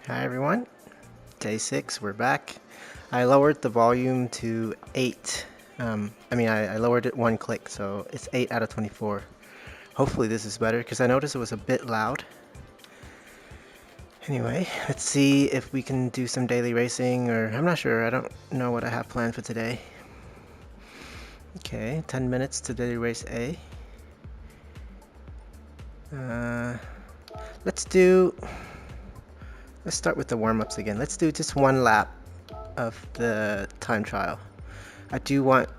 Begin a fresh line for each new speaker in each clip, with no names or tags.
Hi everyone, day 6, we're back. I lowered the volume to 8. I lowered it one click, so it's 8 out of 24. Hopefully this is better, because I noticed it was a bit loud. Anyway, let's see if we can do some daily racing, or I'm not sure, I don't know what I have planned for today. Okay, 10 minutes to daily race A. Let's start with the warm-ups again. Let's do just one lap of the time trial. I do want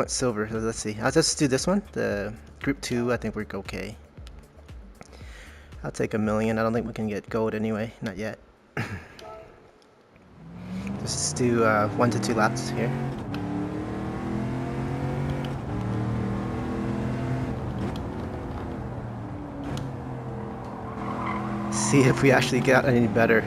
silver, so let's see. I'll just do this one. The group 2, I think we're okay. I'll take a million. I don't think we can get gold anyway, not yet. Just do 1 to 2 laps here. See if we actually get any better.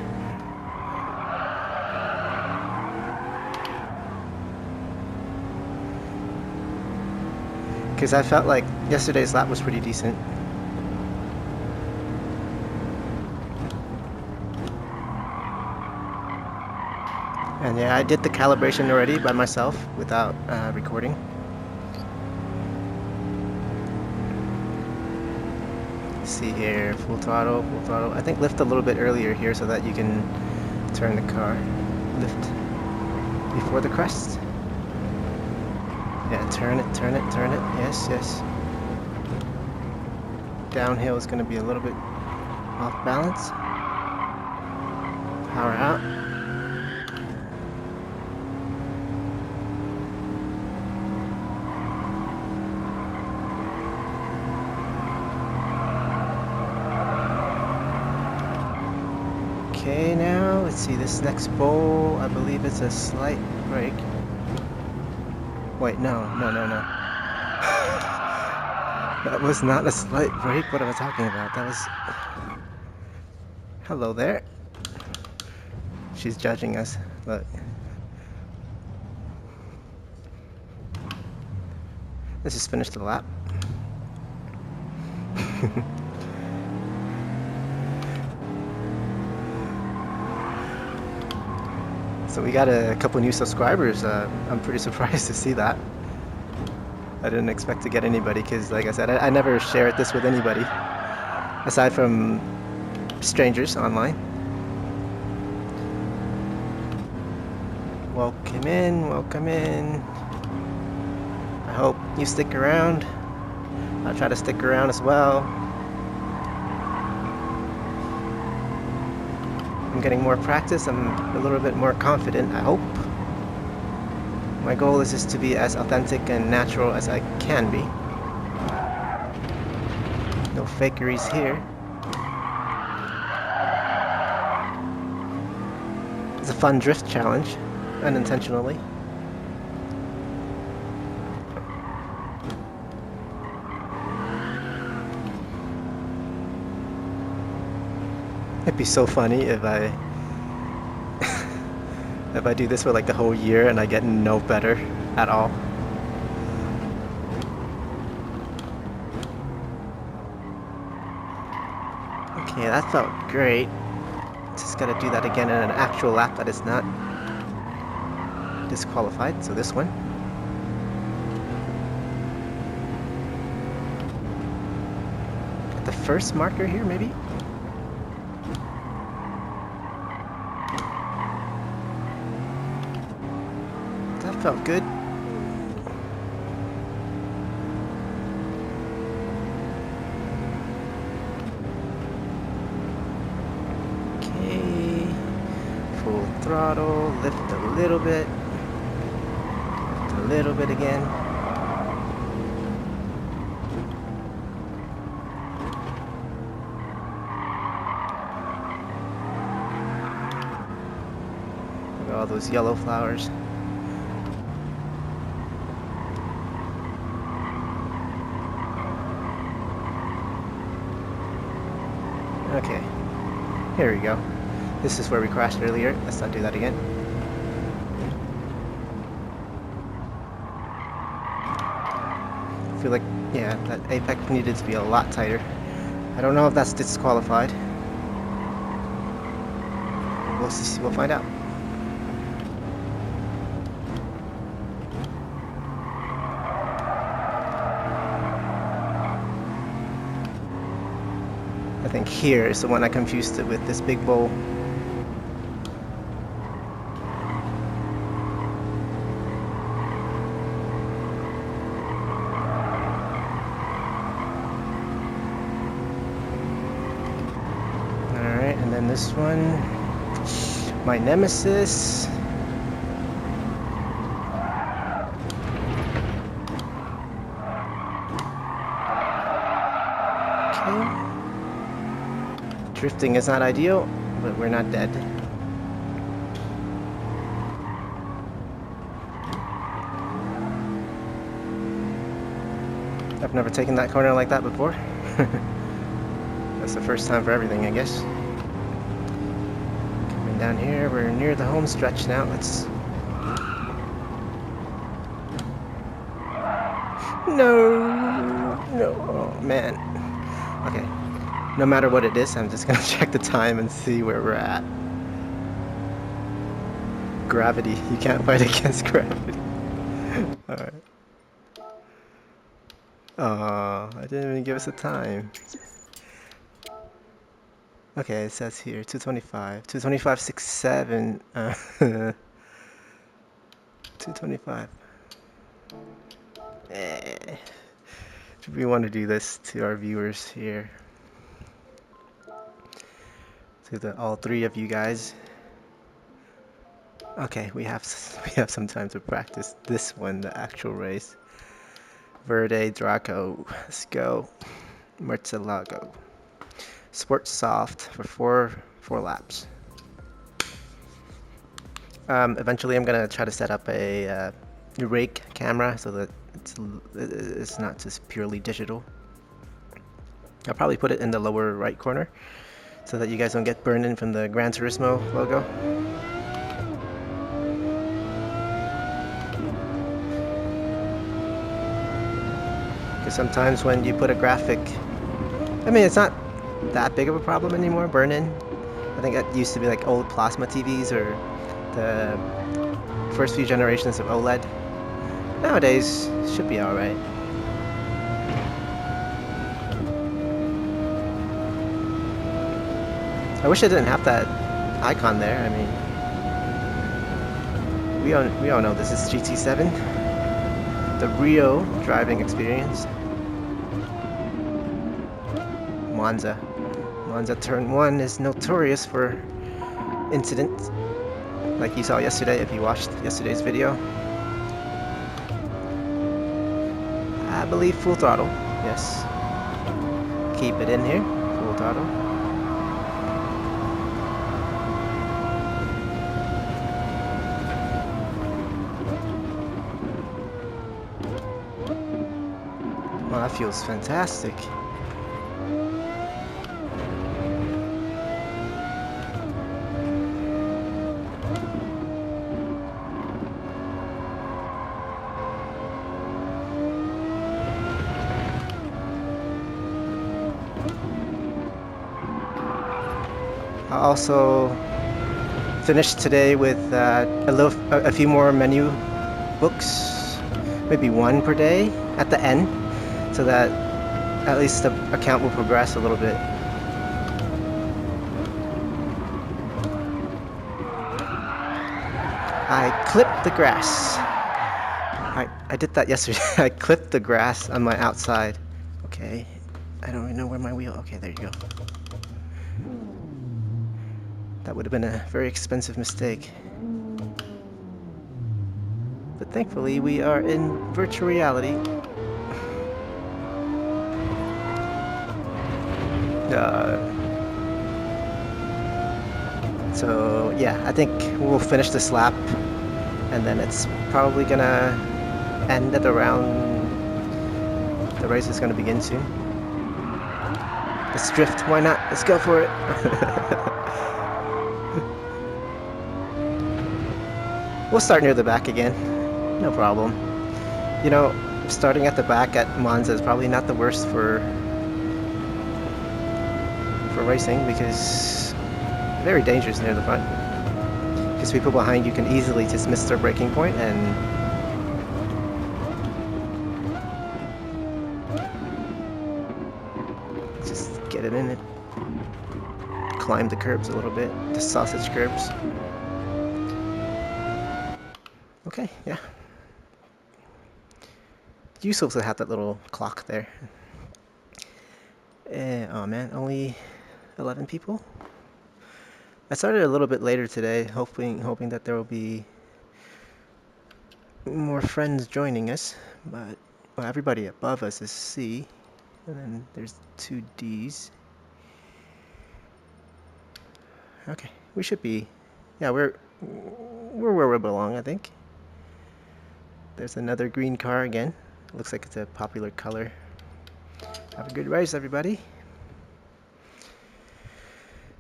Because I felt like yesterday's lap was pretty decent. And yeah, I did the calibration already by myself without recording. Let's see here, full throttle. I think lift a little bit earlier here so that you can turn the car. Lift before the crest. Yeah, turn it. Yes. Downhill is going to be a little bit off balance. Power out. Okay, now let's see this next bowl. I believe it's a slight brake. Wait, no. That was not a slight brake. What am I talking about? That was... Hello there. She's judging us. Look. Let's just finish the lap. So we got a couple new subscribers. I'm pretty surprised to see that. I didn't expect to get anybody because, like I said, I never share this with anybody aside from strangers online. Welcome in. I hope you stick around. I'll try to stick around as well. I'm getting more practice. I'm a little bit more confident, I hope. My goal is just to be as authentic and natural as I can be. No fakeries here. It's a fun drift challenge, unintentionally. It'd be so funny if I if I do this for like the whole year and I get no better at all. Okay, that felt great. Just gotta do that again in an actual lap that is not disqualified. So this one. At the first marker here, maybe? That felt good. Okay, full throttle, lift a little bit again. Look at all those yellow flowers. Okay, here we go. This is where we crashed earlier. Let's not do that again. I feel like, yeah, that apex needed to be a lot tighter. I don't know if that's disqualified. We'll see, we'll find out. I think here is the one I confused it with, this big bowl. Alright, and then this one, my nemesis. Okay. Drifting is not ideal, but we're not dead. I've never taken that corner like that before. That's the first time for everything, I guess. Coming down here, we're near the home stretch now. Let's... No! No, oh man. Okay. No matter what it is, I'm just gonna check the time and see where we're at. Gravity. You can't fight against gravity. Alright. Oh, I didn't even give us a time. Okay, it says here 225. 225.67. 225. Do we want to do this to our viewers here? To all three of you guys. Okay, we have some time to practice this one, the actual race. Verde Draco, let's go. Murcielago. Sport soft for four laps. Eventually, I'm gonna try to set up a rake camera so that it's not just purely digital. I'll probably put it in the lower right corner, so that you guys don't get burned in from the Gran Turismo logo. Because sometimes when you put a graphic, I mean, it's not that big of a problem anymore, burn-in. I think that used to be like old plasma TVs or the first few generations of OLED. Nowadays, should be alright. I wish I didn't have that icon there. I mean, we all know this is GT7, the real driving experience. Monza turn 1 is notorious for incidents, like you saw yesterday if you watched yesterday's video. I believe full throttle, yes. Keep it in here, full throttle. Well, that feels fantastic. I also finished today with a few more menu books, maybe one per day at the end, so that at least the account will progress a little bit. I clipped the grass. I did that yesterday. I clipped the grass on my outside. Okay, I don't even know where my wheel. Okay, there you go. That would have been a very expensive mistake. But thankfully, we are in virtual reality. So yeah, I think we'll finish this lap, and then it's probably gonna end at around the race is gonna begin soon. Let's drift. Why not? Let's go for it. We'll start near the back again. No problem. You know, starting at the back at Monza is probably not the worst for racing, because Very dangerous near the front. Because people behind you can easily just miss their braking point and just get it in it. Climb the curbs a little bit, the sausage curbs. Okay, yeah. Useful to have that little clock there. Oh man, only 11 people? I started a little bit later today, hoping that there will be more friends joining us, but well, everybody above us is C, and then there's 2 Ds. Okay, we should be, yeah, we're where we belong, I think. There's another green car again. Looks like it's a popular color. Have a good race, everybody.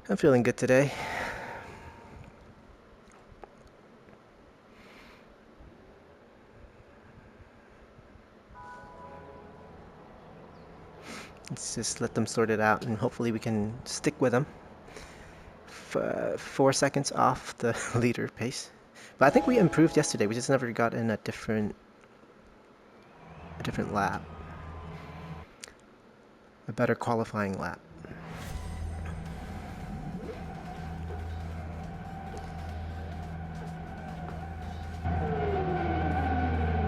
I'm feeling good today. Let's just let them sort it out, and hopefully we can stick with them. 4 seconds off the leader pace. But I think we improved yesterday. We just never got in a different lap. A better qualifying lap.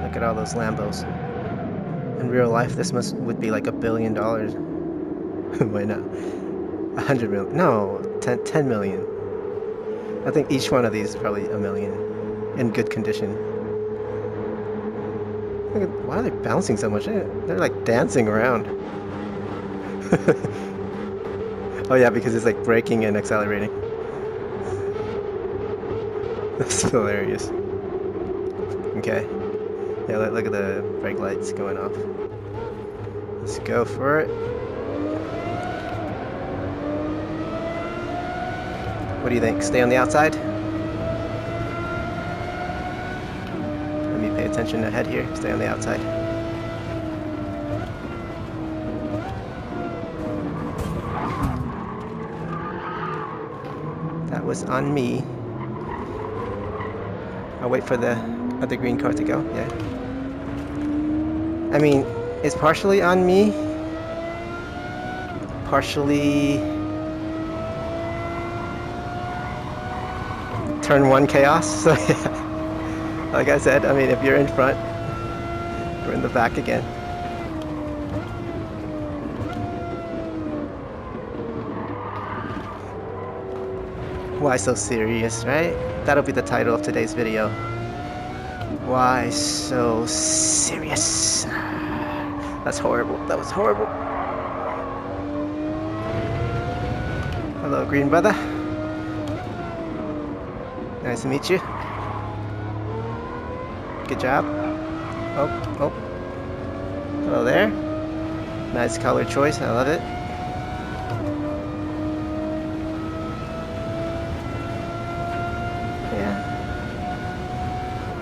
Look at all those Lambos. In real life, this would be like $1 billion. Why not? 100 million? No, 10 million. I think each one of these is probably $1 million in good condition. Look at, why are they bouncing so much? They're like dancing around. Oh yeah, because it's like braking and accelerating. That's hilarious. Okay. Yeah, look at the brake lights going off. Let's go for it. What do you think? Stay on the outside? Let me pay attention ahead here. Stay on the outside. That was on me. I'll wait for the other green car to go. Yeah. I mean, it's partially on me. Partially turn 1 chaos. So yeah. Like I said, I mean, if you're in front, we're in the back again. Why so serious, right? That'll be the title of today's video. Why so serious? That's horrible. That was horrible. Hello, green brother. Nice to meet you. Good job. Oh. Hello there. Nice color choice. I love it.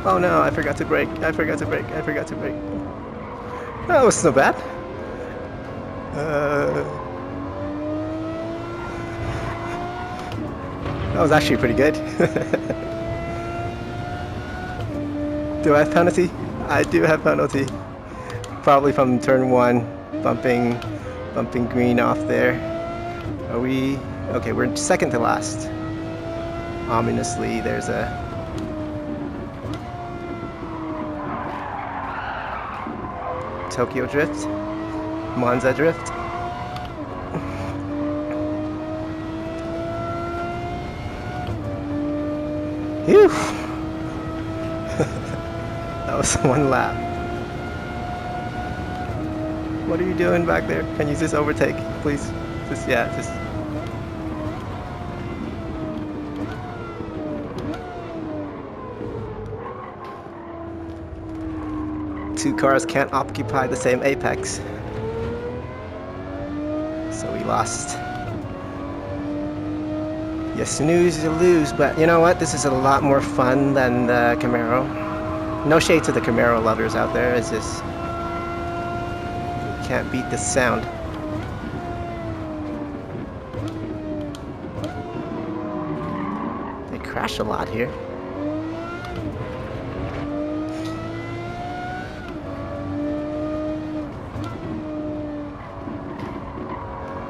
Oh no, I forgot to brake. That was so bad. That was actually pretty good. Do I have penalty? I do have penalty. Probably from turn 1, bumping green off there. Are we? Okay, we're second to last. Ominously, there's a Tokyo drift, Monza drift. Phew! That was 1 lap. What are you doing back there? Can you just overtake, please? Just. Two cars can't occupy the same apex. So we lost. You snooze, you lose, but you know what? This is a lot more fun than the Camaro. No shade to the Camaro lovers out there, it's just you can't beat the sound. crash a lot here.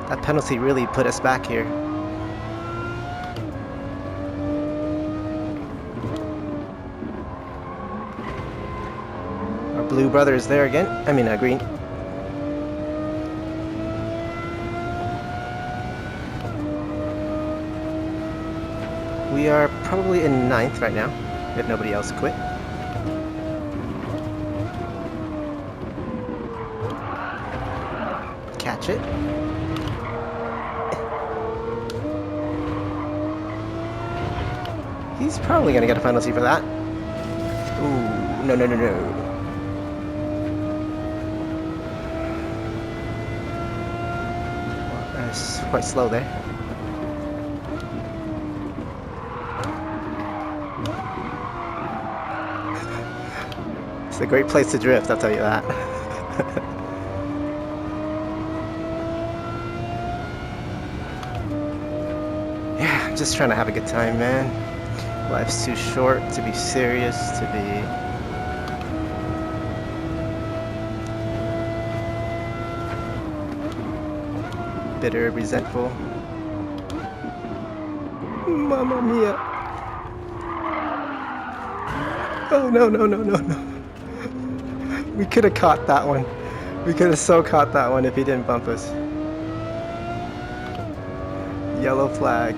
That penalty really put us back here. Our blue brother is there again. I mean, green. We are probably in 9th right now, if nobody else quit. Catch it. He's probably gonna get a penalty for that. Ooh, no, no, no, no. That's quite slow there. It's a great place to drift, I'll tell you that. Yeah, I'm just trying to have a good time, man. Life's too short to be serious, to be... bitter, resentful. Mamma mia! Oh, no, no, no, no, no. We could have caught that one. We could have so caught that one if he didn't bump us. Yellow flag.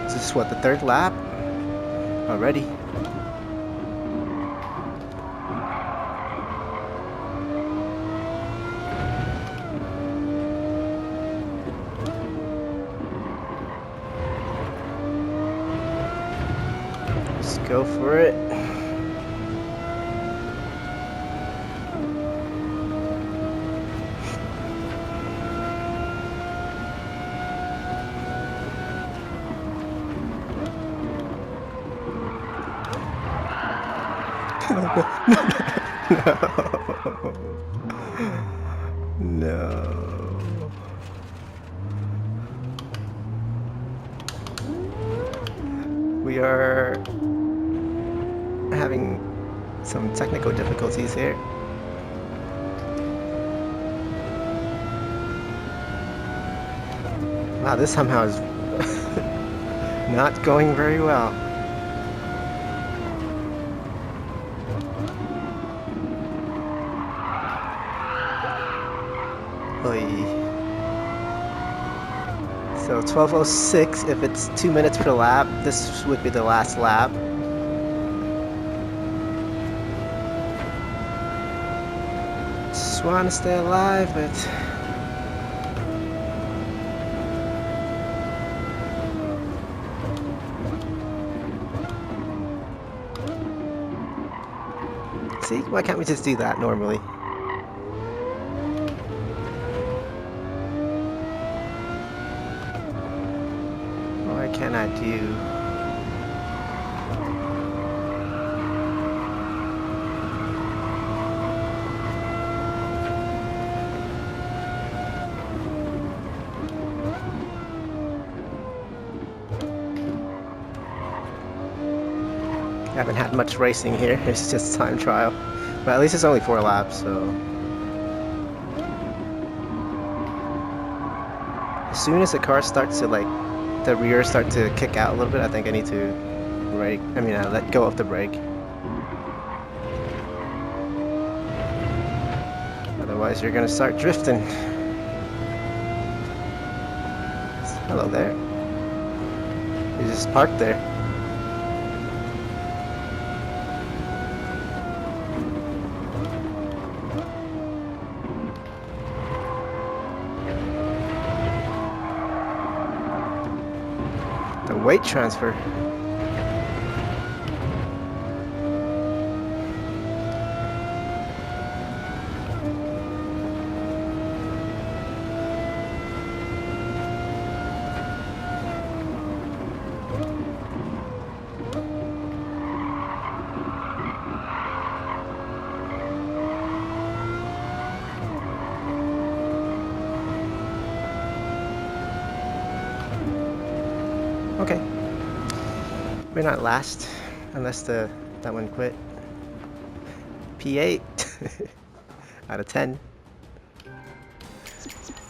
This is what, the 3rd lap? Already. Let's go for it. No. We are having some technical difficulties here. Wow, this somehow is not going very well. So 12:06, if it's 2 minutes per lap, this would be the last lap. Just want to stay alive, but... See, why can't we just do that normally? What can I do? I haven't had much racing here, it's just time trial. But at least it's only 4 laps, so... As soon as the car starts to, like, the rear start to kick out a little bit, I think I need to brake. I mean, let go of the brake. Otherwise, you're gonna start drifting. Hello there. You just parked there. The weight transfer. Okay. We're not last, unless that one quit. P8 out of 10.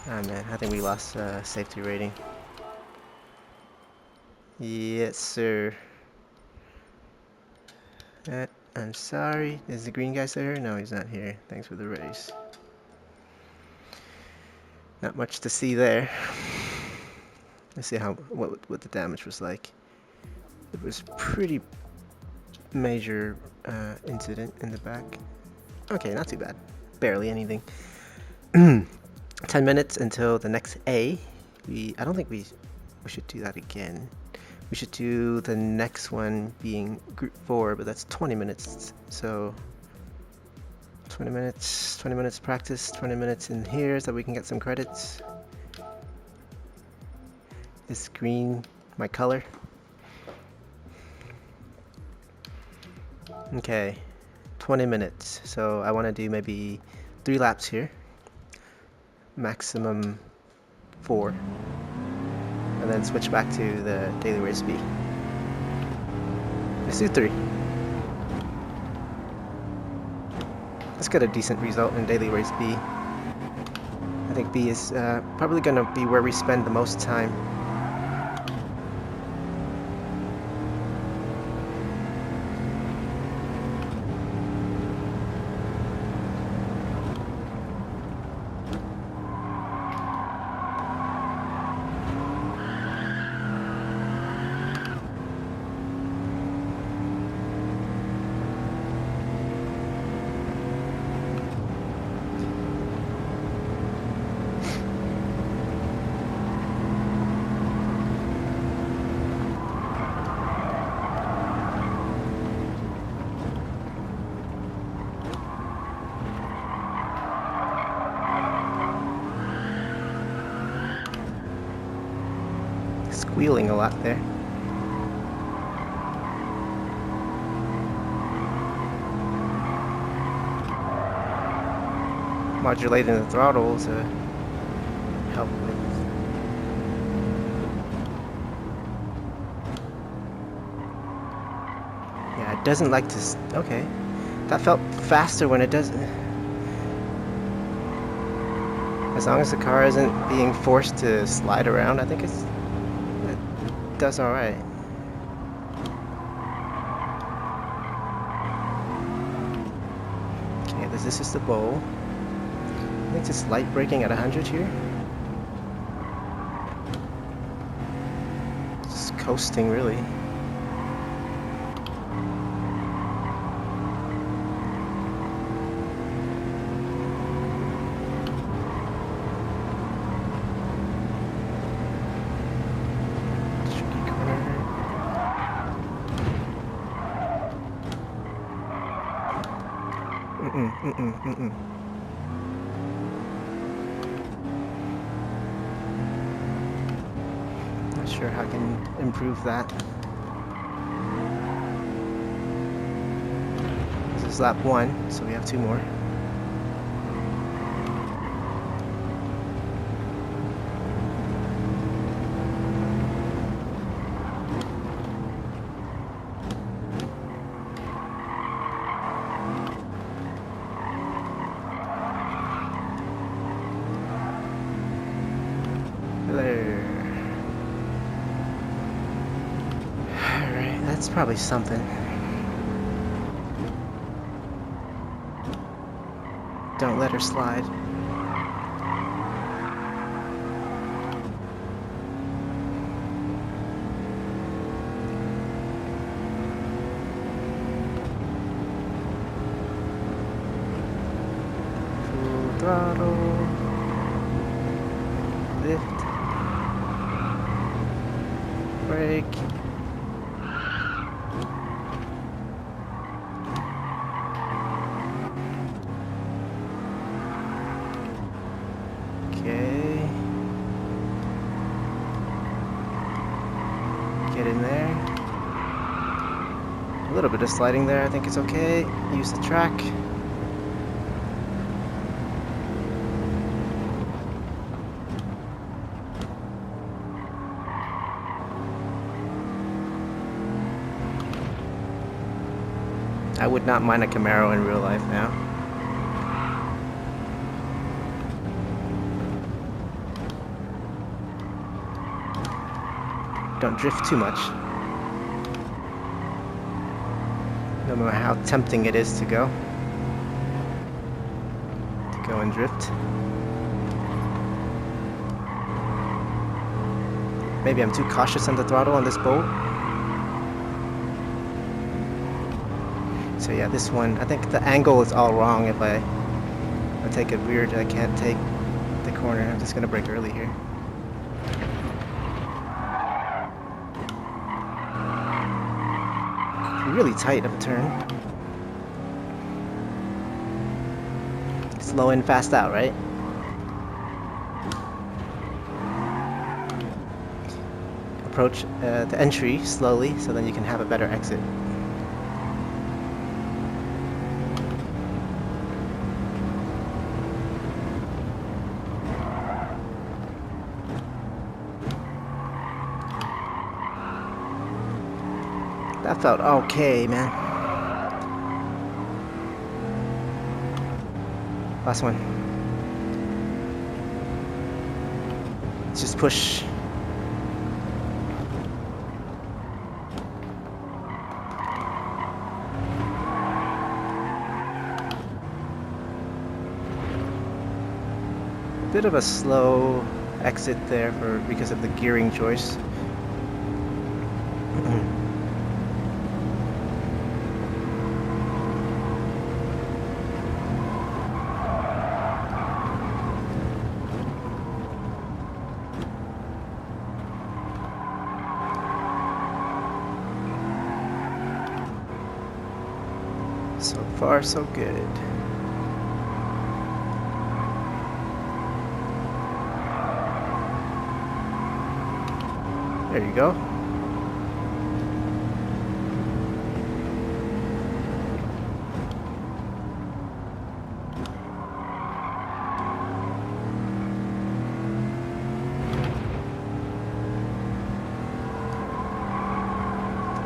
Ah man, I think we lost safety rating. Yes, sir. I'm sorry. Is the green guy still here? No, he's not here. Thanks for the race. Not much to see there. Let's see what the damage was like. It was pretty major incident in the back. Okay, not too bad. Barely anything. 10 minutes until the next A. I don't think we should do that again. We should do the next one being Group 4, but that's 20 minutes. So 20 minutes practice, 20 minutes in here so we can get some credits. Is green my color? Okay, 20 minutes. So I want to do maybe 3 laps here. Maximum 4. And then switch back to the daily race B. Let's do 3. Let's get a decent result in daily race B. I think B is probably going to be where we spend the most time. Squealing a lot there. Modulating the throttle to help with. Yeah, it doesn't like to. Okay, that felt faster when it doesn't. As long as the car isn't being forced to slide around, I think it does all right. Okay, this is the bowl. I think it's light braking at 100 here. Just coasting, really. Not sure how I can improve that. This is lap 1, so we have 2 more. That's probably something. Don't let her slide. Full throttle. Lift. Brake. Get in there. A little bit of sliding there, I think it's okay. Use the track. I would not mind a Camaro in real life now. Don't drift too much. No matter how tempting it is to go and drift. Maybe I'm too cautious on the throttle on this boat. So yeah, this one, I think the angle is all wrong. If I take it weird, I can't take the corner. I'm just gonna brake early here. Really tight of a turn. Slow in, fast out, right? Approach the entry slowly so then you can have a better exit. That felt okay, man. Last one. Let's just push. Bit of a slow exit there because of the gearing choice. So far, so good. There you go.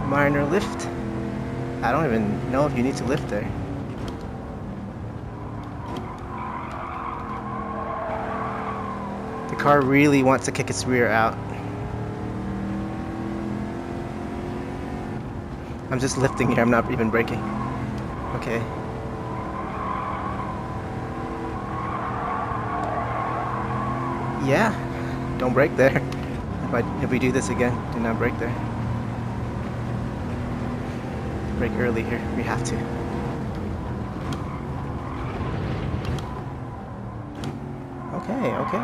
Minor lift. I don't even know if you need to lift there. The car really wants to kick its rear out. I'm just lifting here, I'm not even braking. Okay. Yeah, don't brake there. If we do this again, do not brake there. Brake early here, we have to. Okay, okay.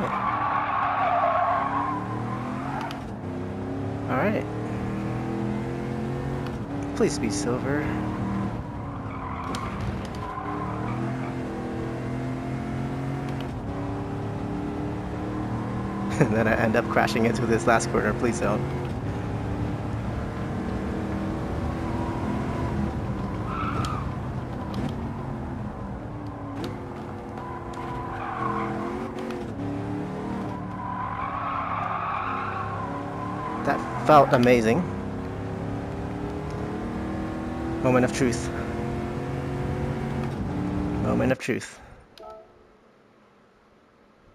Alright. Please be silver. And then I end up crashing into this last corner, please don't. That felt amazing. Moment of truth. Moment of truth.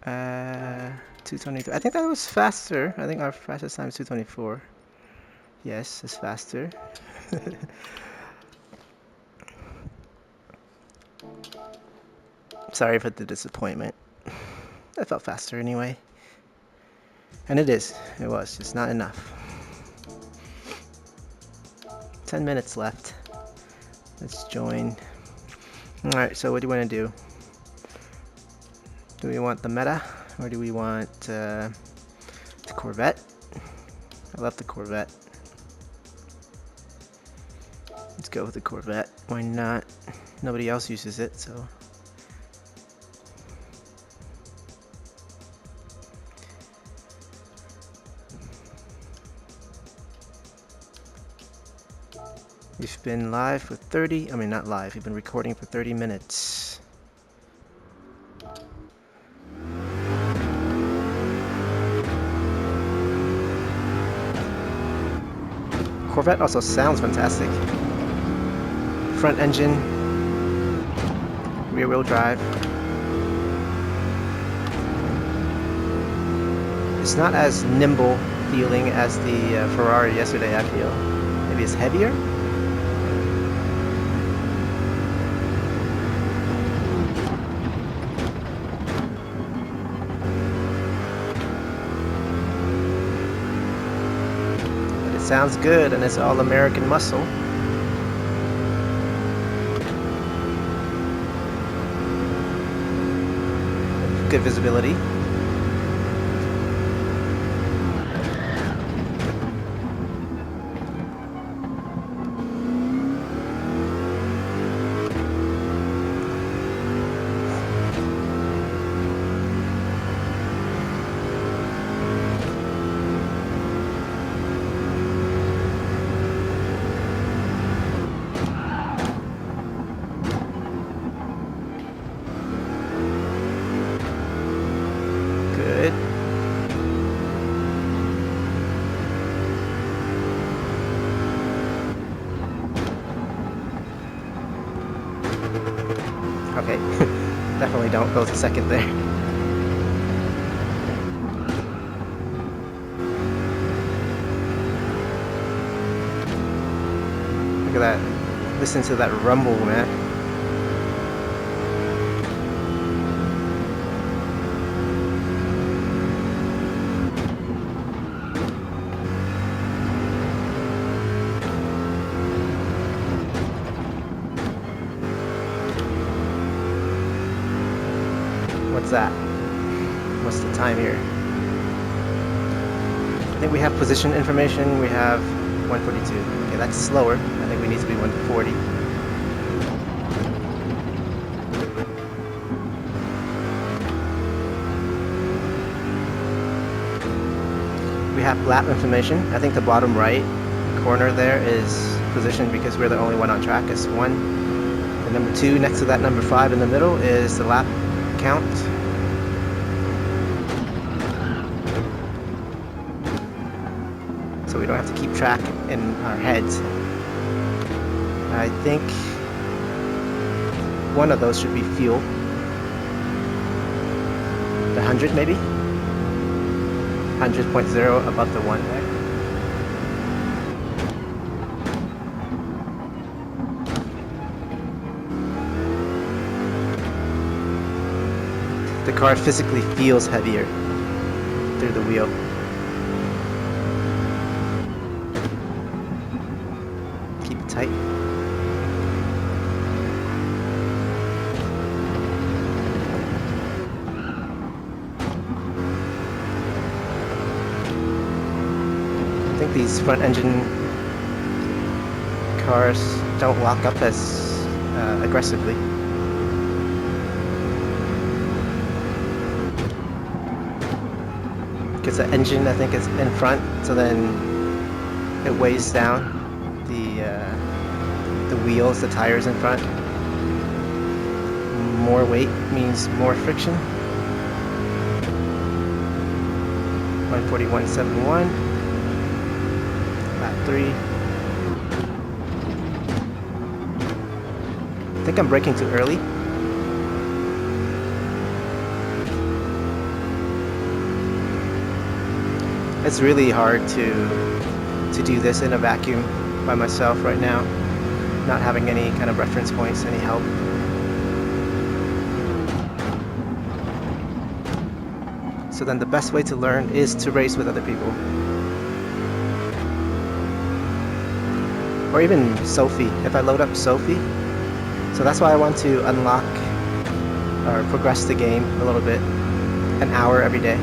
223. I think that was faster. I think our fastest time is 224. Yes, it's faster. Sorry for the disappointment. That felt faster anyway. And it is. It was. Just not enough. 10 minutes left. Let's join. Alright, so what do you want to do? Do we want the Meta? Or do we want the Corvette? I love the Corvette. Let's go with the Corvette. Why not? Nobody else uses it, so... We've been live for 30, I mean not live, we've been recording for 30 minutes. Corvette also sounds fantastic. front engine, rear wheel drive. It's not as nimble feeling as the Ferrari yesterday, I feel. Maybe it's heavier? But it sounds good, and it's all American muscle. Good visibility. Good. Okay, definitely don't go to second there. Look at that. Listen to that rumble, man. What's that? What's the time here? I think we have position information. We have 142. Okay, that's slower. I think we need to be 140. We have lap information. I think the bottom right corner there is position because we're the only one on track. It's 1. The number 2 next to that number 5 in the middle is the lap count. So we don't have to keep track in our heads. I think one of those should be fuel. The 100 maybe? 100.0 above the 1 there. The car physically feels heavier through the wheel. Keep it tight. I think these front engine cars don't lock up as aggressively. Because the engine, I think, is in front, so then it weighs down the wheels, the tires in front. More weight means more friction. 141.71. Lap 3. I think I'm braking too early. It's really hard to do this in a vacuum by myself right now, not having any kind of reference points, any help. So then the best way to learn is to race with other people. Or even Sophie, if I load up Sophie. So that's why I want to unlock or progress the game a little bit, an hour every day.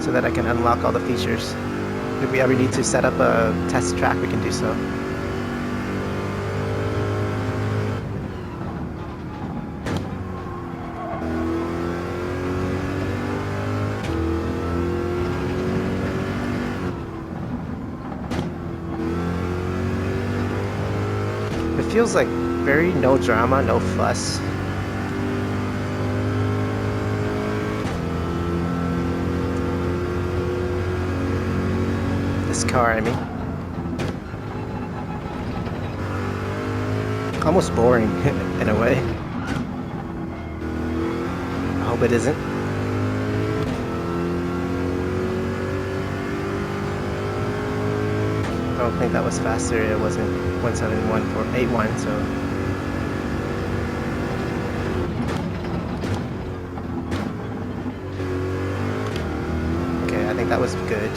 So that I can unlock all the features. If we ever need to set up a test track, we can do so. It feels like very no drama, no fuss. this car, I mean. Almost boring in a way. I hope it isn't. I don't think that was faster. It wasn't 171.481, so. Okay, I think that was good.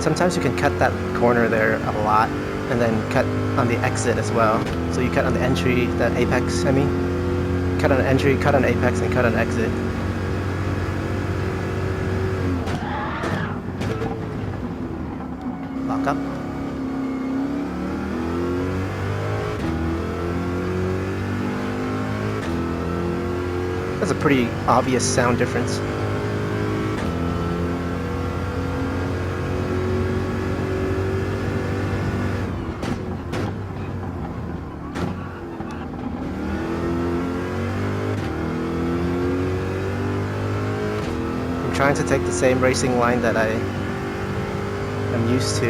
Sometimes you can cut that corner there a lot and then cut on the exit as well. So you cut on the entry, the apex, I mean. Cut on entry, cut on apex, and cut on exit. Lock up. That's a pretty obvious sound difference. Trying to take the same racing line that I am used to.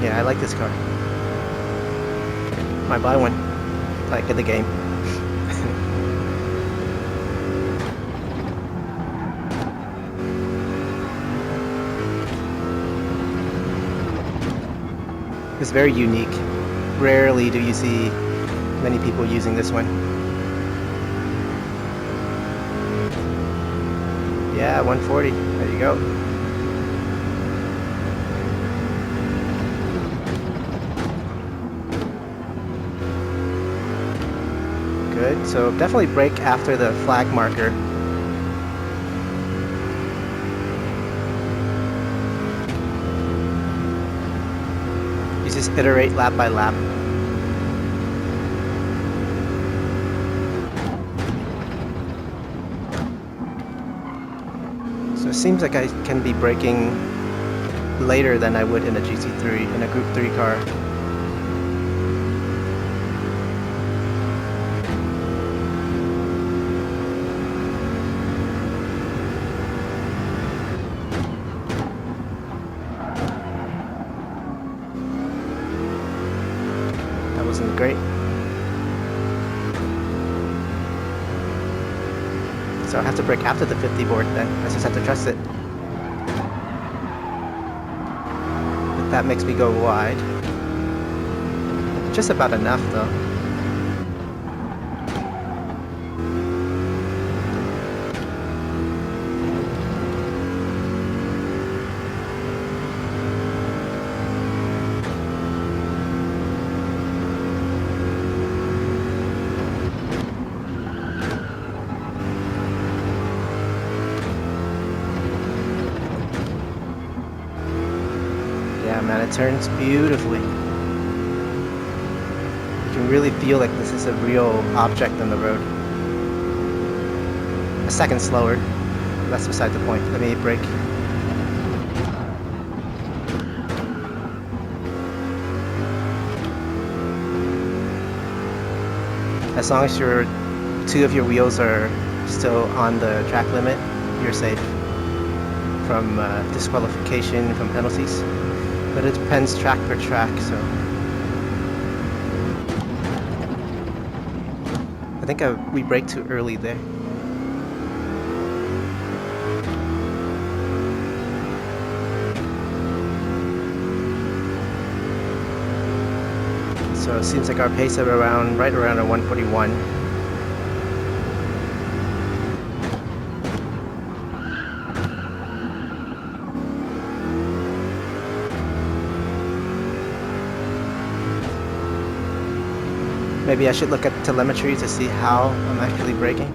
Yeah, I like this car. Might buy one, like in the game. It's very unique. Rarely do you see many people using this one. Yeah, 140. There you go. Good. So definitely brake after the flag marker. You just iterate lap by lap. So it seems like I can be braking later than I would in a GT3, in a Group 3 car. Wasn't great. So I have to brake after the 50 board then. I just have to trust it. But that makes me go wide. Just about enough though. Yeah, man, it turns beautifully. You can really feel like this is a real object on the road. A second slower. That's beside the point. Let me brake. As long as two of your wheels are still on the track limit, you're safe from disqualification, from penalties. But it depends track per track, so I think we braked too early there. So it seems like our pace of right around a 141. Maybe I should look at telemetry to see how I'm actually braking.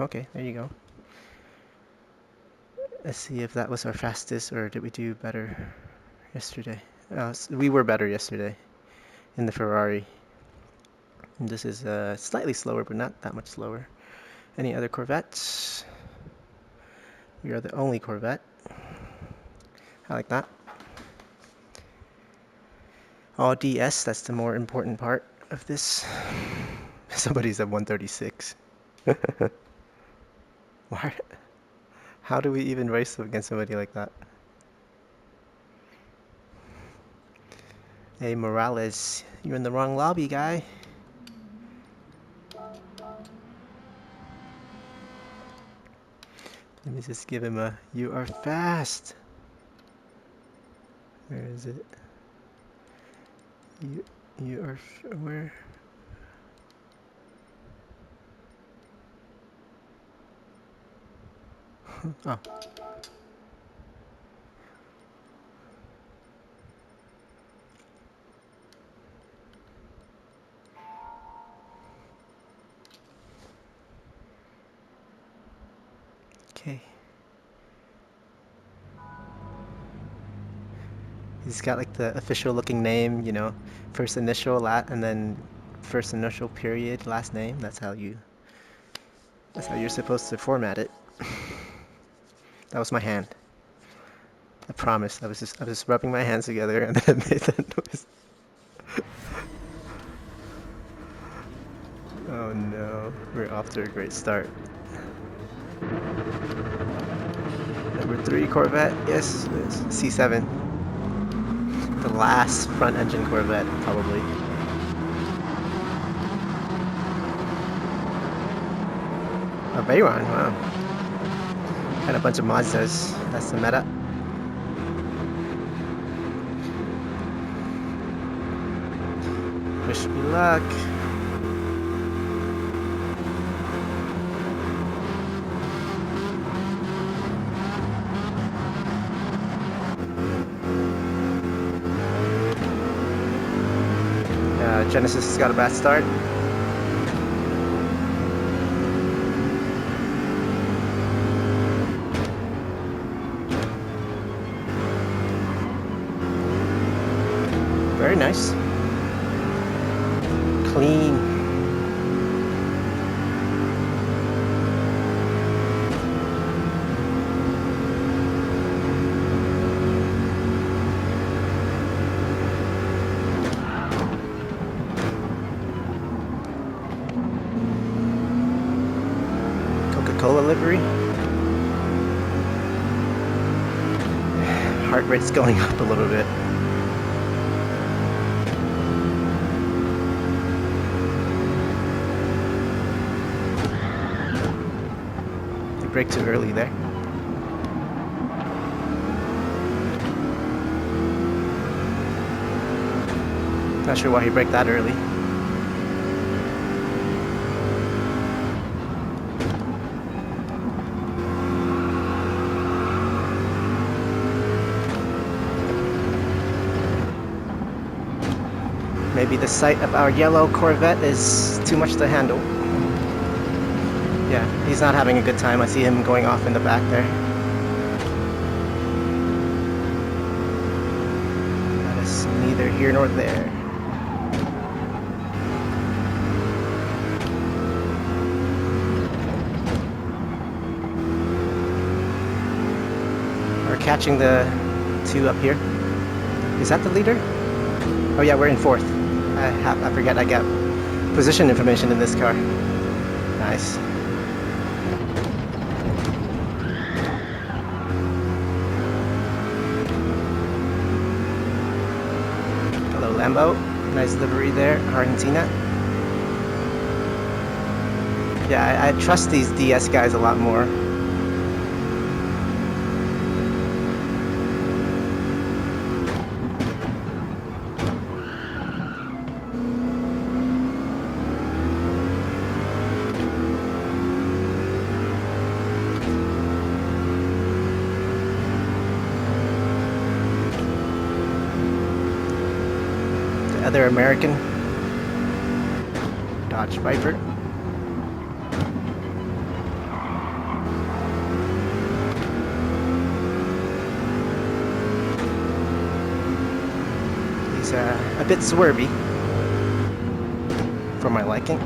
Okay, there you go. Let's see if that was our fastest or did we do better yesterday. We were better yesterday in the Ferrari. And this is slightly slower, but not that much slower. Any other Corvettes? We are the only Corvette. I like that. All DS, that's the more important part of this. Somebody's at 136. Why? How do we even race against somebody like that? Hey, Morales, you're in the wrong lobby, guy. Let me just give him a, you are fast. Where is it? You are, where? Oh. Okay. He's got like the official looking name, you know, first initial, and then first initial period, last name. That's how you're supposed to format it. That was my hand. I promise. I was just rubbing my hands together and then it made that noise. Oh no, we're off to a great start. Number 3 Corvette, yes, C7. The last front engine Corvette, probably. A Veyron, wow. Had a bunch of Mazdas, that's the meta. Wish me luck. Genesis has got a bad start. Very nice. Clean. Coca-Cola livery. Heart rate's going up a little bit. They brake too early there. Not sure why he braked that early. Maybe the sight of our yellow Corvette is too much to handle. Yeah, he's not having a good time. I see him going off in the back there. That is neither here nor there. We're catching the 2 up here. Is that the leader? Oh yeah, we're in 4th. I forget I got position information in this car. Nice. Hello Lambo. Nice livery there, Argentina. Yeah, I trust these DS guys a lot more. Other American Dodge Viper. bit swervy for my liking.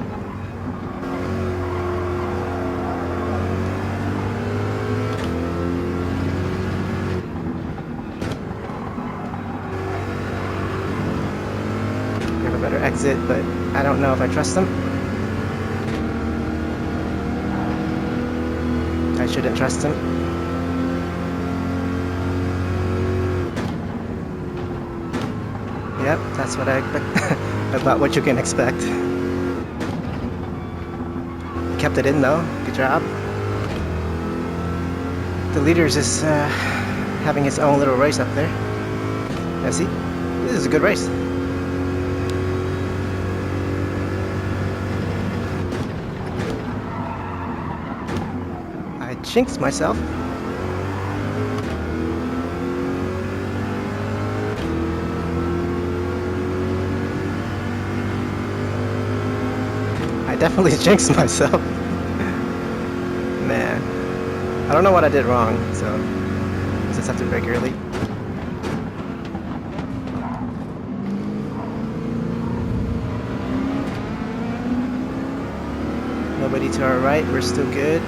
We have a better exit, but I don't know if I trust them. I shouldn't trust him. Yep, that's what I expect. About what you can expect. Kept it in though. Good job. The leader's just having his own little race up there. Yeah, see? This is a good race. I jinxed myself. I definitely jinxed myself. Man. I don't know what I did wrong, so I just have to brake early. Nobody to our right, we're still good.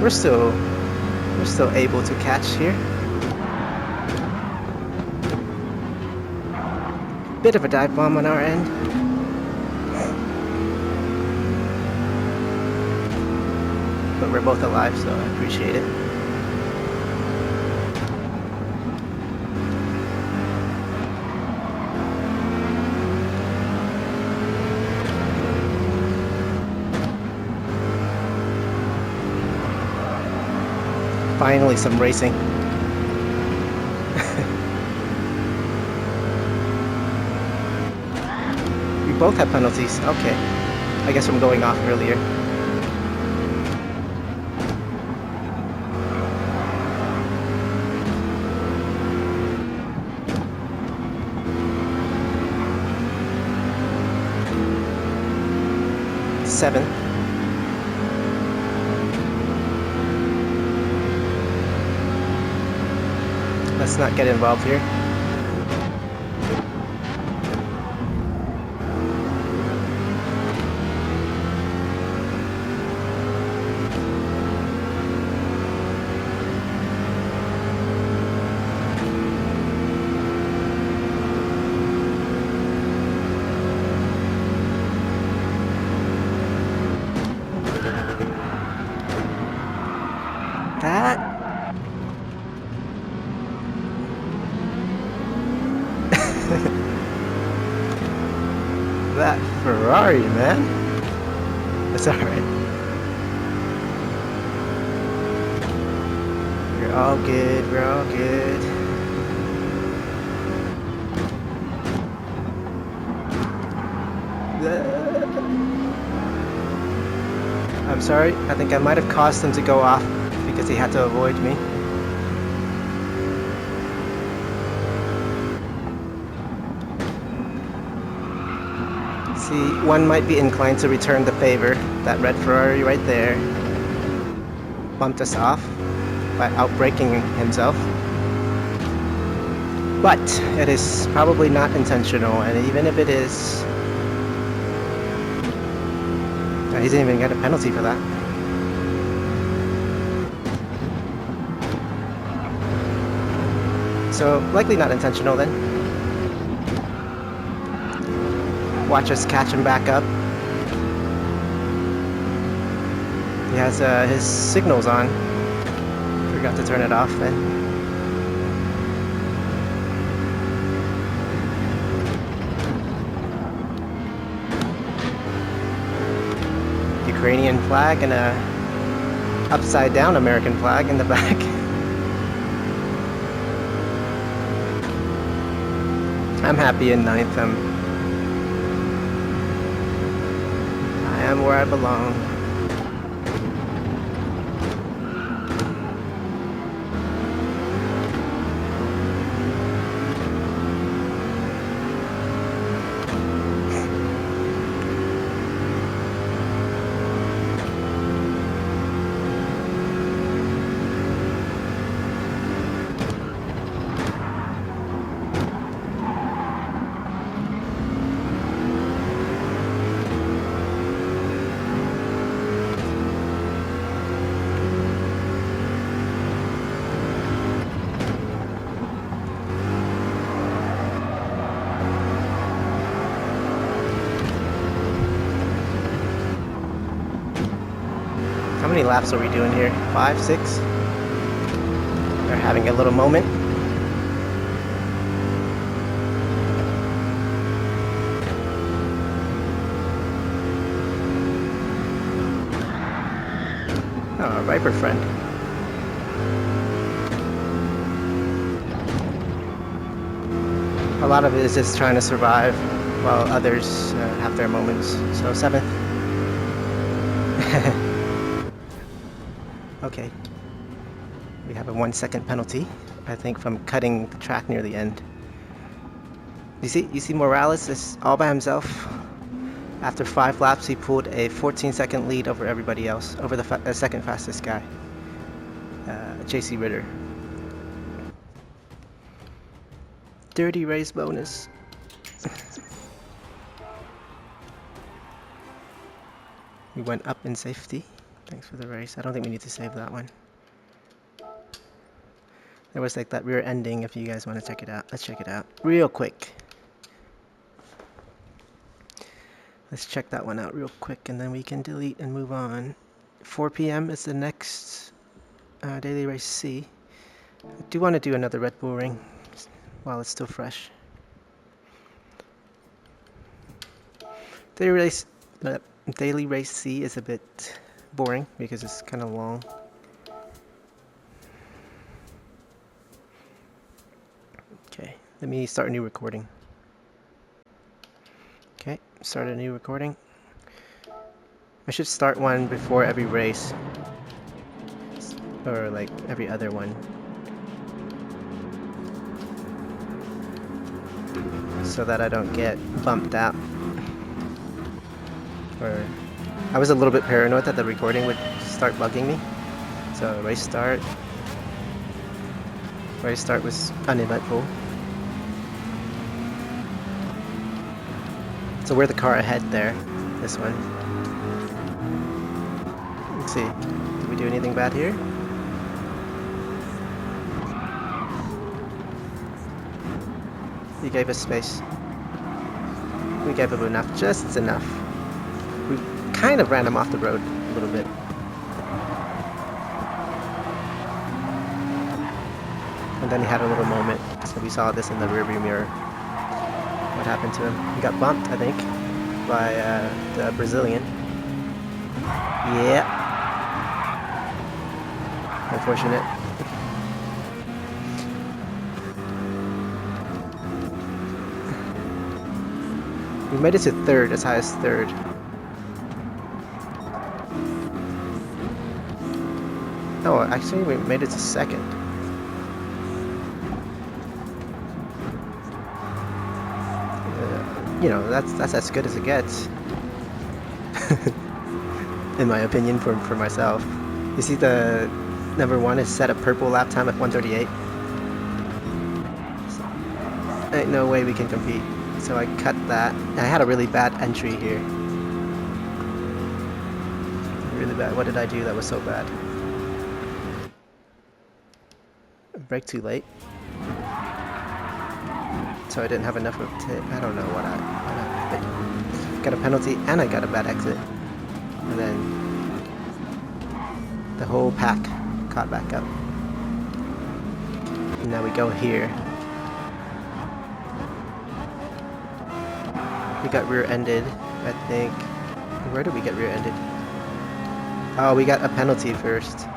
We're still able to catch here. Bit of a dive bomb on our end. But we're both alive, so I appreciate it. Finally, some racing. We both have penalties. Okay. I guess I'm going off earlier. Seven. Let's not get involved here. That Ferrari, man. That's alright. We're all good, we're all good. I'm sorry, I think I might have caused him to go off because he had to avoid me. See, one might be inclined to return the favor. That red Ferrari right there bumped us off by outbraking himself. But it is probably not intentional, and even if it is, he didn't even get a penalty for that. So likely not intentional then. Watch us catch him back up. He has his signals on. Forgot to turn it off then. Ukrainian flag and a upside down American flag in the back. I'm happy in ninth. I am where I belong. laps are we doing here? 5, 6? We're having a little moment. Oh, Viper friend. A lot of it is just trying to survive while others have their moments. So 7th. Okay. We have a 1-second penalty, I think, from cutting the track near the end. You see Morales is all by himself. After 5 laps, he pulled a 14-second lead over everybody else, over the second fastest guy, JC Ritter. Dirty race bonus. We went up in safety. Thanks for the race. I don't think we need to save that one. There was like that rear ending if you guys want to check it out. Let's check it out real quick. Let's check that one out real quick and then we can delete and move on. 4 p.m. is the next Daily Race C. I do want to do another Red Bull ring while it's still fresh. Daily Race C is a bit boring because it's kind of long. Okay, let me start a new recording. Okay, start a new recording. I should start one before every race, or like every other one, so that I don't get bumped out. Or I was a little bit paranoid that the recording would start bugging me. So race start was uneventful. So we're the car ahead there, this one. Let's see, did we do anything bad here? He gave us space. We gave him enough, just enough. We kind of ran him off the road a little bit. And then he had a little moment, so we saw this in the rearview mirror. What happened to him? He got bumped, I think, by the Brazilian. Yeah. Unfortunate. We made it to 3rd, as high as 3rd. Oh, actually, we made it to 2nd. You know, that's as good as it gets. In my opinion, for myself. You see the number 1 is set a purple lap time at 1:38. So, ain't no way we can compete. So I cut that. I had a really bad entry here. Really bad. What did I do that was so bad? Brake too late. So I didn't have enough of I don't know what I got a penalty and I got a bad exit. And then the whole pack caught back up. And now we go here. We got rear-ended, I think. Where did we get rear-ended? Oh, we got a penalty first.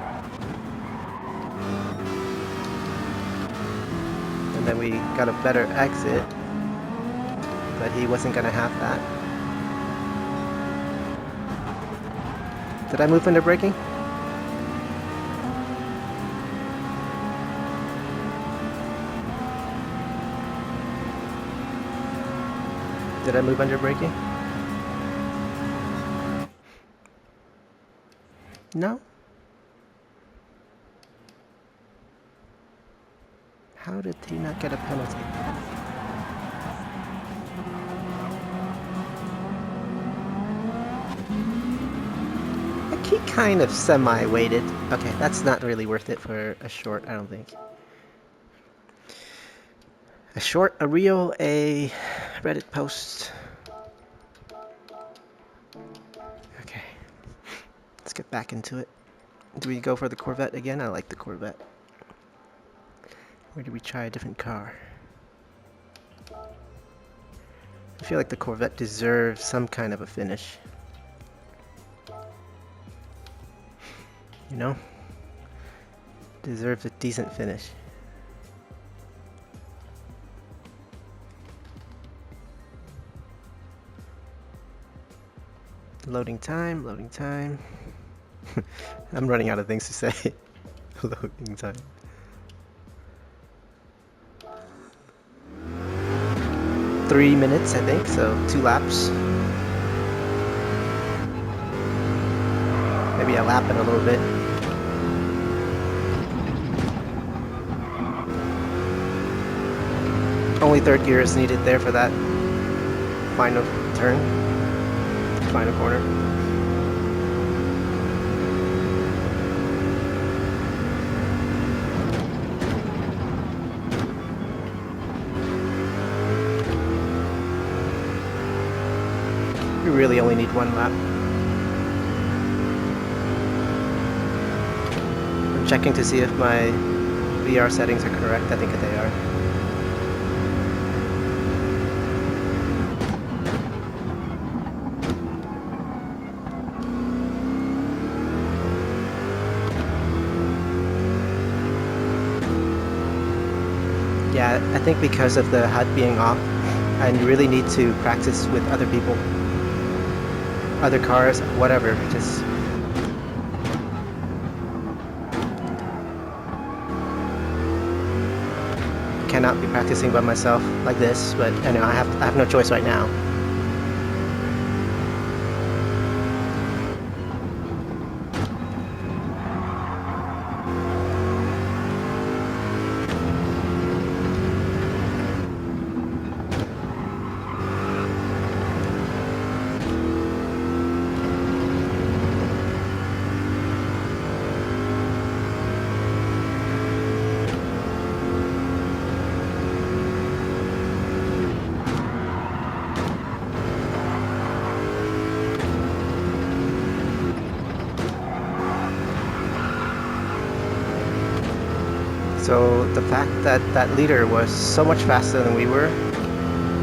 And then we got a better exit. But he wasn't gonna have that. Did I move under braking? Did I move under braking? No? How did he not get a penalty? He kind of semi-weighted. Okay, that's not really worth it for a short, I don't think. A short, a reel, a Reddit post. Okay, let's get back into it. Do we go for the Corvette again? I like the Corvette. Or do we try a different car? I feel like the Corvette deserves some kind of a finish. You know? Deserves a decent finish. Loading time, loading time. I'm running out of things to say. Loading time. Three minutes, I think, so 2 laps. Maybe a lap and a little bit. Only third gear is needed there for that final turn, final corner. We really only need 1 lap. I'm checking to see if my VR settings are correct. I think they are. Yeah, I think because of the HUD being off, I really need to practice with other people. Other cars, whatever, just... cannot be practicing by myself like this, but anyway, I have no choice right now. So the fact that that leader was so much faster than we were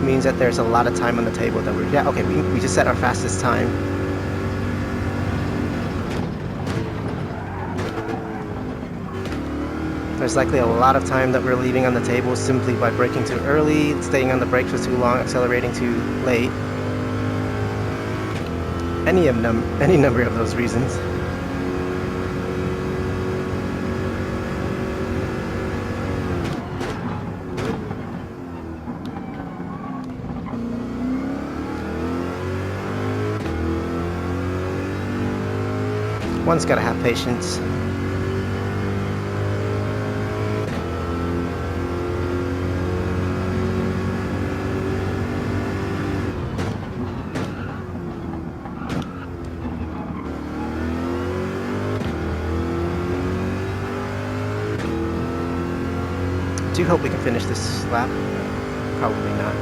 means that there's a lot of time on the table that we're... Yeah, okay, we just set our fastest time. There's likely a lot of time that we're leaving on the table simply by braking too early, staying on the brakes for too long, accelerating too late. Any number of those reasons. One's gotta have patience. I do hope we can finish this lap. Probably not.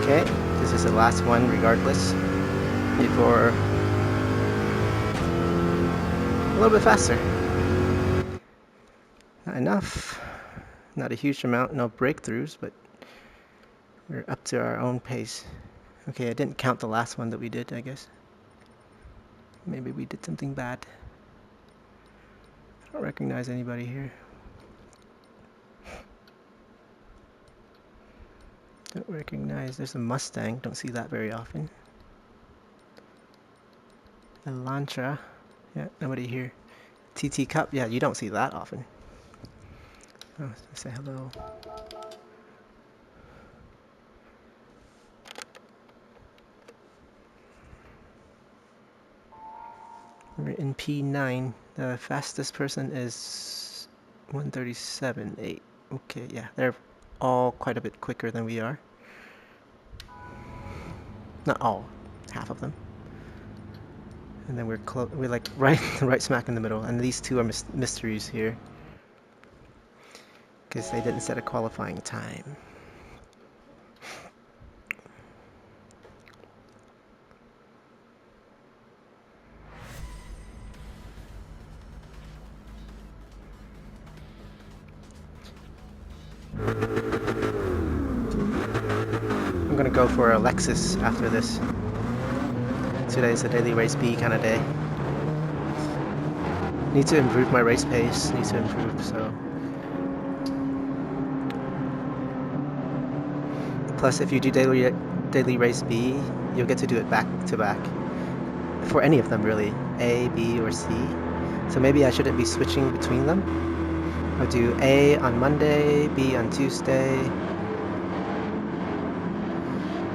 Okay, this is the last one regardless, before a little bit faster. Not enough, not a huge amount, no breakthroughs, but we're up to our own pace. Okay, I didn't count the last one that we did, I guess. Maybe we did something bad. I don't recognize anybody here. Don't recognize, there's a Mustang, don't see that very often. Elantra, yeah, nobody here. TT Cup, yeah, you don't see that often. Oh, say hello. We're in P9. The fastest person is 1:37.8. Okay, yeah, they're all quite a bit quicker than we are. Not all, half of them. And then we're like right smack in the middle. And these two are mysteries here because they didn't set a qualifying time. I'm gonna go for a Lexus after this. Today's a daily race B kind of day. Need to improve my race pace. Need to improve, so. Plus, if you do daily race B, you'll get to do it back to back. For any of them, really. A, B, or C. So maybe I shouldn't be switching between them. I'll do A on Monday, B on Tuesday,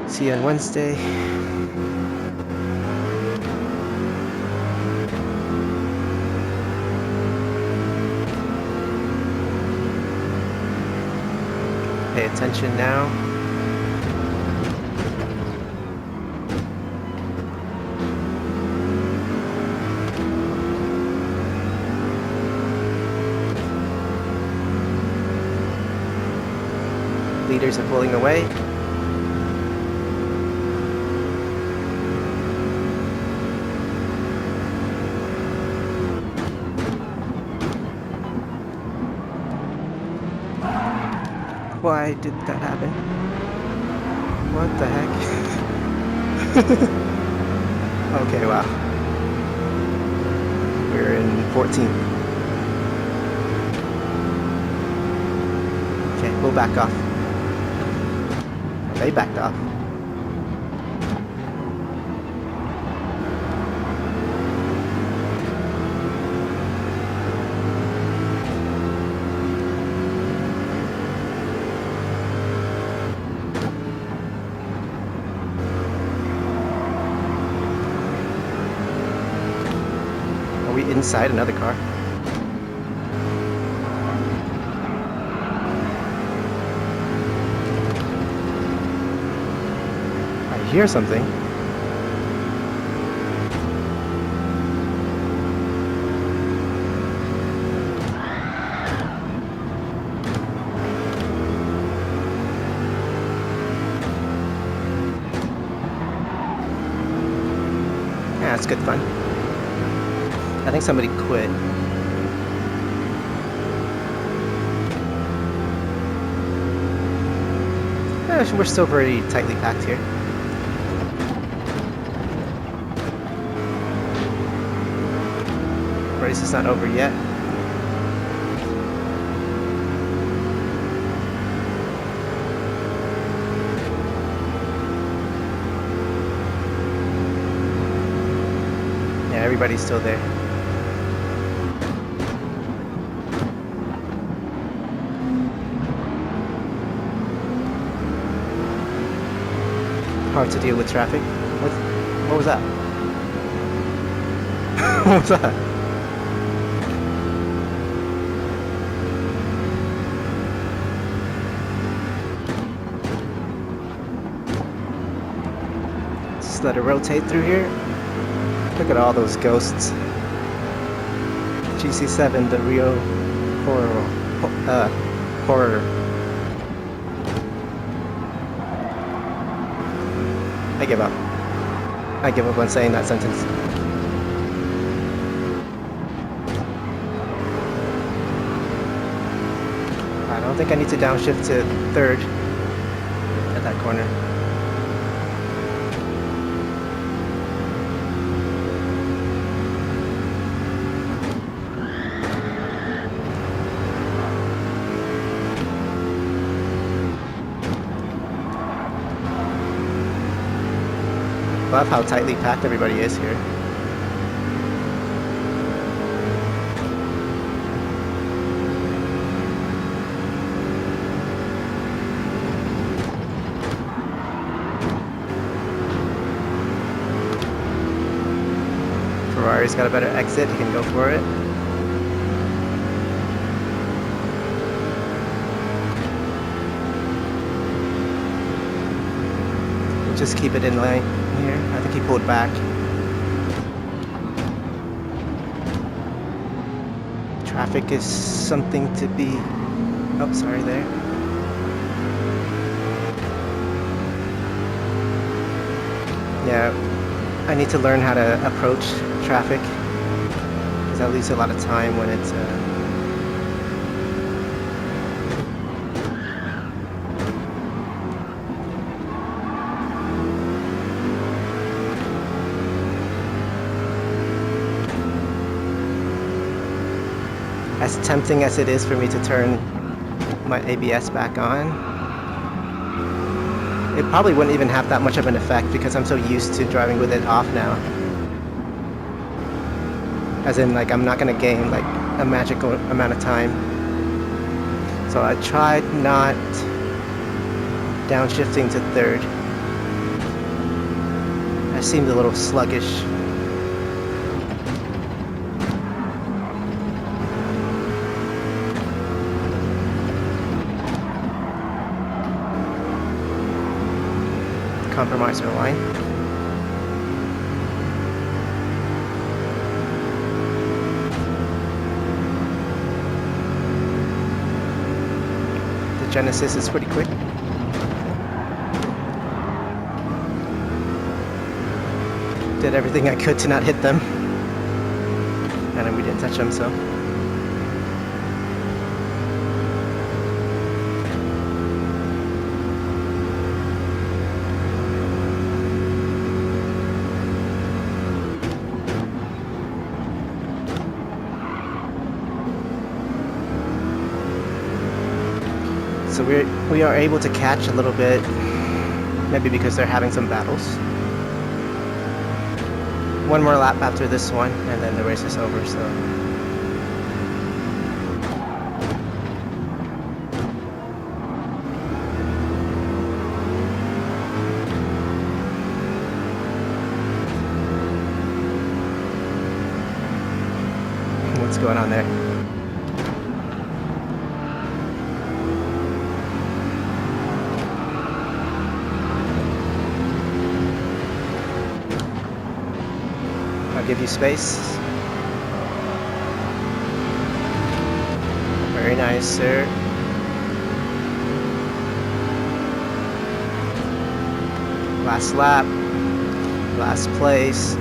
C on Wednesday. Pay attention now. Leaders are pulling away. Why did that happen? What the heck? Okay, wow. We're in 14th. Okay, we'll back off. They backed off. Are we inside another car? Hear something. Yeah, it's good fun. I think somebody quit. Yeah, we're still very tightly packed here. Race is not over yet. Yeah, everybody's still there. Hard to deal with traffic. What was that? What was that? Just let it rotate through here. Look at all those ghosts. GC7, the real horror. I give up. I give up on saying that sentence. I don't think I need to downshift to third at that corner. Love how tightly packed everybody is here. Ferrari's got a better exit, he can go for it. We'll just keep it in lane here. I think he pulled back. Traffic is something to be... Oh, sorry there. Yeah, I need to learn how to approach traffic because I lose a lot of time when it's as tempting as it is for me to turn my ABS back on. It probably wouldn't even have that much of an effect because I'm so used to driving with it off now. As in, like, I'm not gonna gain like a magical amount of time. So I tried not downshifting to third. I seemed a little sluggish. Compromise our line. The Genesis is pretty quick. Did everything I could to not hit them. And then we didn't touch them, so. So we are able to catch a little bit, maybe because they're having some battles. One more lap after this one, and then the race is over, so. What's going on there? Give you space. Very nice, sir. Last lap. Last place.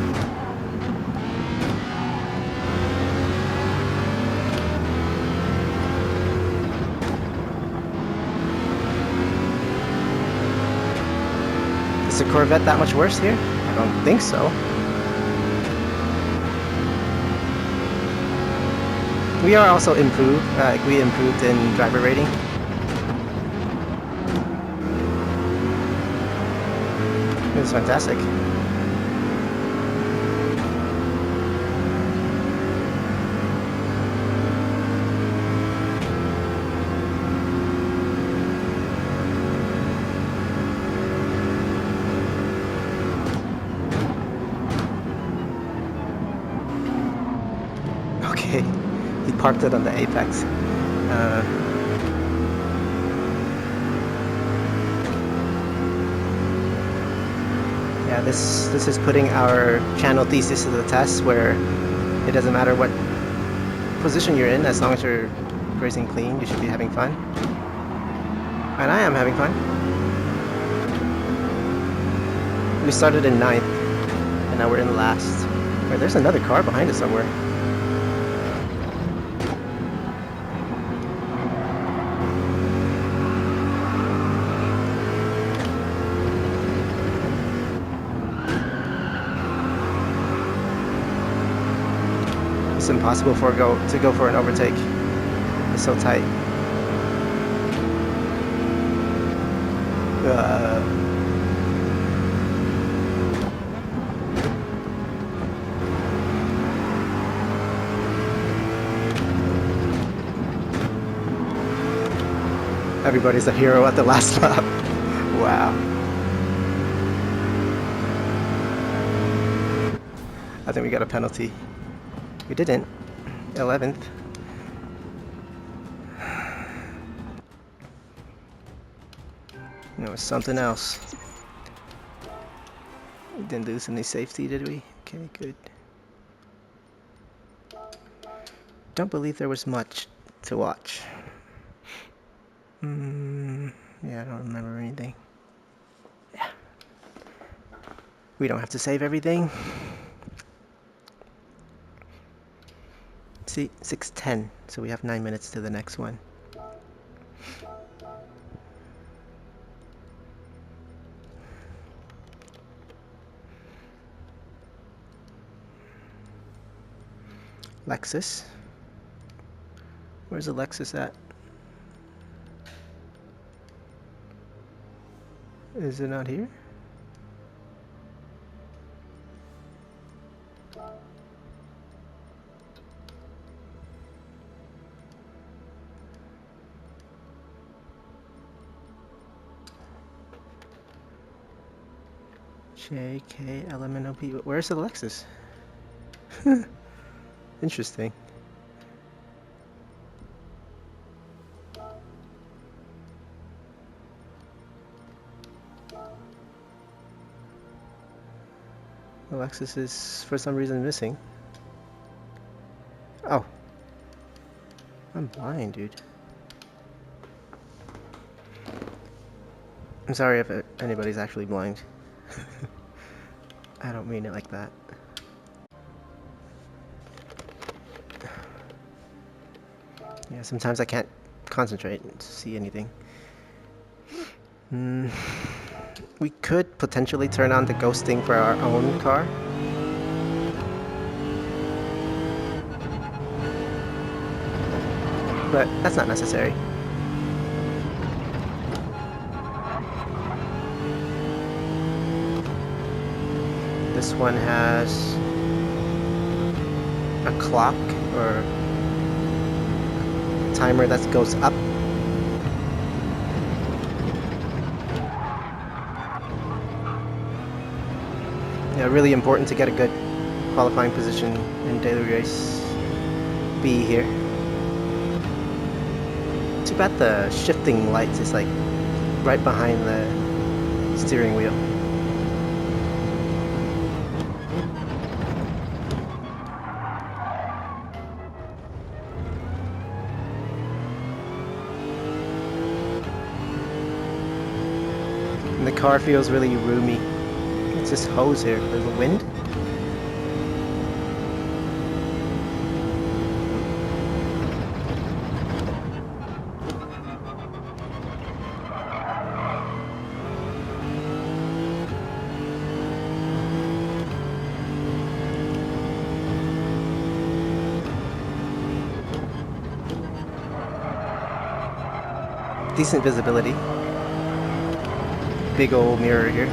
Is the Corvette that much worse here? I don't think so. We are also improved, we improved in driver rating. It was fantastic. Okay. He parked it on the apex. Yeah, this is putting our channel thesis to the test, where it doesn't matter what position you're in, as long as you're racing clean, you should be having fun. And I am having fun. We started in 9th, and now we're in last. Wait, there's another car behind us somewhere. It's impossible to go for an overtake. It's so tight. Everybody's a hero at the last lap. Wow. I think we got a penalty. We didn't. 11th. No, it's something else. We didn't lose any safety, did we? Okay, good. Don't believe there was much to watch. Yeah, I don't remember anything. Yeah. We don't have to save everything. See, 6:10, so we have 9 minutes to the next one. Lexus. Where's the Lexus at? Is it not here? JKLMNOP. Where's the Lexus? Interesting. The Lexus is for some reason missing. Oh. I'm blind, dude. I'm sorry if anybody's actually blind. I don't mean it like that. Yeah, sometimes I can't concentrate and see anything. We could potentially turn on the ghosting for our own car. But that's not necessary. This one has a clock or timer that goes up. Yeah, really important to get a good qualifying position in daily race B here. Too bad the shifting lights is like right behind the steering wheel. And the car feels really roomy. It's this hose here for the wind. Decent visibility. Big old mirror here.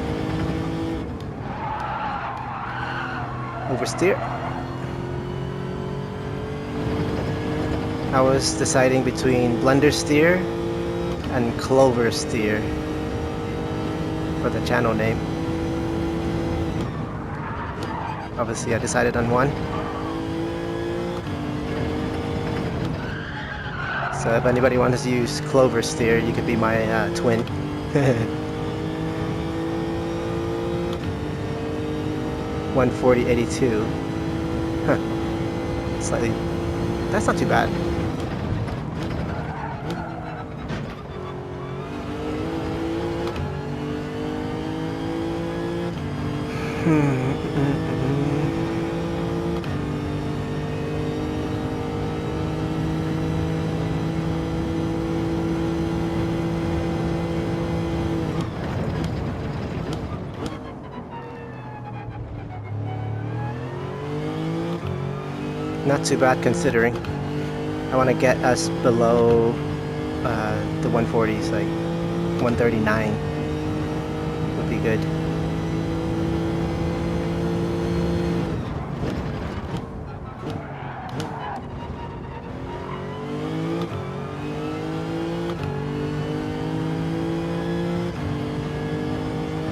Oversteer. I was deciding between blender steer and clover steer for the channel name. Obviously I decided on one. So if anybody wants to use clover steer, you could be my twin. 140.82. Huh. Slightly. That's not too bad. Not too bad considering. I want to get us below the 140s, like 139 would be good.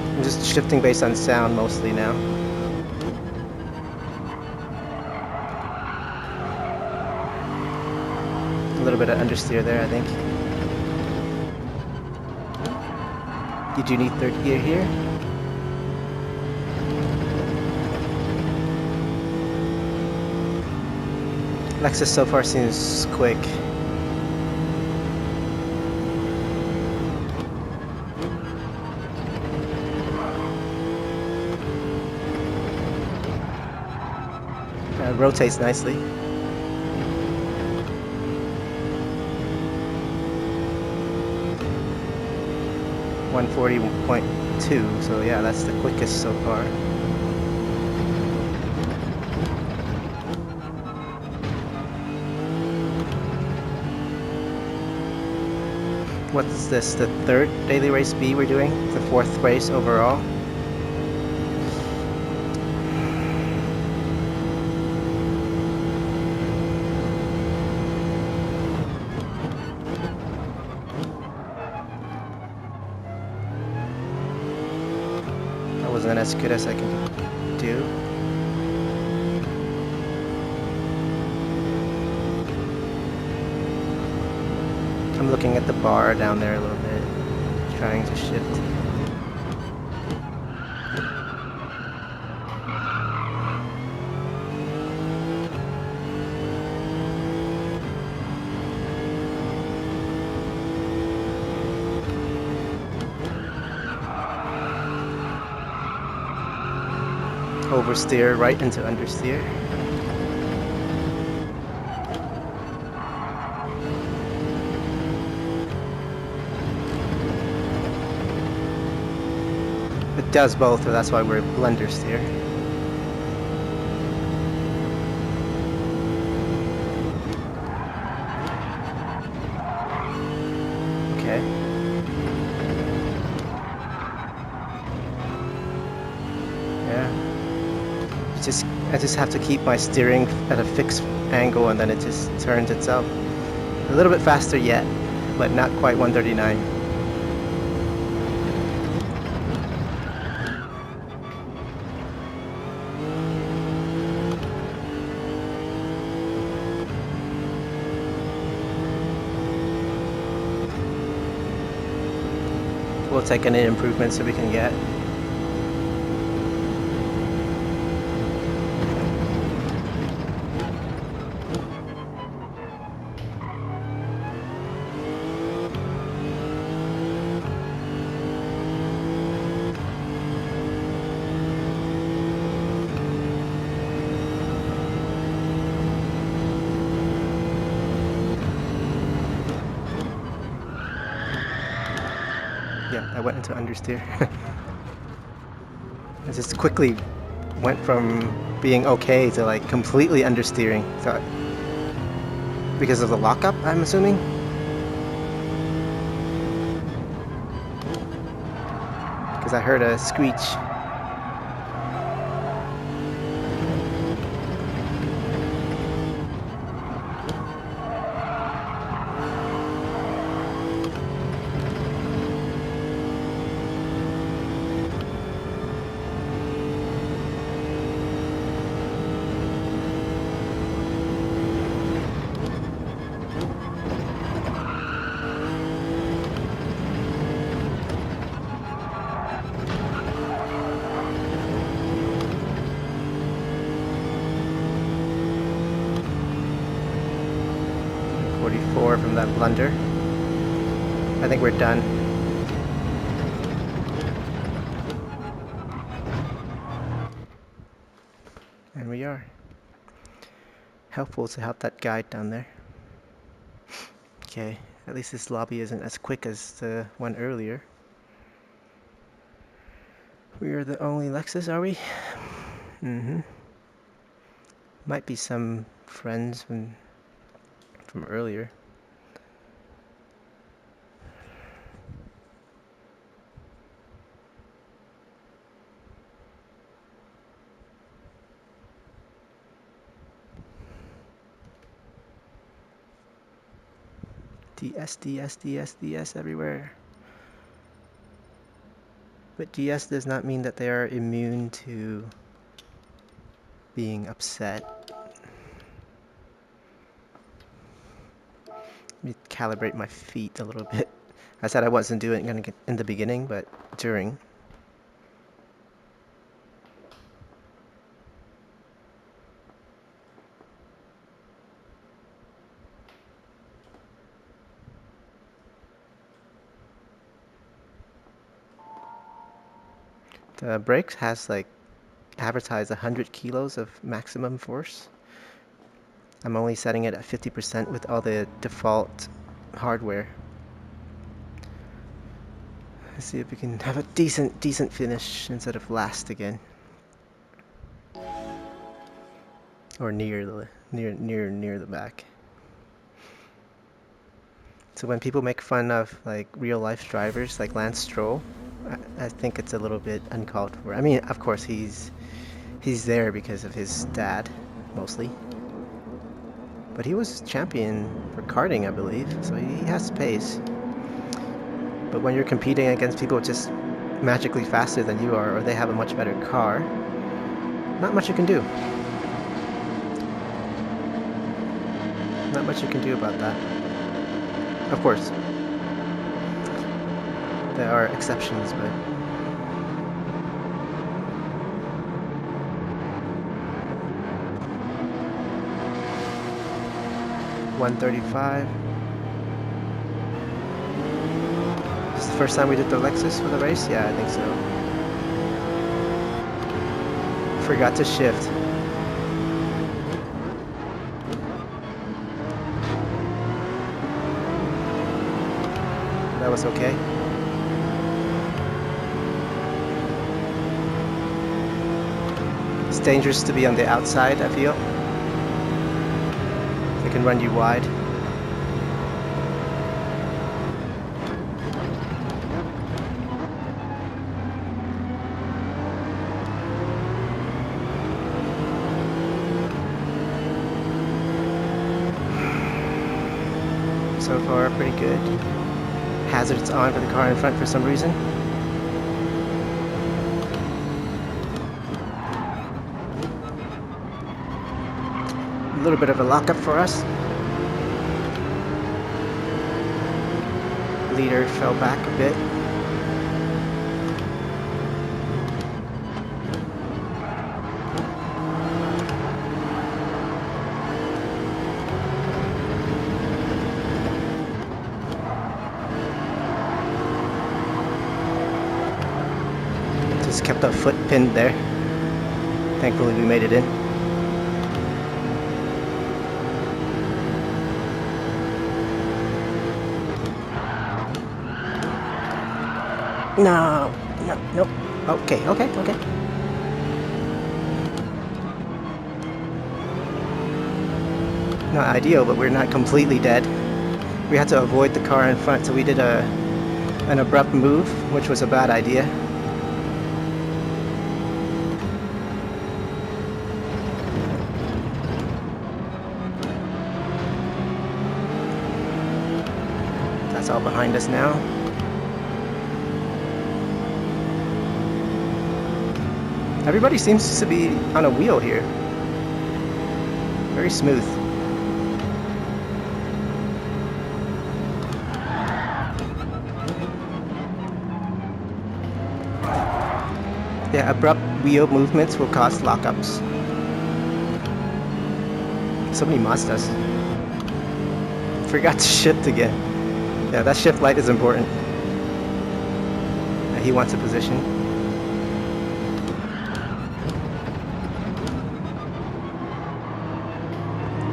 I'm just shifting based on sound mostly now. A little bit of understeer there, I think. You do need third gear here. Lexus so far seems quick. Rotates nicely. .2, so yeah, that's the quickest so far. What's this, the third daily race B we're doing? The fourth race overall? That wasn't as good as I can do. I'm looking at the bar down there a little bit, trying to shift. Oversteer right into understeer. It does both, so that's why we're blender steer. Okay. Yeah. I just have to keep my steering at a fixed angle and then it just turns itself. A little bit faster yet, but not quite 139. We'll take any improvements that we can get. Yeah, I went into understeer. I just quickly went from being okay to like completely understeering. So, because of the lockup, I'm assuming? Because I heard a screech. From that blunder. I think we're done. And we are. Helpful to have that guide down there. Okay, at least this lobby isn't as quick as the one earlier. We are the only Lexus, are we? Mm-hmm. Might be some friends from earlier. DS, DS, DS, DS everywhere. But DS does not mean that they are immune to being upset. Let me calibrate my feet a little bit. I said I wasn't doing it in the beginning, but during. The brakes has like advertised 100 kilos of maximum force. I'm only setting it at 50% with all the default hardware. Let's see if we can have a decent finish instead of last again. Or near the back. So when people make fun of like real life drivers like Lance Stroll, I think it's a little bit uncalled for. I mean, of course he's there because of his dad, mostly. But he was champion for karting, I believe, so he has pace. But when you're competing against people just magically faster than you are, or they have a much better car, not much you can do. Not much you can do about that. Of course, there are exceptions, but... $135. This is the first time we did the Lexus for the race? Yeah, I think so. Forgot to shift. That was okay. It's dangerous to be on the outside, I feel. They can run you wide. So far, pretty good. Hazards on for the car in front for some reason. A little bit of a lockup for us. Leader fell back a bit. Just kept our foot pinned there. Thankfully we made it in. No, nope. Okay. Not ideal, but we're not completely dead. We had to avoid the car in front, so we did an abrupt move, which was a bad idea. That's all behind us now. Everybody seems to be on a wheel here. Very smooth. Yeah, abrupt wheel movements will cause lockups. So many Mazdas. Forgot to shift again. Yeah, that shift light is important. He wants a position.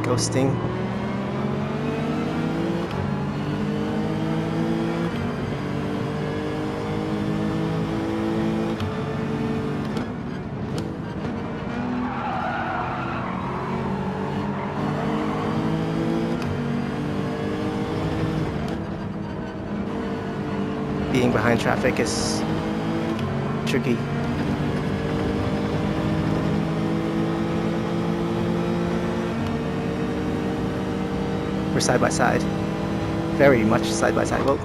Ghosting. Being behind traffic is tricky. We're side by side. Very much side by side. Whoa.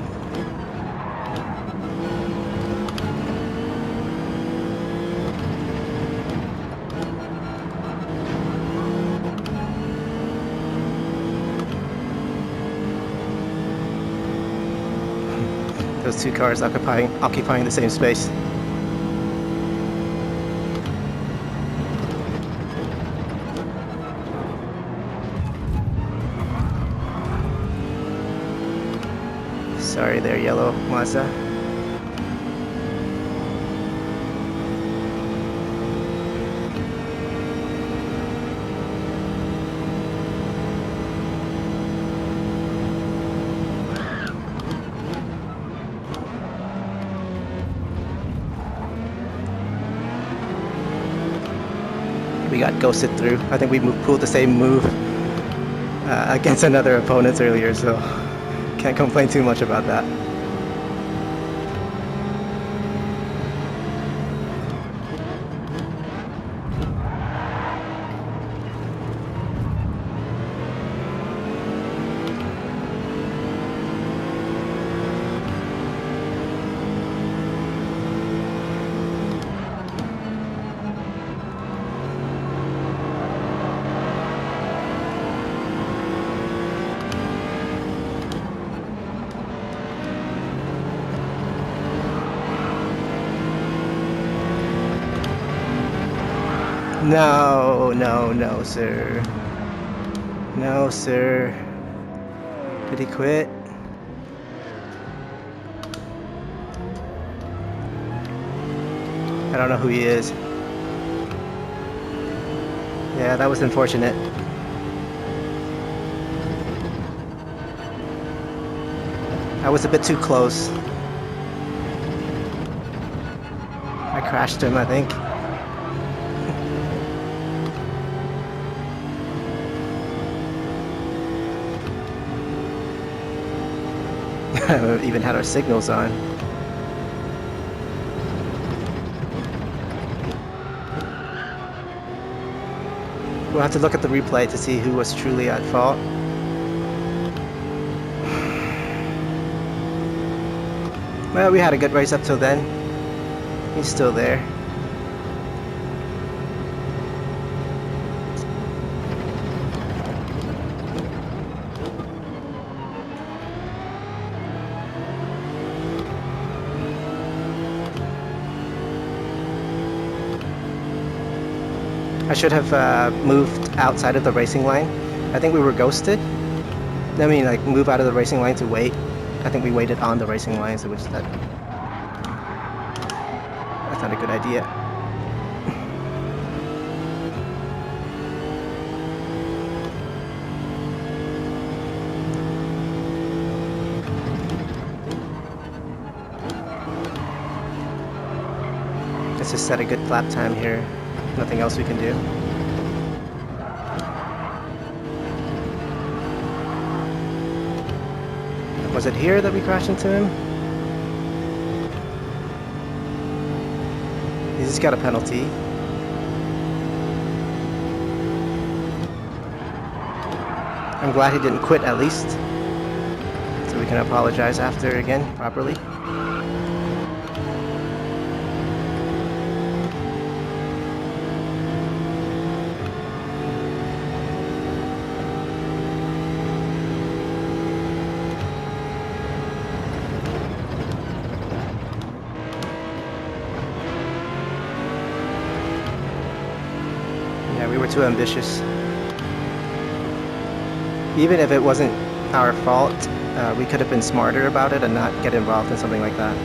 those two cars occupying the same space. Sorry there, yellow Monza. We got ghosted through. I think we pulled the same move against another opponent earlier, so can't complain too much about that. No, no, no, sir. No, sir. Did he quit? I don't know who he is. Yeah, that was unfortunate. I was a bit too close. I crashed him, I think. We even had our signals on. We'll have to look at the replay to see who was truly at fault. Well, we had a good race up till then. He's still there. I should have moved outside of the racing line. I think we were ghosted. I mean, like, move out of the racing line to wait. I think we waited on the racing line, so that's not a good idea. Let's just set a good lap time here. Nothing else we can do. Was it here that we crashed into him? He's just got a penalty. I'm glad he didn't quit at least. So we can apologize after again properly. We were too ambitious. Even if it wasn't our fault, we could have been smarter about it and not get involved in something like that.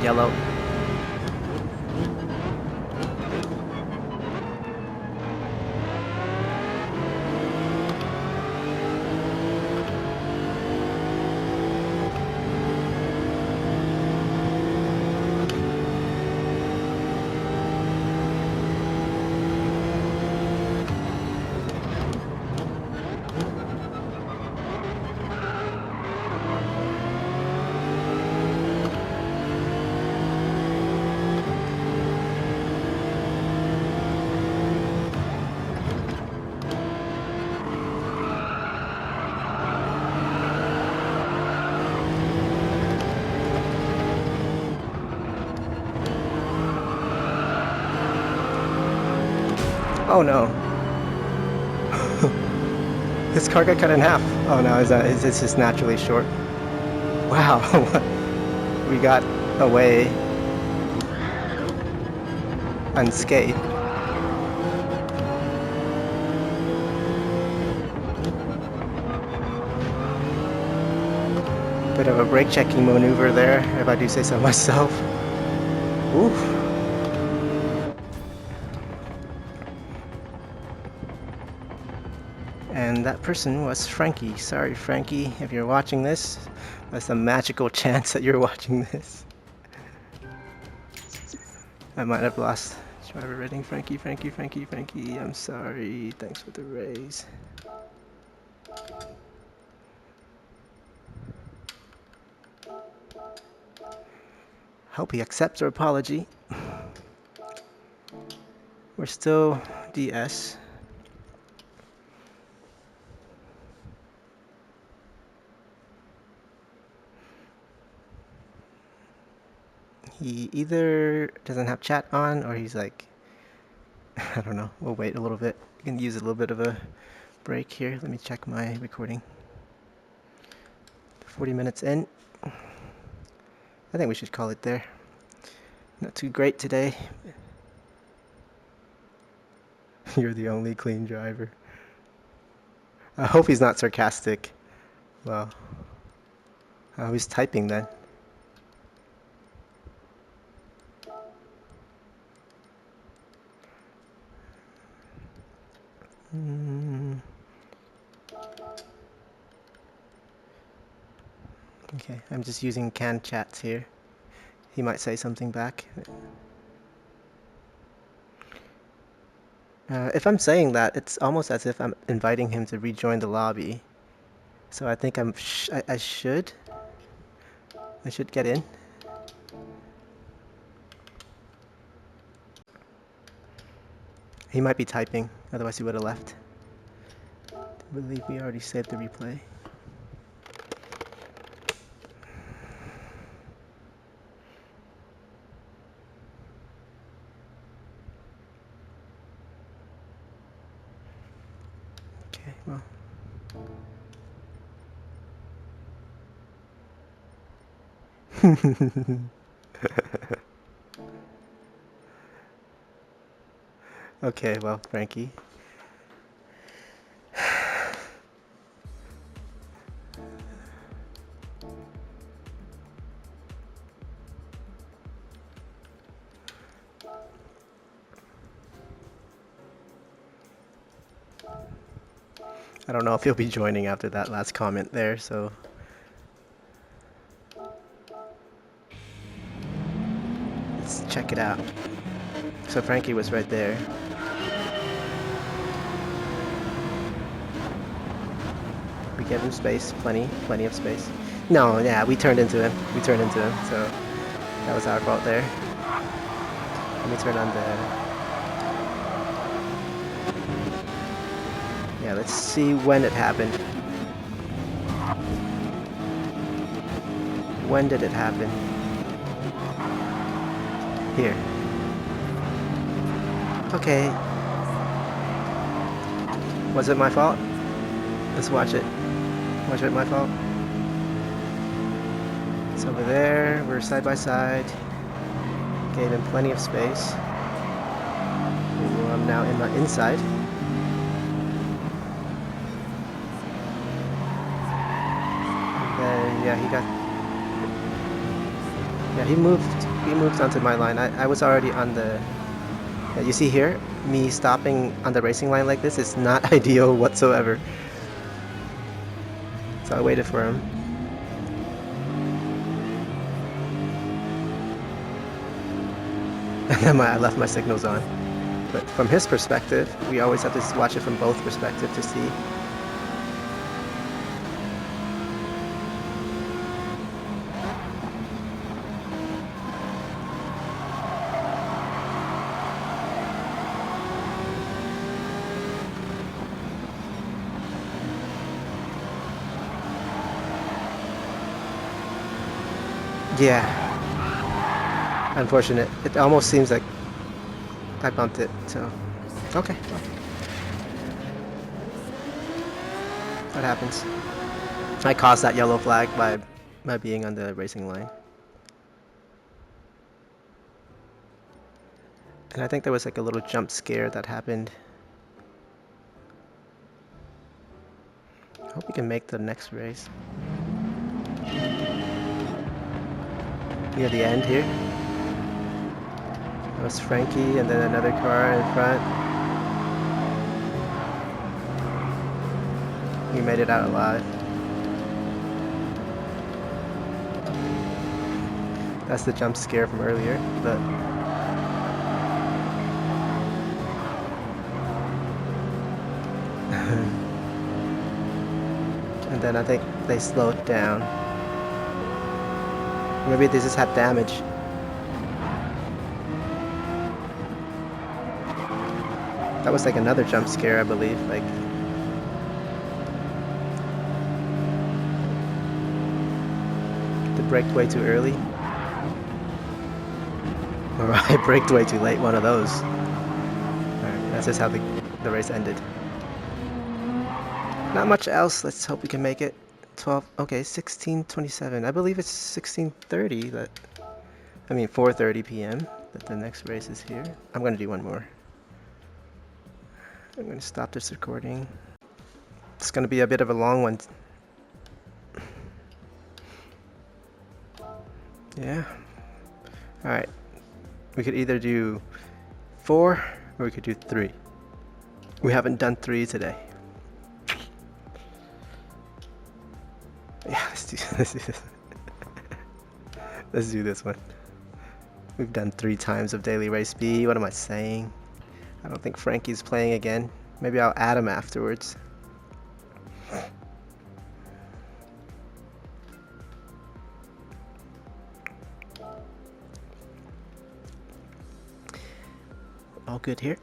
Yellow. Oh no. This car got cut in half. Oh no, it's just naturally short. Wow, we got away unscathed. Bit of a brake checking maneuver there, if I do say so myself. Oof. And that person was Frankie. Sorry, Frankie, if you're watching this. That's a magical chance that you're watching this. I might have lost driver rating. Frankie, Frankie, Frankie, Frankie. I'm sorry. Thanks for the raise. Hope he accepts our apology. We're still DS. He either doesn't have chat on or he's like, I don't know. We'll wait a little bit. We can use a little bit of a break here. Let me check my recording. 40 minutes in. I think we should call it there. Not too great today. You're the only clean driver. I hope he's not sarcastic. Well, he's typing then. Okay, I'm just using canned chats here. He might say something back. If I'm saying that, it's almost as if I'm inviting him to rejoin the lobby. So I think I should get in. He might be typing, otherwise he would have left. I believe we already saved the replay. Okay, well. Okay, well, Frankie. I don't know if he'll be joining after that last comment there, so. Let's check it out. So Frankie was right there. We gave him space, plenty of space. No, yeah, we turned into him, so that was our fault there. Let me turn on the... Yeah, let's see when it happened. When did it happen? Here. Okay. Was it my fault? Let's watch it. Was it my fault? It's over there. We're side by side. Gave him plenty of space. Ooh, I'm now in my inside. And yeah, he moved onto my line. I was already on the... Yeah, you see here, me stopping on the racing line like this is not ideal whatsoever. So I waited for him. And then I left my signals on. But from his perspective, we always have to watch it from both perspectives to see. Yeah. Unfortunate. It almost seems like I bumped it, so... Okay. Well. What happens? I caused that yellow flag by being on the racing line. And I think there was like a little jump scare that happened. I hope we can make the next race. Near the end here. That was Frankie and then another car in front. He made it out alive. That's the jump scare from earlier, but and then I think they slowed down. Maybe they just had damage. That was like another jump scare, I believe. Like they braked way too early. Or I braked way too late, one of those. Alright, that's just how the race ended. Not much else. Let's hope we can make it. 12. Okay, 16:27. I believe it's 16:30. I mean 4:30 p.m. that the next race is here. I'm gonna do one more. I'm gonna stop this recording. It's gonna be a bit of a long one. Yeah. All right. We could either do 4 or we could do 3. We haven't done 3 today. Yeah, let's do this. Let's do this one. We've done 3 times of daily race B. What am I saying? I don't think Frankie's playing again. Maybe I'll add him afterwards. All good here.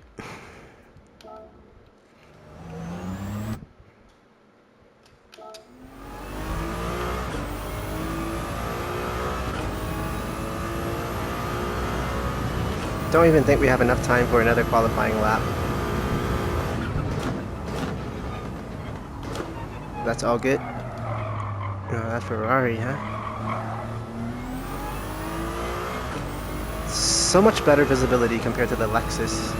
Don't even think we have enough time for another qualifying lap. That's all good. Oh, that Ferrari, huh? So much better visibility compared to the Lexus.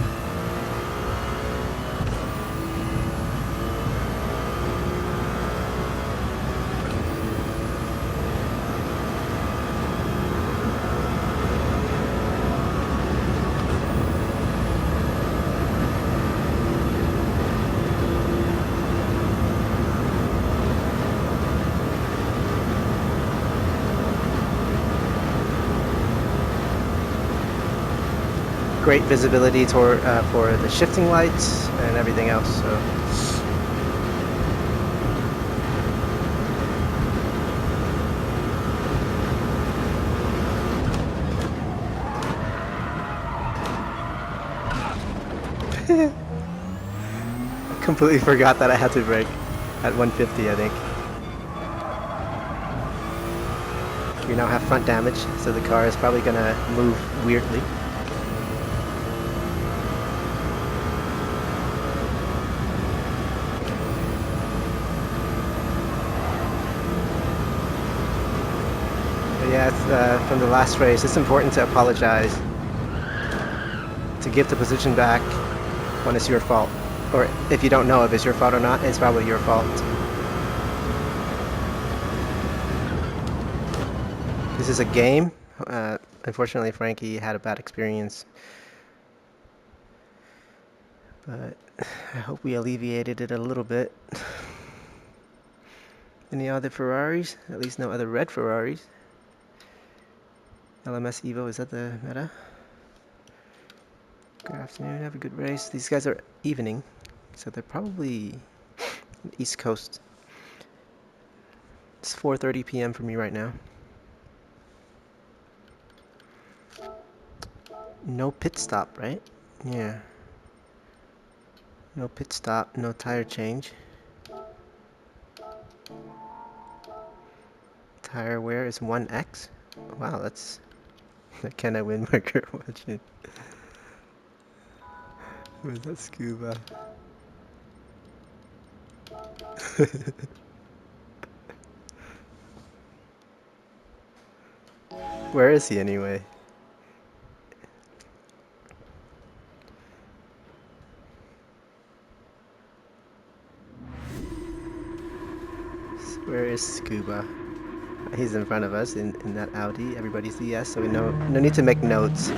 Great visibility for the shifting lights and everything else. So. I completely forgot that I had to brake at 150, I think. We now have front damage, so the car is probably gonna move weirdly. Yeah, it's from the last race. It's important to apologize, to give the position back when it's your fault. Or if you don't know if it's your fault or not, it's probably your fault. This is a game. Unfortunately, Frankie had a bad experience. But I hope we alleviated it a little bit. Any other Ferraris? At least no other red Ferraris. LMS Evo, is that the meta? Good afternoon, have a good race. These guys are evening, so they're probably East Coast. It's 4:30 p.m. for me right now. No pit stop, right? Yeah. No pit stop, no tire change. Tire wear is 1X. Wow, that's... Can I win marker? Watch it. Where's that scuba? Where is he anyway? Where is Scuba? He's in front of us in that Audi. Everybody's the yes, so we know no need to make notes.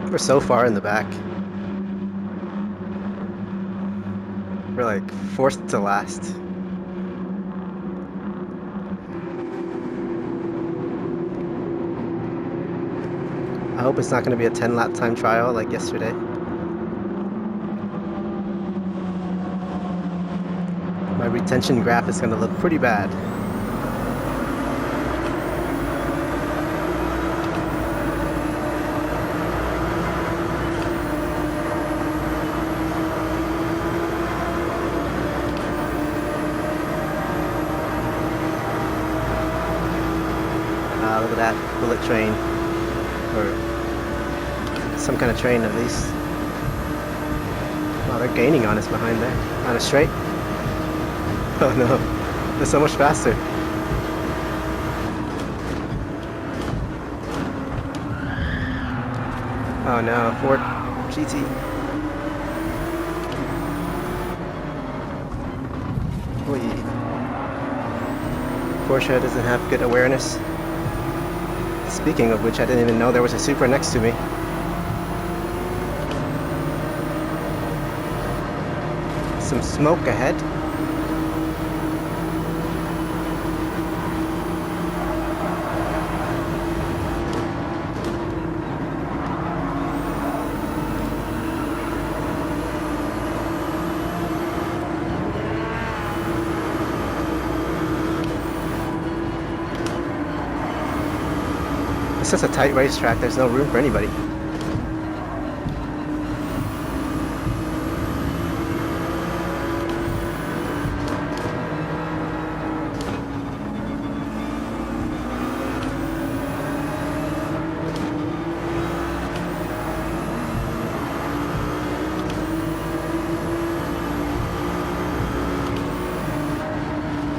We're so far in the back. We're like fourth to last. I hope it's not going to be a 10-lap time trial like yesterday. My retention graph is going to look pretty bad. Look at that bullet train, or some kind of train at least. Wow, they're gaining on us behind there. On a straight. Oh no, they're so much faster. Oh no, Ford GT. Oy. Porsche doesn't have good awareness. Speaking of which, I didn't even know there was a Supra next to me. Some smoke ahead. It's such a tight racetrack, there's no room for anybody.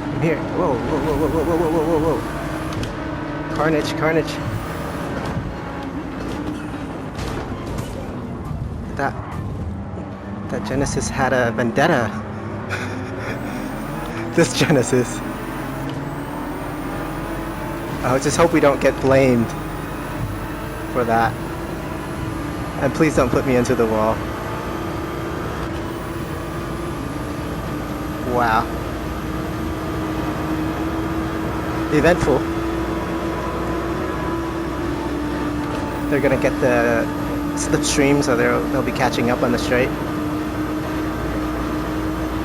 I'm here. Whoa, whoa, whoa, whoa, whoa, whoa, whoa, whoa, whoa. Carnage, carnage. That Genesis had a vendetta. This Genesis. I just hope we don't get blamed for that. And please don't put me into the wall. Wow. Eventful. They're gonna get the slipstream, so they'll be catching up on the straight.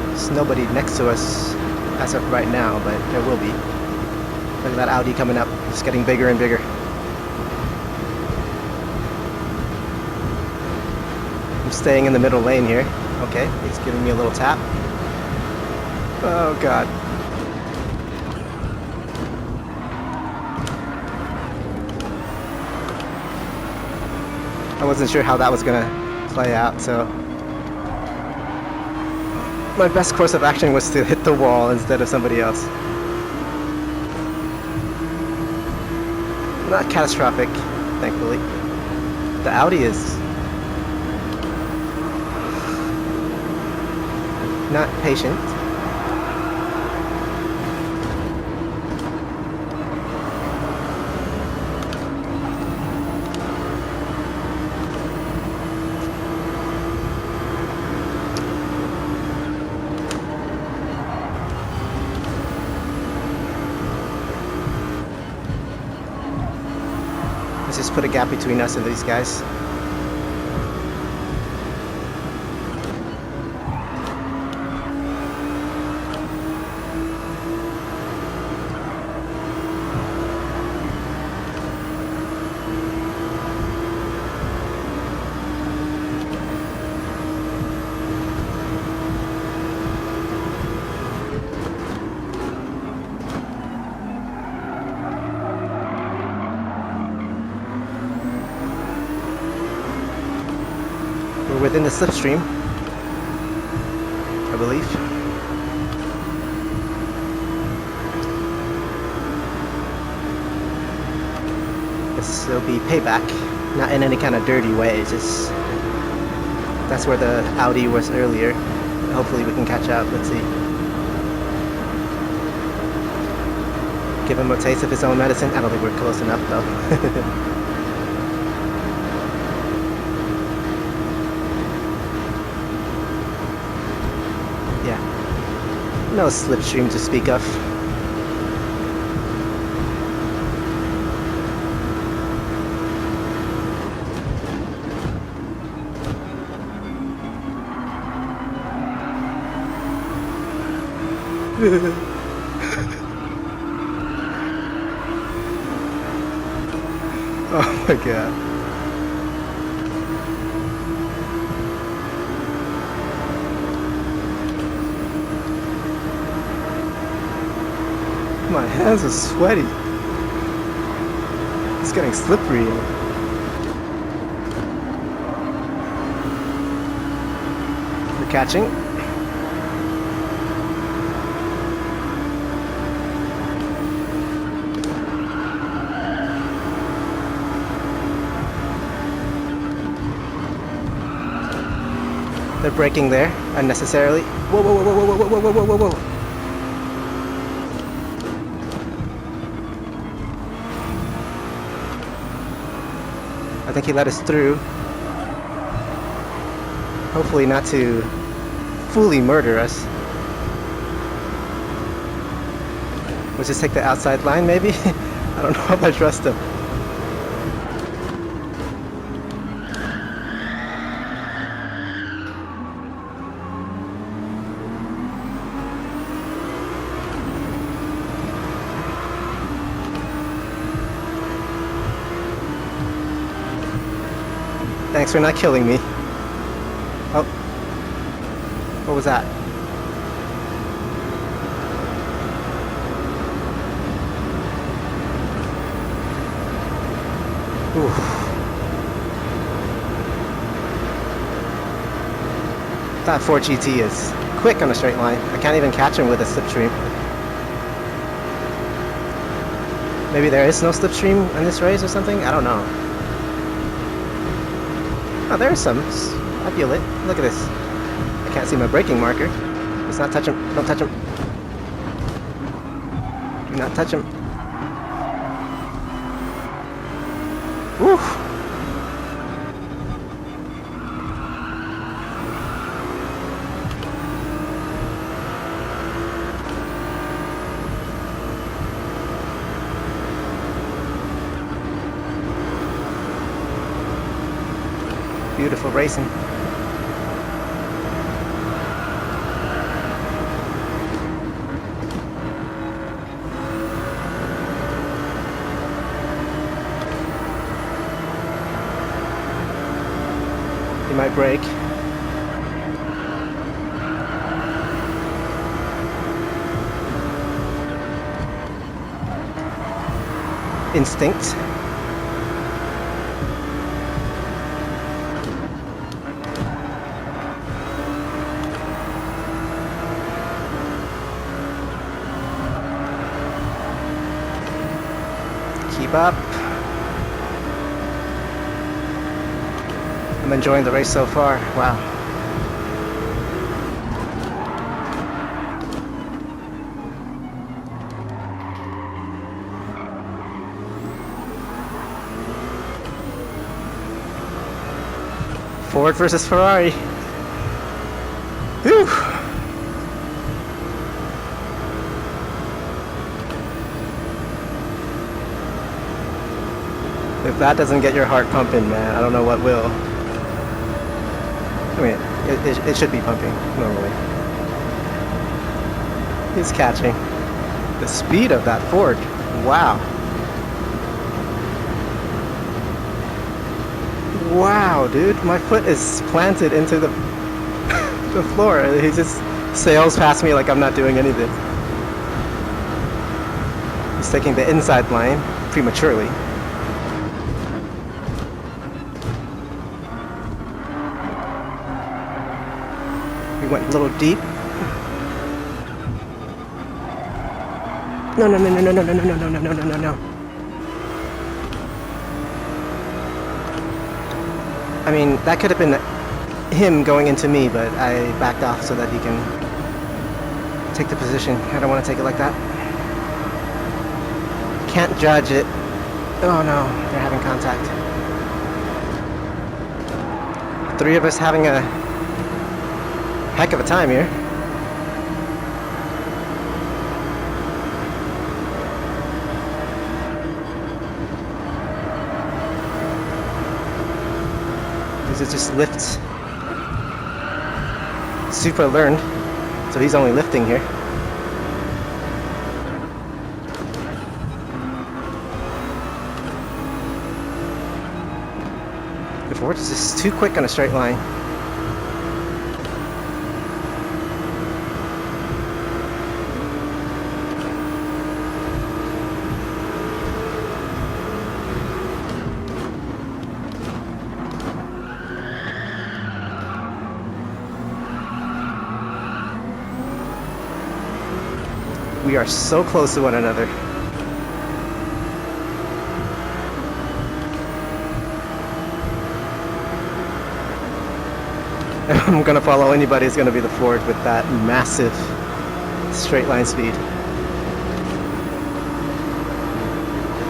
There's nobody next to us as of right now, but there will be. Look at that Audi coming up. It's getting bigger and bigger. I'm staying in the middle lane here. Okay, he's giving me a little tap. Oh god. I wasn't sure how that was gonna play out, so my best course of action was to hit the wall instead of somebody else. Not catastrophic, thankfully. The Audi is not patient. Let's just put a gap between us and these guys. within the slipstream, I believe. This will be payback, not in any kind of dirty way, it's just that's where the Audi was earlier. Hopefully we can catch up, let's see. Give him a taste of his own medicine. I don't think we're close enough though. Yeah, no slipstream to speak of. Oh my god. My hands are sweaty. It's getting slippery. We're catching. They're braking there unnecessarily. Whoa, whoa, whoa, whoa, whoa, whoa, whoa, whoa, whoa, whoa. I think he let us through. Hopefully not to fully murder us. We'll just take the outside line maybe? I don't know if I trust him. Thanks for not killing me. Oh. What was that? Ooh. That Ford GT is quick on a straight line. I can't even catch him with a slipstream. Maybe there is no slipstream in this race or something? I don't know. Oh, there's some. I feel it. Look at this. I can't see my braking marker. Let's not touch him. Don't touch him. Do not touch him. Woo! Beautiful racing. He might break. Instinct. Keep up. I'm enjoying the race so far. Wow. Ford versus Ferrari. Whew. If that doesn't get your heart pumping, man, I don't know what will. I mean, it should be pumping, normally. He's catching. The speed of that Ford. Wow. Wow, dude. My foot is planted into the, the floor. He just sails past me like I'm not doing anything. He's taking the inside line prematurely. went a little deep. No, no, no, no, no, no, no, no, no, no, no, no, no, no. I mean, that could have been him going into me, but I backed off so that he can take the position. I don't want to take it like that. Can't judge it. Oh no, they're having contact. Three of us having a heck of a time here. These are just lifts. Super learned, so he's only lifting here. The Ford is just too quick on a straight line. We are so close to one another. If I'm gonna follow anybody, it's gonna be the Ford with that massive straight line speed.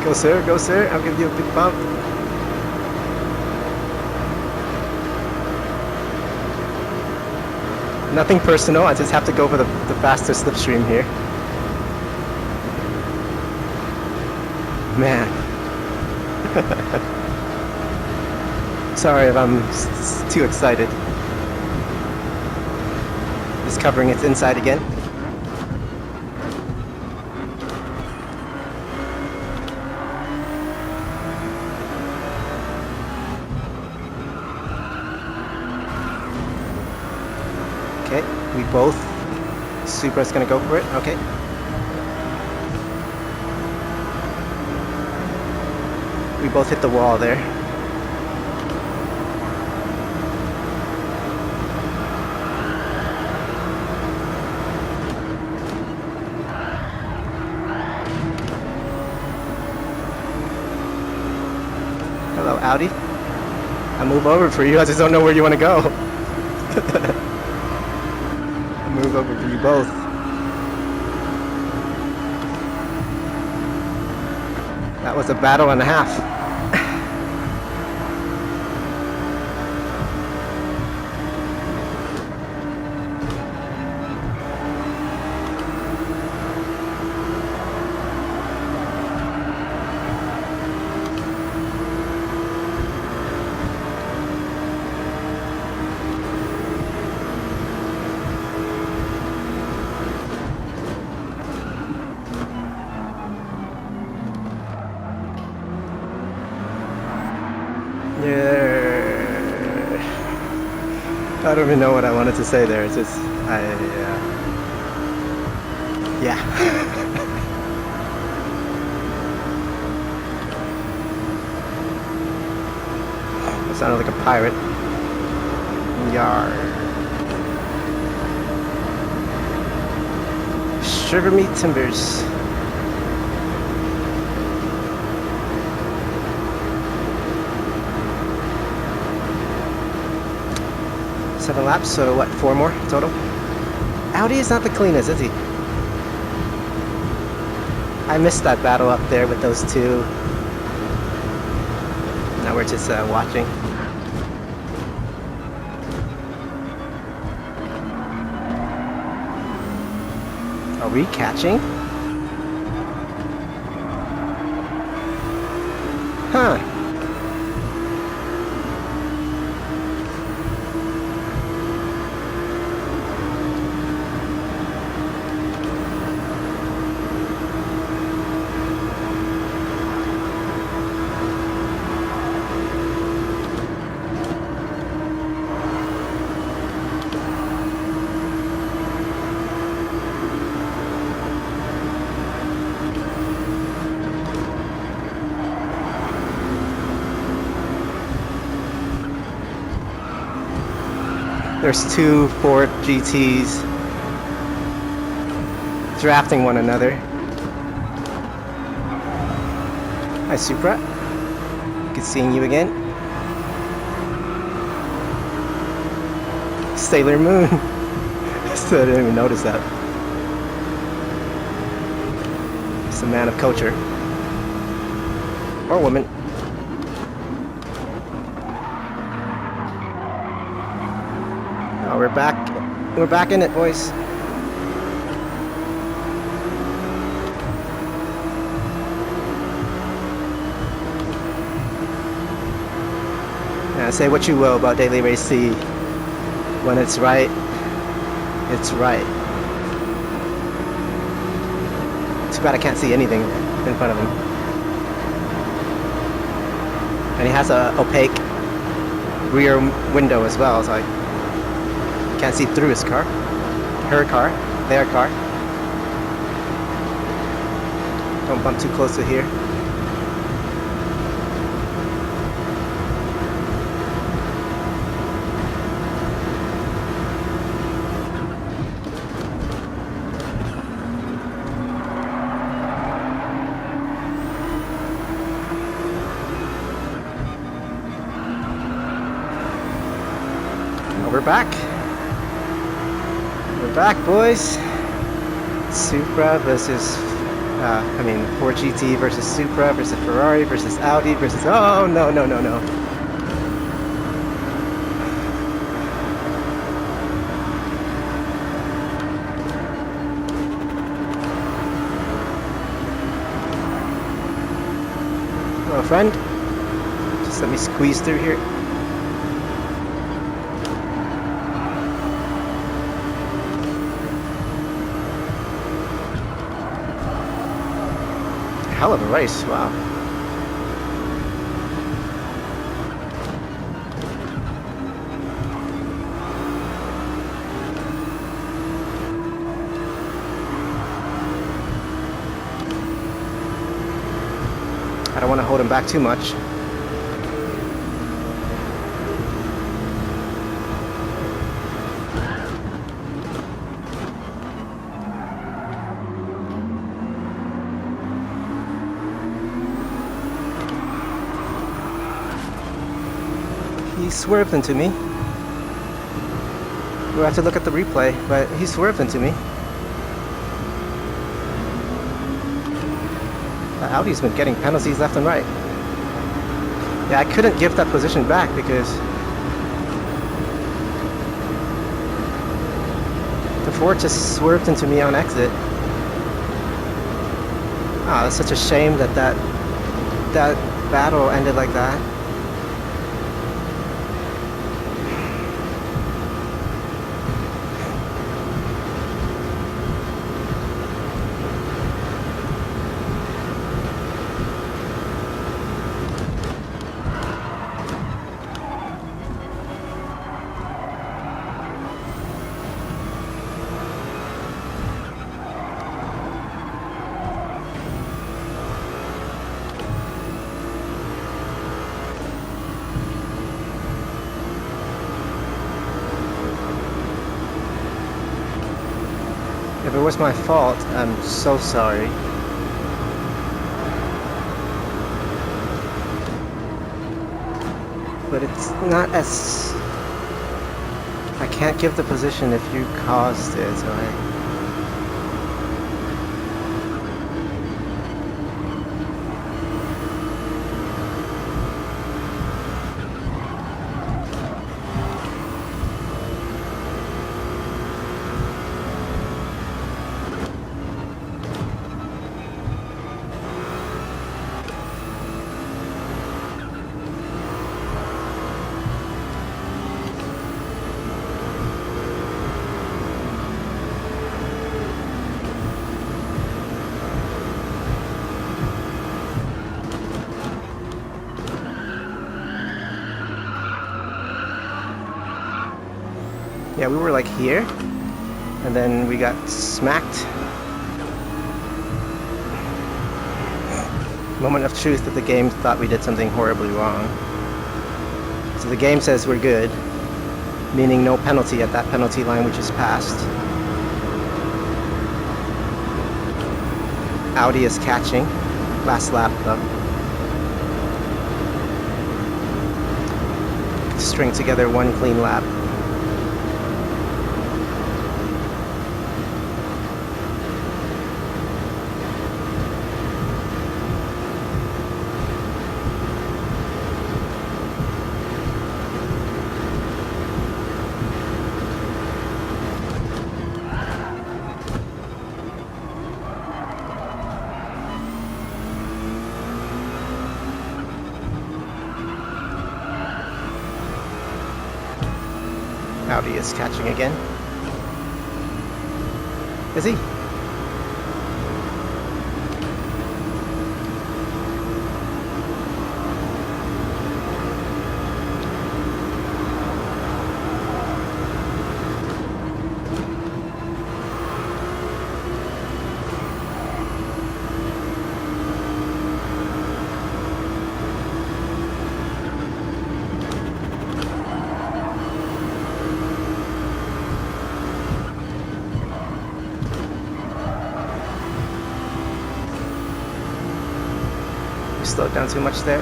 Go sir, I'll give you a big bump. Nothing personal, I just have to go for the faster slipstream here. Man. Sorry if I'm too excited. Just covering its inside again. Okay, we both. Supra's gonna go for it. Okay. We both hit the wall there. Hello, Audi. I move over for you, I just don't know where you want to go. I move over for you both. That was a battle and a half. I don't even know what I wanted to say there. It's just, yeah. I sounded like a pirate. Yar. Sugar meat timbers. Seven laps, so what, 4 more total? Audi is not the cleanest, is he? I missed that battle up there with those two. Now we're just watching. Are we catching? Huh. There's two Ford GTs drafting one another. Hi Supra, good seeing you again. Sailor Moon. Still didn't even notice that. He's a man of culture. Or woman. Oh, we're back. We're back in it, boys. Yeah, say what you will about Daily Race C. When it's right, it's right. Too bad I can't see anything in front of him. And he has a opaque rear window as well, so I can't see through his car. Her car. Their car. Don't bump too close to here. We're back. We're back, boys. Supra versus, Ford GT versus Supra versus Ferrari versus Audi versus, oh, no. Hello, friend. Just let me squeeze through here. Hell of a race, wow. I don't want to hold him back too much. He swerved into me. We'll have to look at the replay, but he swerved into me. Audi's been getting penalties left and right. Yeah, I couldn't give that position back because the Ford just swerved into me on exit. Ah, it's such a shame that that battle ended like that. If it was my fault, I'm so sorry. But it's not as... I can't give the position if you caused it, so yeah, we were like here, and then we got smacked. Moment of truth that the game thought we did something horribly wrong. So the game says we're good, meaning no penalty at that penalty line we just passed. Audi is catching. Last lap though. String together one clean lap. Audi is catching again. Is he? Slowed down too much there.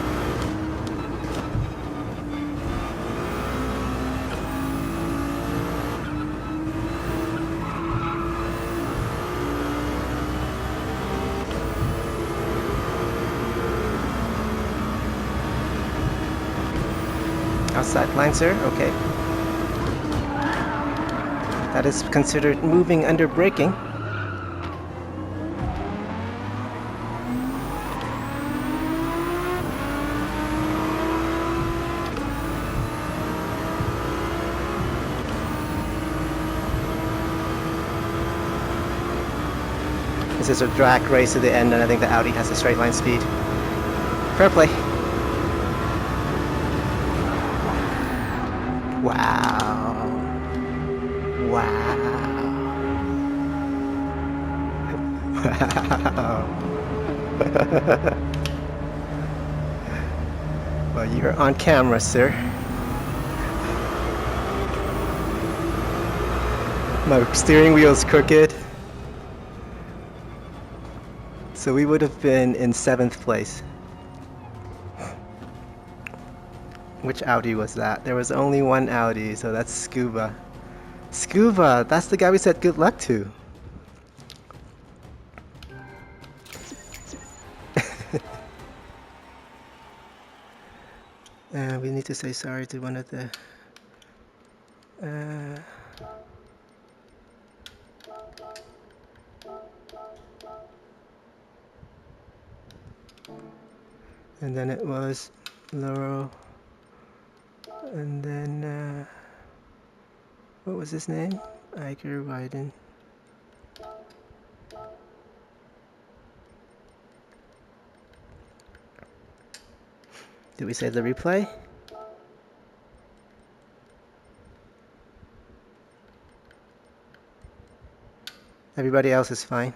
Outside line, sir? Okay. That is considered moving under braking. This is a drag race to the end, and I think the Audi has a straight line speed. Fair play. Wow. Wow. Wow. Well, you're on camera, sir. My steering wheel's crooked. So we would have been in 7th place. Which Audi was that? There was only one Audi, so that's Scuba. Scuba! That's the guy we said good luck to. We need to say sorry to one of the... and then it was Laurel, and then what was his name? Iger Wyden. Did we save the replay? Everybody else is fine.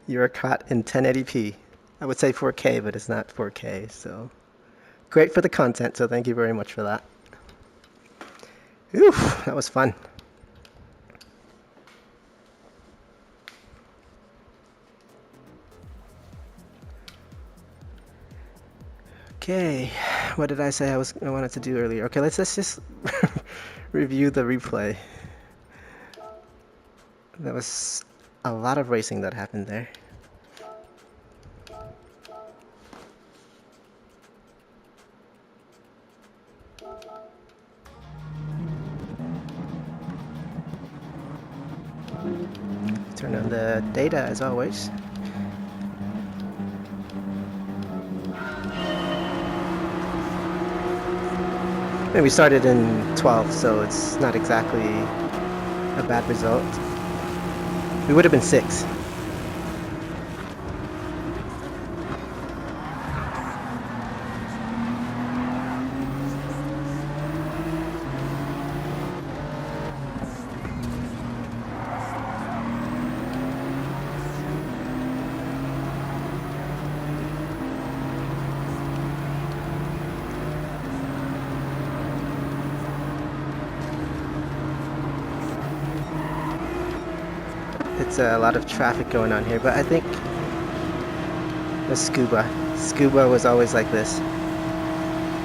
You are caught in 1080p. I would say 4K, but it's not 4K, so great for the content, so thank you very much for that. Oof, that was fun. Okay, what did I say I wanted to do earlier? Okay, let's just review the replay. There was a lot of racing that happened there. Turn on the data as always. And we started in 12th, so it's not exactly a bad result. We would have been 6. There's a lot of traffic going on here, but I think the Scuba was always like this.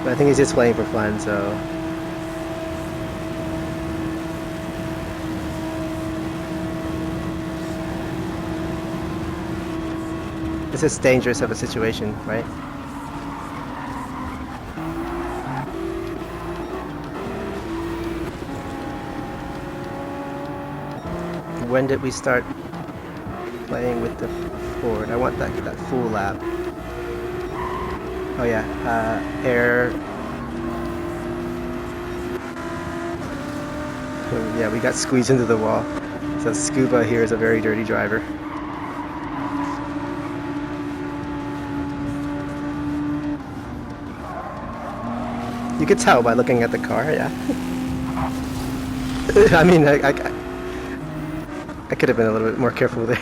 But I think he's just playing for fun, so. It's just dangerous of a situation, right? When did we start playing with the Ford? I want that full lap. Oh yeah, air. Yeah, we got squeezed into the wall. So Scuba here is a very dirty driver. You could tell by looking at the car, yeah. I mean, I could have been a little bit more careful there.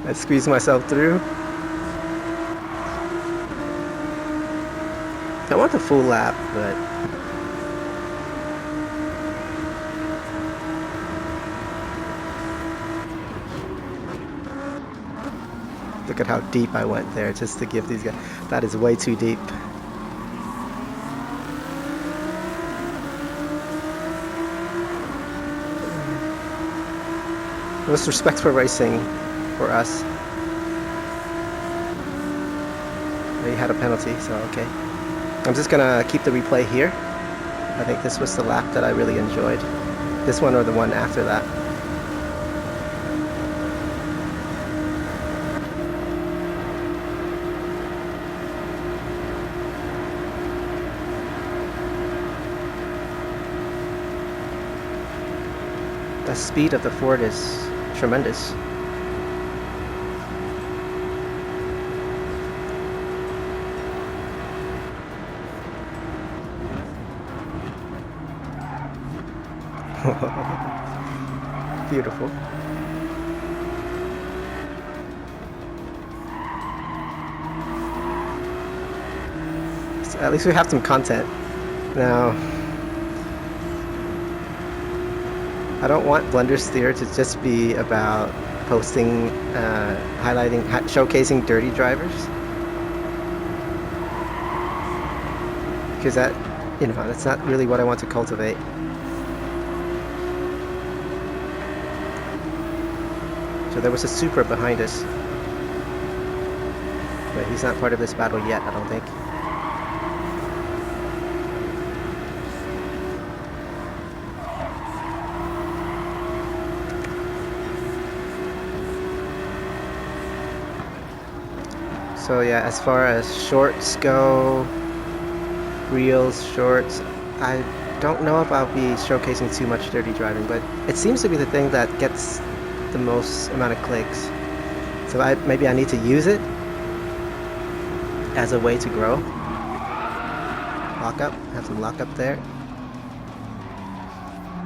I squeezed myself through. I want the full lap, but look at how deep I went there just to give these guys. That is way too deep. Most respect for racing for us. They had a penalty, so okay. I'm just gonna keep the replay here. I think this was the lap that I really enjoyed. This one or the one after that. The speed of the Ford is tremendous. Beautiful. So at least we have some content. Now, I don't want Blender Steer to just be about posting, highlighting, showcasing dirty drivers. Because that, you know, that's not really what I want to cultivate. So there was a Supra behind us. But he's not part of this battle yet, I don't think. So yeah, as far as shorts go, reels, shorts, I don't know if I'll be showcasing too much dirty driving, but it seems to be the thing that gets the most amount of clicks. So maybe I need to use it as a way to grow. Lock up, have some lock up there.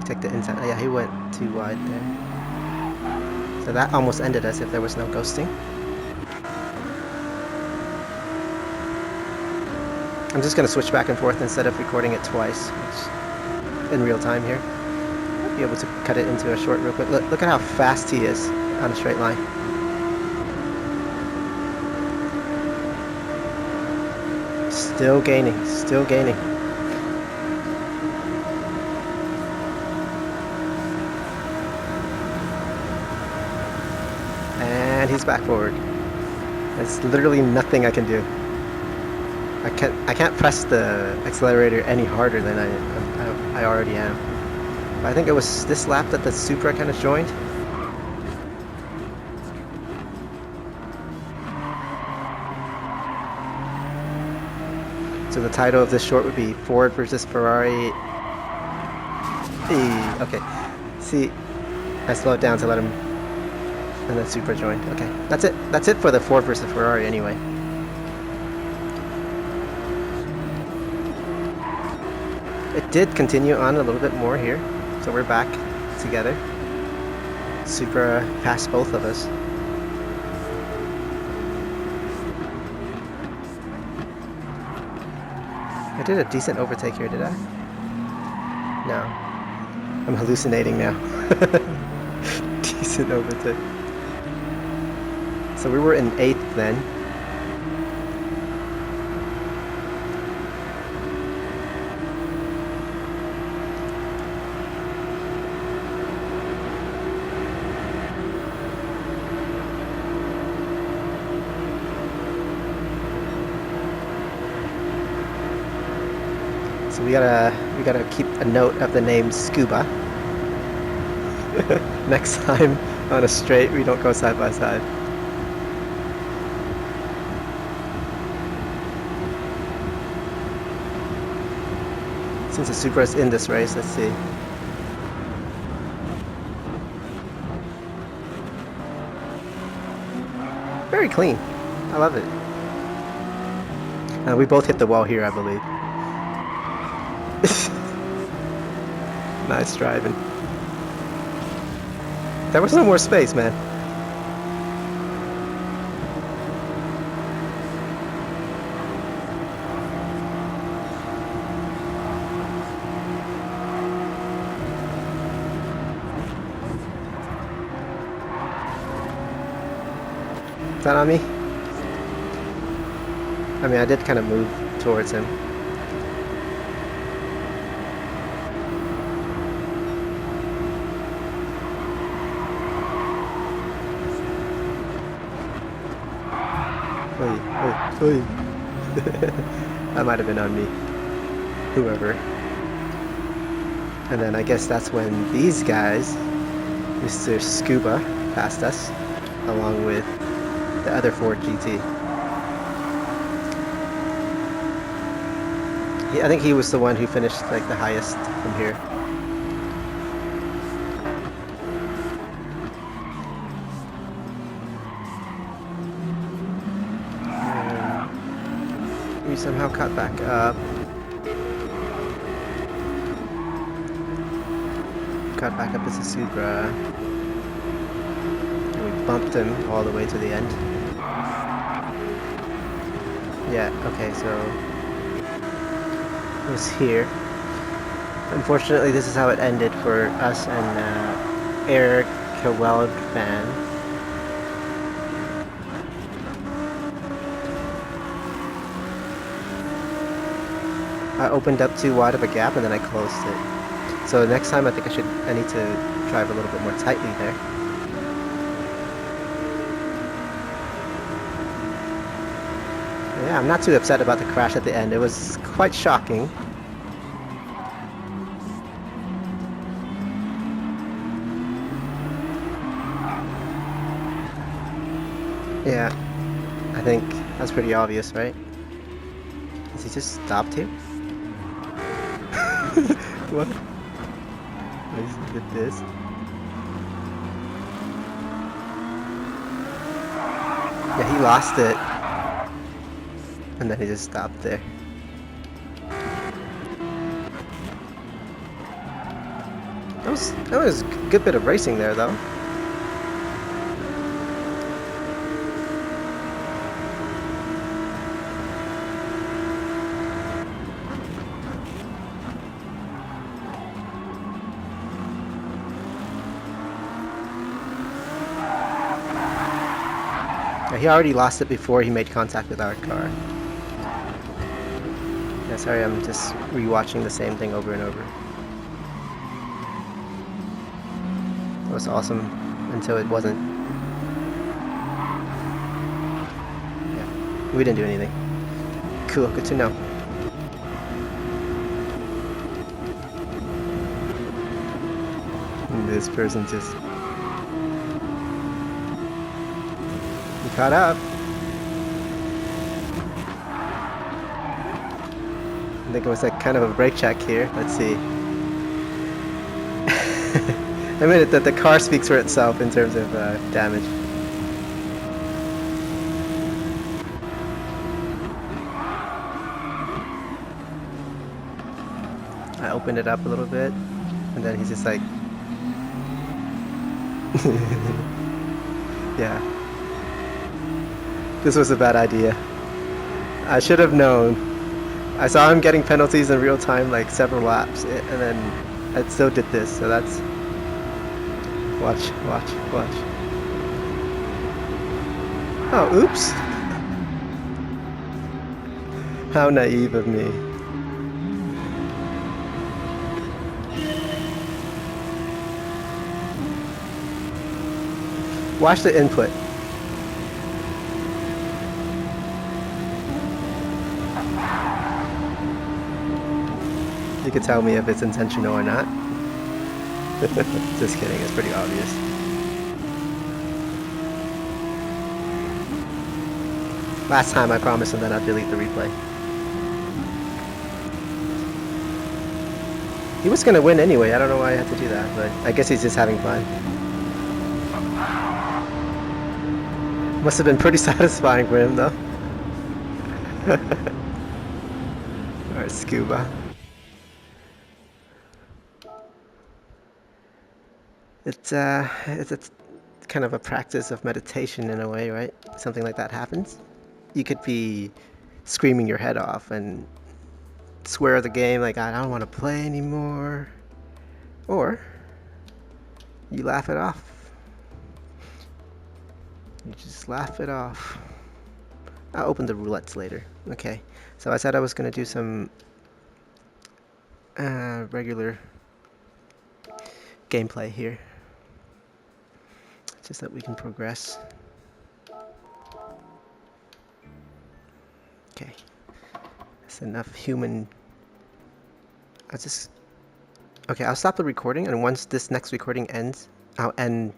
Take the inside, oh yeah, he went too wide there. So that almost ended us if there was no ghosting. I'm just going to switch back and forth instead of recording it twice, which in real time here. I'll be able to cut it into a short real quick. Look at how fast he is on a straight line. Still gaining, still gaining. And he's back forward. There's literally nothing I can do. I can't press the accelerator any harder than I already am. But I think it was this lap that the Supra kind of joined. So the title of this short would be Ford versus Ferrari. Okay. See, I slowed down to let him, and then Supra joined. Okay, that's it. That's it for the Ford versus Ferrari anyway. It did continue on a little bit more here, so we're back together. Supra passed both of us. I did a decent overtake here, did I? No. I'm hallucinating now. Decent overtake. So we were in 8th then. So we gotta keep a note of the name Scuba. Next time on a straight we don't go side by side. Since the Supra's in this race, let's see. Very clean. I love it. We both hit the wall here, I believe. Nice driving. There was no more space, man. Is that on me? I mean, I did kind of move towards him. Oy. That might have been on me. Whoever. And then I guess that's when these guys, Mr. Scuba, passed us, along with the other Ford GT. I think he was the one who finished like the highest from here. We somehow caught back up. Caught back up as a Supra. And we bumped him all the way to the end. Yeah, okay, so it was here. Unfortunately, this is how it ended for us and Eric Keweld fan. I opened up too wide of a gap and then I closed it. So next time I think I need to drive a little bit more tightly there. Yeah, I'm not too upset about the crash at the end. It was quite shocking. Yeah, I think that's pretty obvious, right? Has he just stopped here? What? Let's look at this. Yeah, he lost it. And then he just stopped there. That was a good bit of racing there, though. He already lost it before he made contact with our car. Yeah, sorry, I'm just rewatching the same thing over and over. It was awesome until it wasn't. Yeah, we didn't do anything. Cool, good to know. And this person just... caught up. I think it was like kind of a brake check here. Let's see. I mean, the car speaks for itself in terms of damage. I opened it up a little bit, and then he's just like, yeah. This was a bad idea. I should have known. I saw him getting penalties in real time, like several laps, and then I still did this, so that's... Watch, watch, watch. Oh, oops! How naive of me. Watch the input. You can tell me if it's intentional or not. Just kidding, it's pretty obvious. Last time I promised and then I'll delete the replay. He was gonna win anyway, I don't know why I had to do that, but I guess he's just having fun. Must have been pretty satisfying for him though. Alright, scuba. It's a kind of a practice of meditation in a way, right? Something like that happens. You could be screaming your head off and swear at the game like, I don't want to play anymore. Or you laugh it off. You just laugh it off. I'll open the roulettes later. Okay, so I said I was going to do some regular gameplay here. Just that we can progress. Okay, that's enough human. I'll stop the recording, and once this next recording ends, I'll end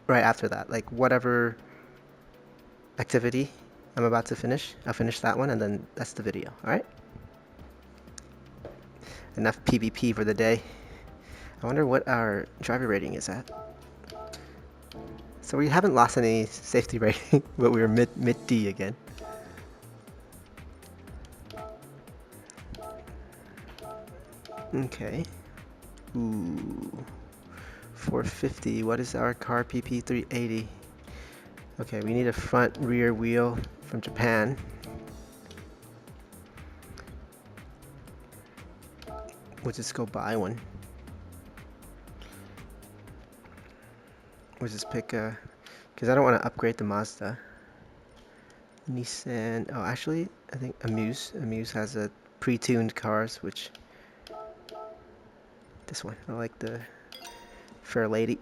right after that. Like whatever activity I'm about to finish, I'll finish that one, and then that's the video. All right? Enough PvP for the day. I wonder what our driver rating is at. So we haven't lost any safety rating, but we were mid D again. Okay. Ooh. 450. What is our car PP? 380. Okay, we need a front rear wheel from Japan. We'll just go buy one. We'll just pick a, because I don't want to upgrade the Mazda. Nissan. Oh, actually, I think Amuse has a pre-tuned cars, which this one. I like the Fair Lady.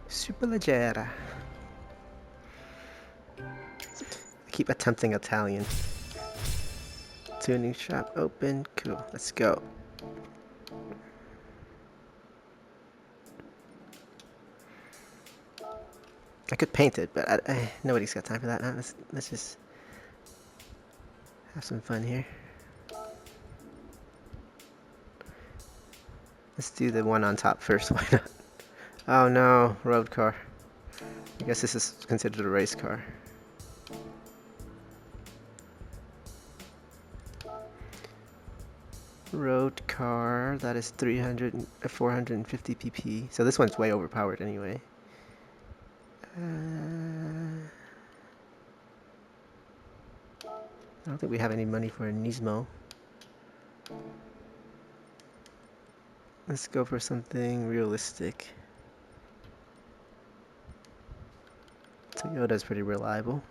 Super leggera. I keep attempting Italian. Tuning shop open. Cool. Let's go. I could paint it, but nobody's got time for that now. Let's just have some fun here. Let's do the one on top first, why not? Oh no, road car. I guess this is considered a race car. Road car, that is 450 pp. So this one's way overpowered anyway. I don't think we have any money for a Nismo. Let's go for something realistic. Toyota's pretty reliable.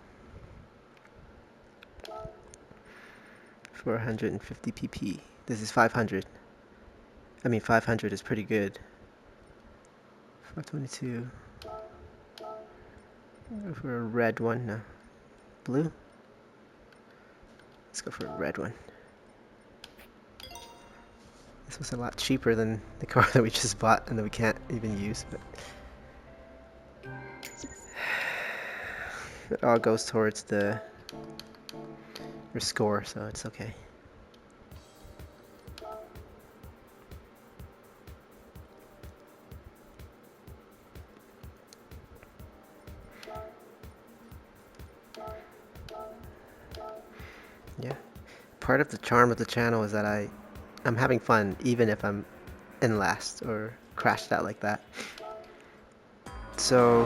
450 pp. This is 500. I mean 500 is pretty good. 422. Go for a red one. No. Blue? Let's go for a red one. This was a lot cheaper than the car that we just bought and that we can't even use, but it all goes towards your score, so it's okay. Yeah, part of the charm of the channel is that I'm having fun even if I'm in last or crashed out like that. So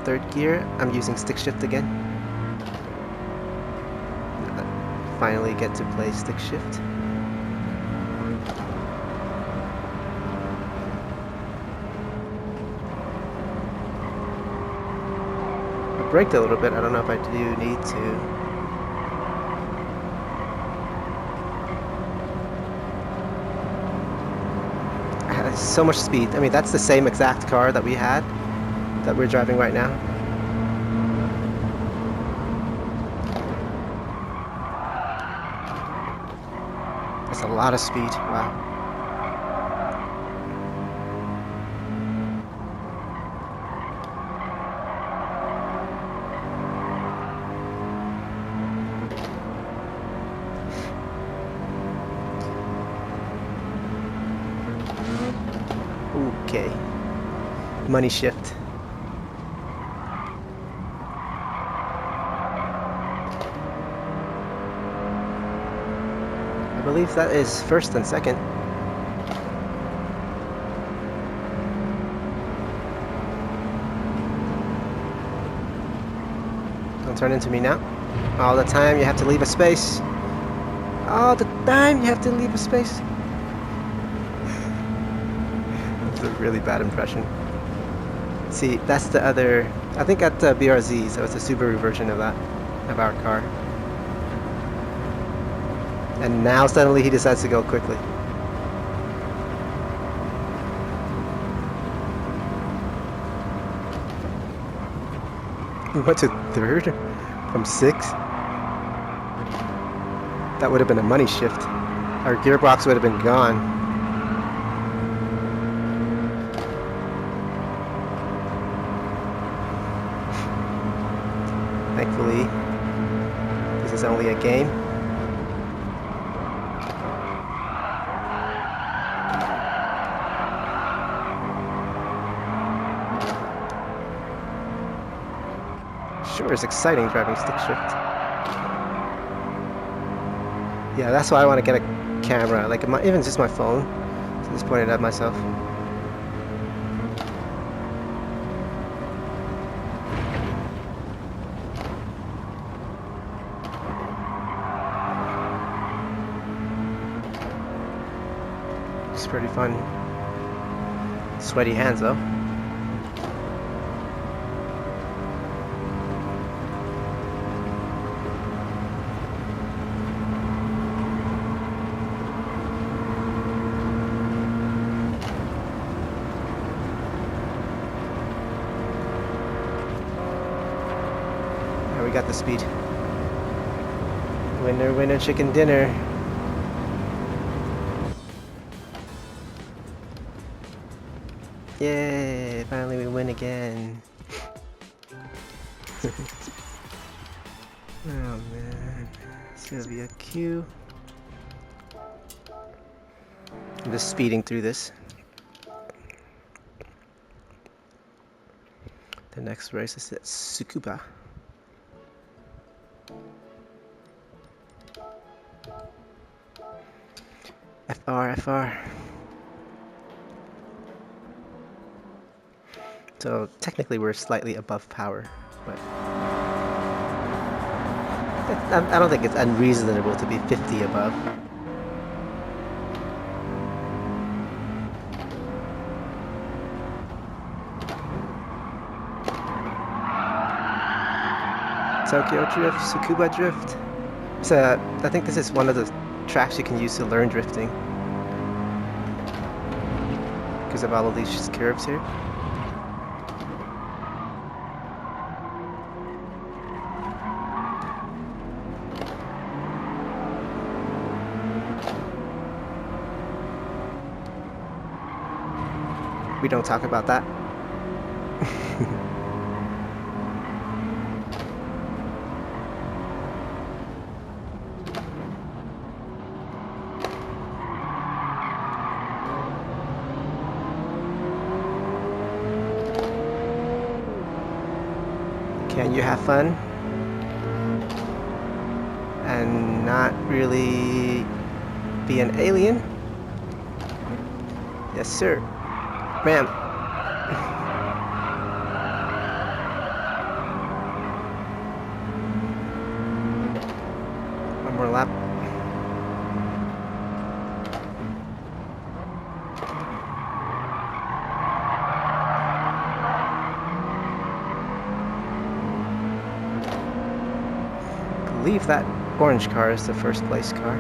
third gear, I'm using stick shift again. finally get to play stick shift. I braked a little bit. I don't know if I do need to. So much speed. I mean, that's the same exact car that we had, that we're driving right now. That's a lot of speed. Wow. Okay. Money shift. I believe that is first and second. Don't turn into me now. All the time you have to leave a space. All the time you have to leave a space. That's a really bad impression. See, that's the other... I think at the BRZ, so it's a Subaru version of that, of our car. And now suddenly he decides to go quickly. We went to third from sixth. That would have been a money shift. Our gearbox would have been gone. Thankfully, this is only a game. Sure, it's exciting driving stick shift. Yeah, that's why I want to get a camera, like even just my phone, to just point it at myself. It's pretty fun. Sweaty hands though. We got the speed. Winner, winner, chicken dinner. Yay! Finally we win again. Oh man. Sylvia Q. I'm just speeding through this. The next race is at Tsukuba. FR. So technically we're slightly above power, but I don't think it's unreasonable to be 50 above. Tokyo Drift, Tsukuba Drift. So I think this is one of the tracks you can use to learn drifting because of all of these curves here. We don't talk about that. Can you have fun and not really be an alien? Yes, sir. Ma'am. One more lap. believe that orange car is the first place car.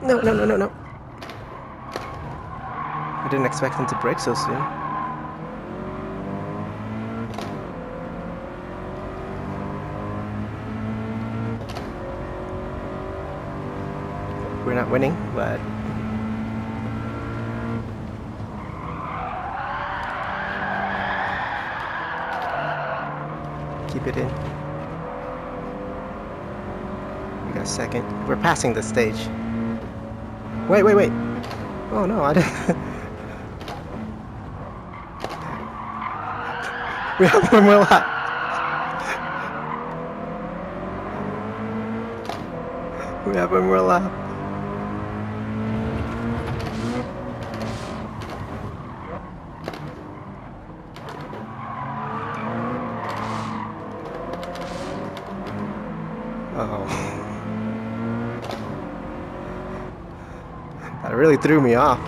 No, no, no, no, no. I didn't expect him to brake so soon. We're not winning, but keep it in. We got second. We're passing the stage. Wait, wait, wait. Oh no, I didn't. We have one more lap. We have one more lap. Oh. That really threw me off.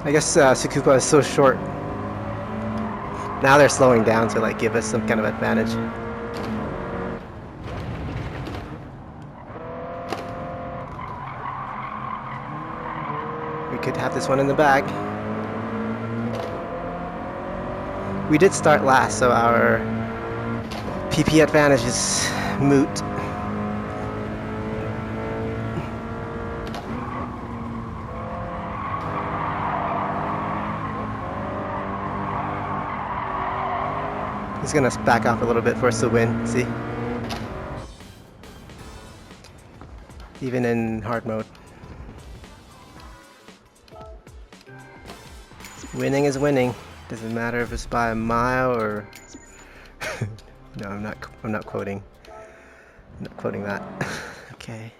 I guess Tsukuba is so short. Now they're slowing down to like give us some kind of advantage. We could have this one in the bag. We did start last, so our PP advantage is moot. He's gonna back off a little bit for us to win, see? Even in hard mode. Winning is winning. Doesn't matter if it's by a mile or... No, I'm not quoting. I'm not quoting that. Okay.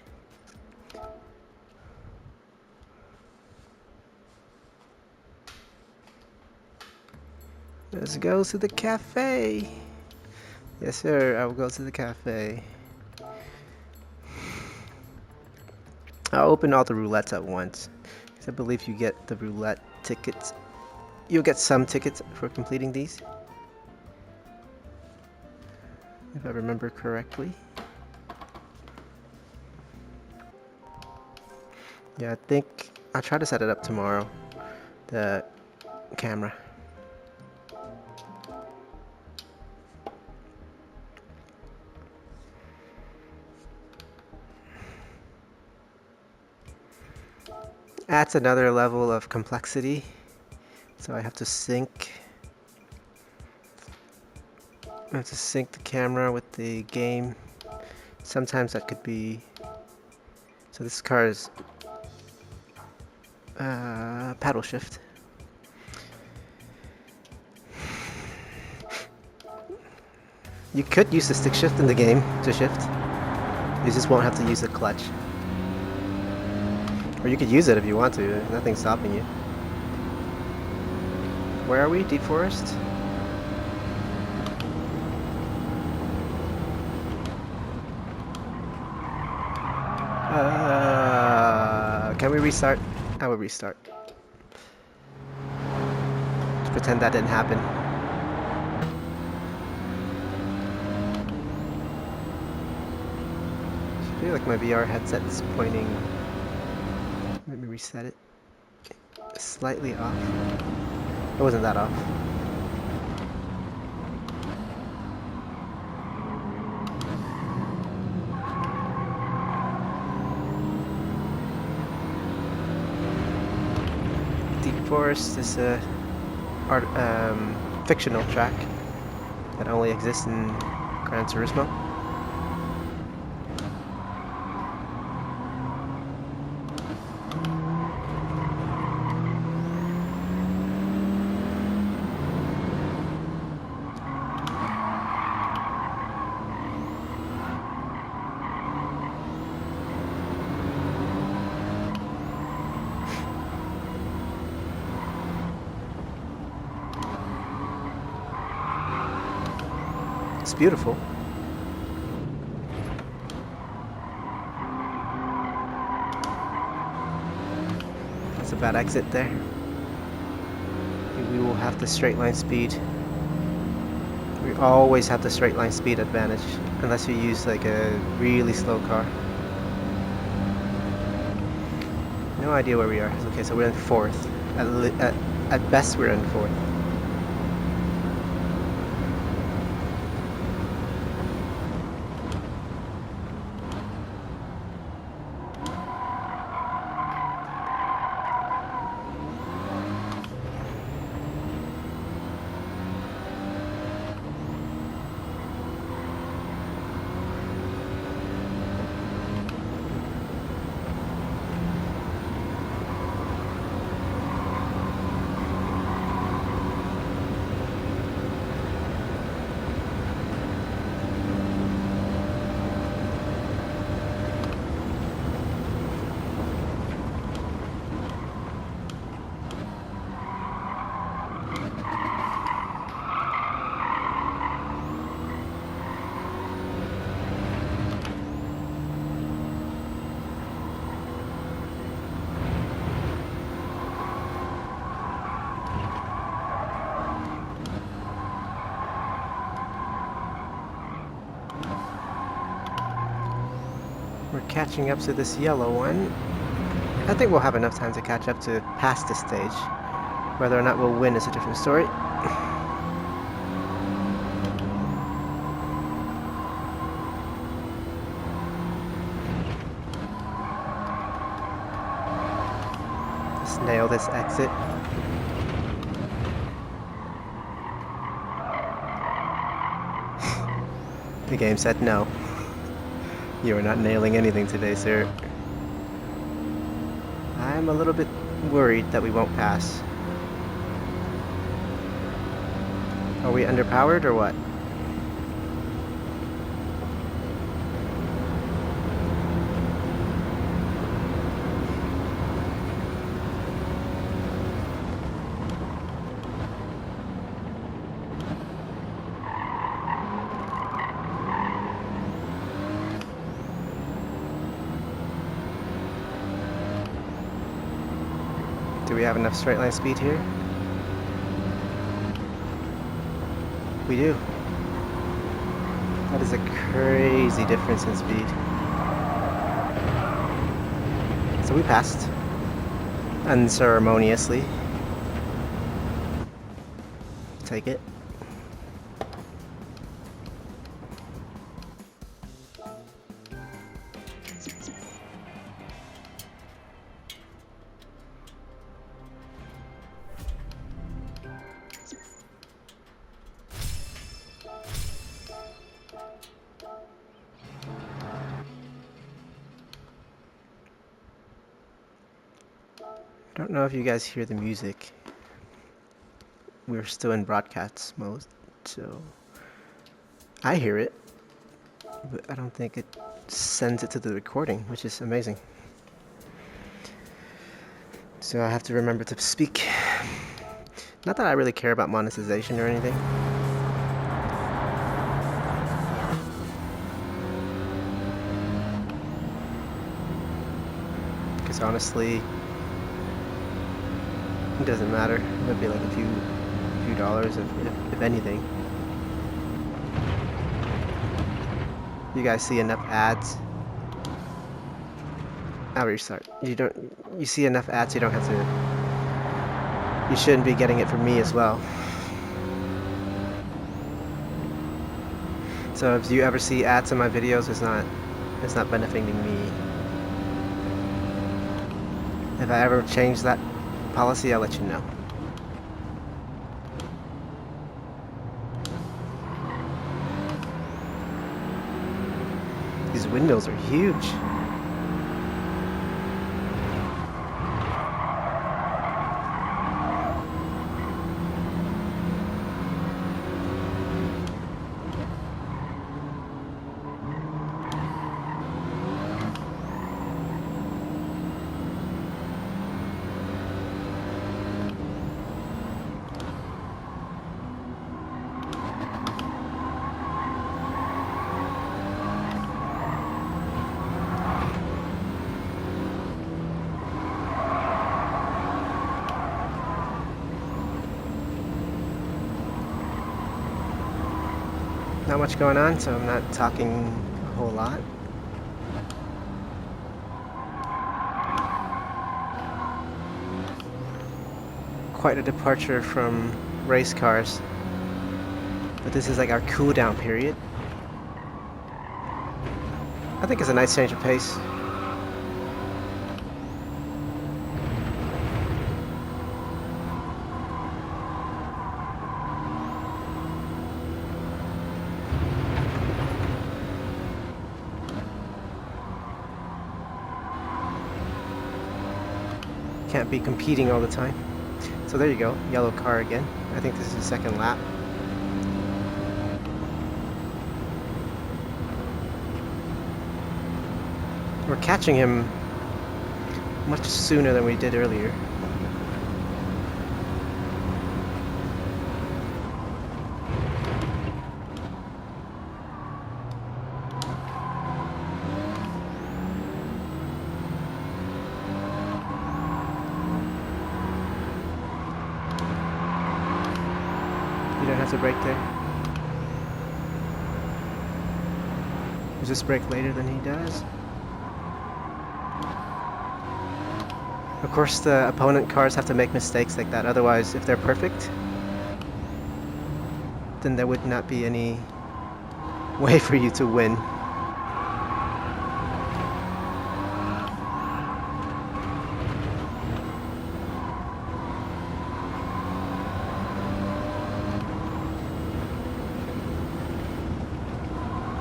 Let's go to the cafe. Yes, sir. I will go to the cafe. I'll open all the roulettes at once, because I believe you get the roulette tickets. You'll get some tickets for completing these, if I remember correctly. Yeah, I think I'll try to set it up tomorrow. The camera. Adds another level of complexity, so I have to sync. I have to sync the camera with the game. Sometimes that could be. So this car is paddle shift. You could use the stick shift in the game to shift. You just won't have to use the clutch. Or you could use it if you want to, nothing's stopping you. Where are we? Deep Forest? Can we restart? I will restart. Let's pretend that didn't happen. I feel like my VR headset is pointing. Let me reset it. Slightly off. It wasn't that off. Deep Forest is a fictional track that only exists in Gran Turismo. It's beautiful. That's a bad exit there. We will have the straight line speed. We always have the straight line speed advantage, unless you use like a really slow car. No idea where we are. Okay, so we're in fourth. At best, we're in fourth. We're catching up to this yellow one. I think we'll have enough time to catch up to pass this stage. Whether or not we'll win is a different story. Let's nail this exit. The game said no. You are not nailing anything today, sir. I'm a little bit worried that we won't pass. Are we underpowered or what? Do we have enough straight line speed here? We do. That is a crazy difference in speed. So we passed unceremoniously. Take it. I don't know if you guys hear the music. We're still in broadcast mode, so I hear it, but I don't think it sends it to the recording, which is amazing. So I have to remember to speak. Not that I really care about monetization or anything. Because honestly, it doesn't matter. It might be like a few dollars if anything. You guys see enough ads? I'll restart. You see enough ads, you don't have to. You shouldn't be getting it from me as well. So if you ever see ads in my videos, it's not benefiting me. If I ever change that policy, I'll let you know. These windows are huge. Not much going on, so I'm not talking a whole lot. Quite a departure from race cars. But this is like our cool down period. I think it's a nice change of pace. Can't be competing all the time. So there you go, yellow car again. I think this is the second lap. We're catching him much sooner than we did earlier. You don't have to brake there. You just brake later than he does. Of course, the opponent cars have to make mistakes like that. Otherwise, if they're perfect, then there would not be any way for you to win.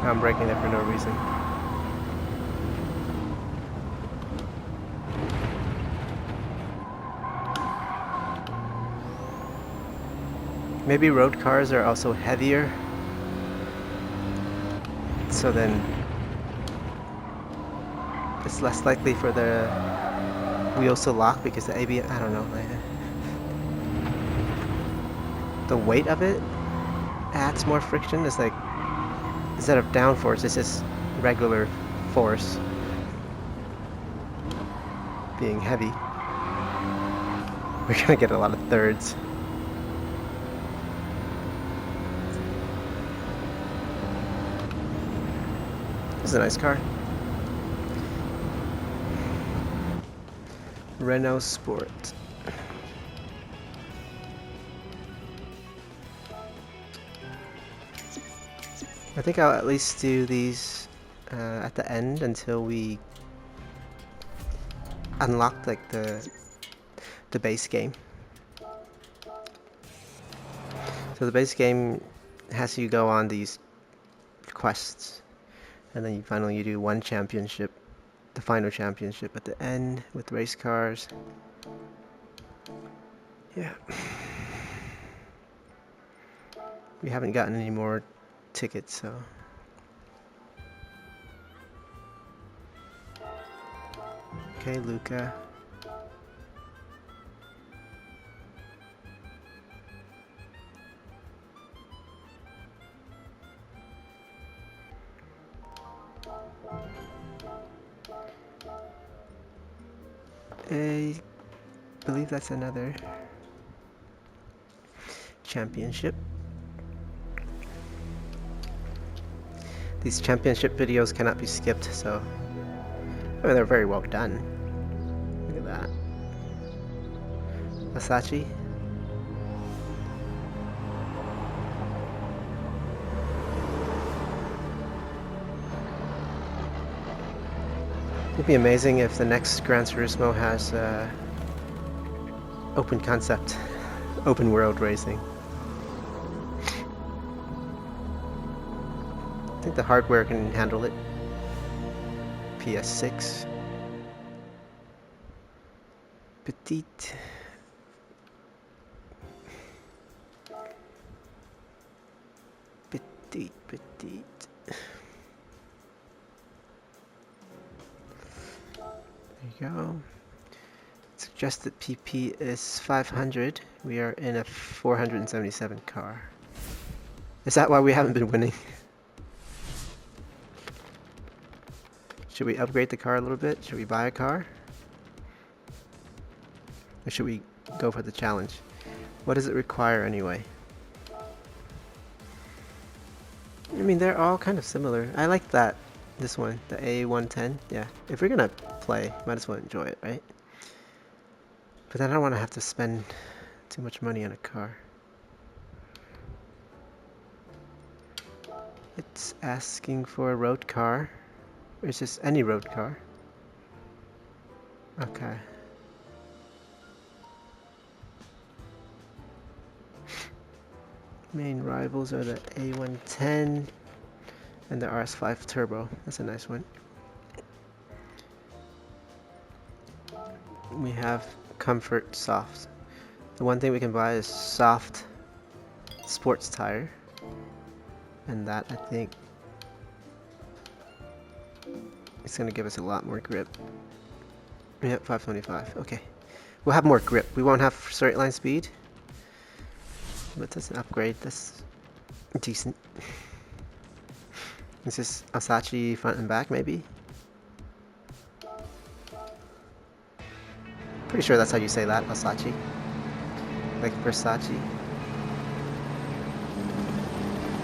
I'm braking there for no reason. Maybe road cars are also heavier, so then it's less likely for the wheels to lock because the ABS, I don't know, the weight of it adds more friction. It's like, instead of downforce, it's just regular force being heavy. We're gonna get a lot of thirds. This is a nice car. Renault Sport. I think I'll at least do these at the end until we unlock like the base game. So the base game has you go on these quests, and then finally you do one championship, the final championship at the end with race cars. Yeah. We haven't gotten any more tickets, so. Okay, Luca. I believe that's another championship. These championship videos cannot be skipped, so I mean, they're very well done. Look at that. Versace. It'd be amazing if the next Gran Turismo has open concept, open world racing. I think the hardware can handle it. PS6. Petite. Petite, petite. There you go. Suggested PP is 500. We are in a 477 car. Is that why we haven't been winning? Should we upgrade the car a little bit? Should we buy a car? Or should we go for the challenge? What does it require anyway? mean, they're all kind of similar. I like that. This one, the A110. Yeah, if we're gonna play, might as well enjoy it, right? But then I don't want to have to spend too much money on a car. It's asking for a road car. It's just any road car. Okay. Main rivals are the A110 and the RS5 Turbo. That's a nice one. We have Comfort Soft. The one thing we can buy is soft sports tire. And that, I think, it's going to give us a lot more grip. Yep, 525. Okay. We'll have more grip. We won't have straight line speed. But that's an upgrade. That's decent. This is Asachi front and back, maybe? Pretty sure that's how you say that, Asachi. Like Versace.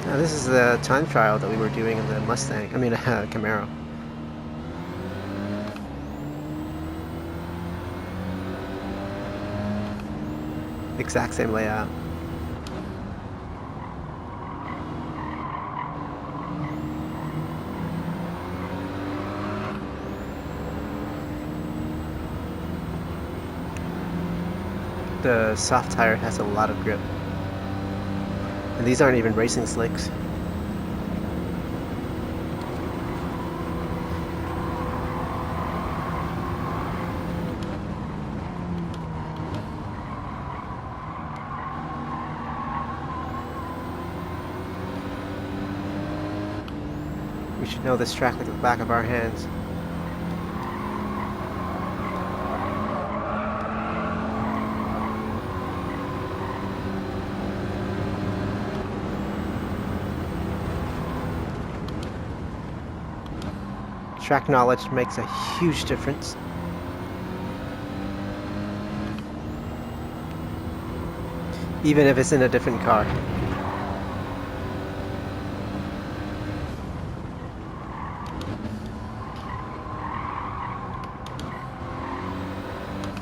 Now this is the time trial that we were doing in the Mustang. I mean, Camaro. Exact same layout. The soft tire has a lot of grip. And these aren't even racing slicks. We should know this track like the back of our hands. Track knowledge makes a huge difference. Even if it's in a different car.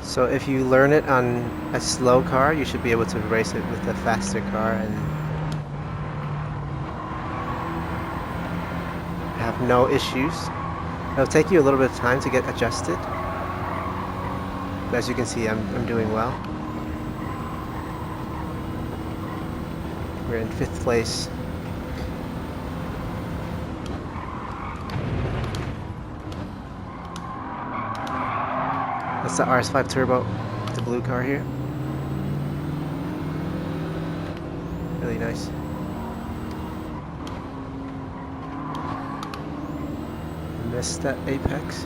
So if you learn it on a slow car, you should be able to race it with a faster car and have no issues. It'll take you a little bit of time to get adjusted. But as you can see, I'm doing well. We're in 5th place. That's the RS5 Turbo, the blue car here. Really nice. Missed that apex.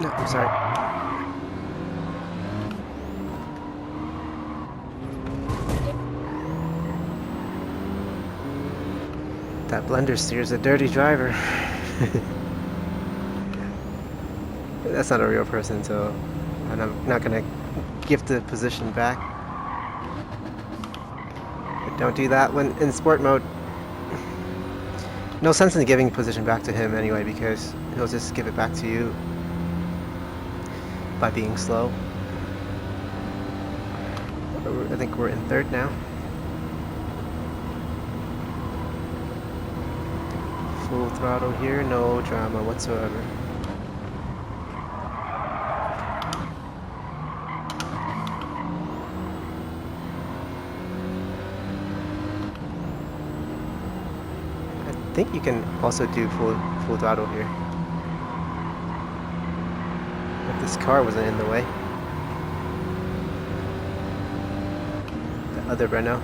No, I'm sorry. That blender steer's a dirty driver. That's not a real person, so I'm not gonna give the position back. But don't do that when in sport mode. No sense in giving position back to him anyway, because he'll just give it back to you by being slow. I think we're in 3rd now. Full throttle here, no drama whatsoever. I think you can also do full throttle here. If this car wasn't in the way. The other Renault.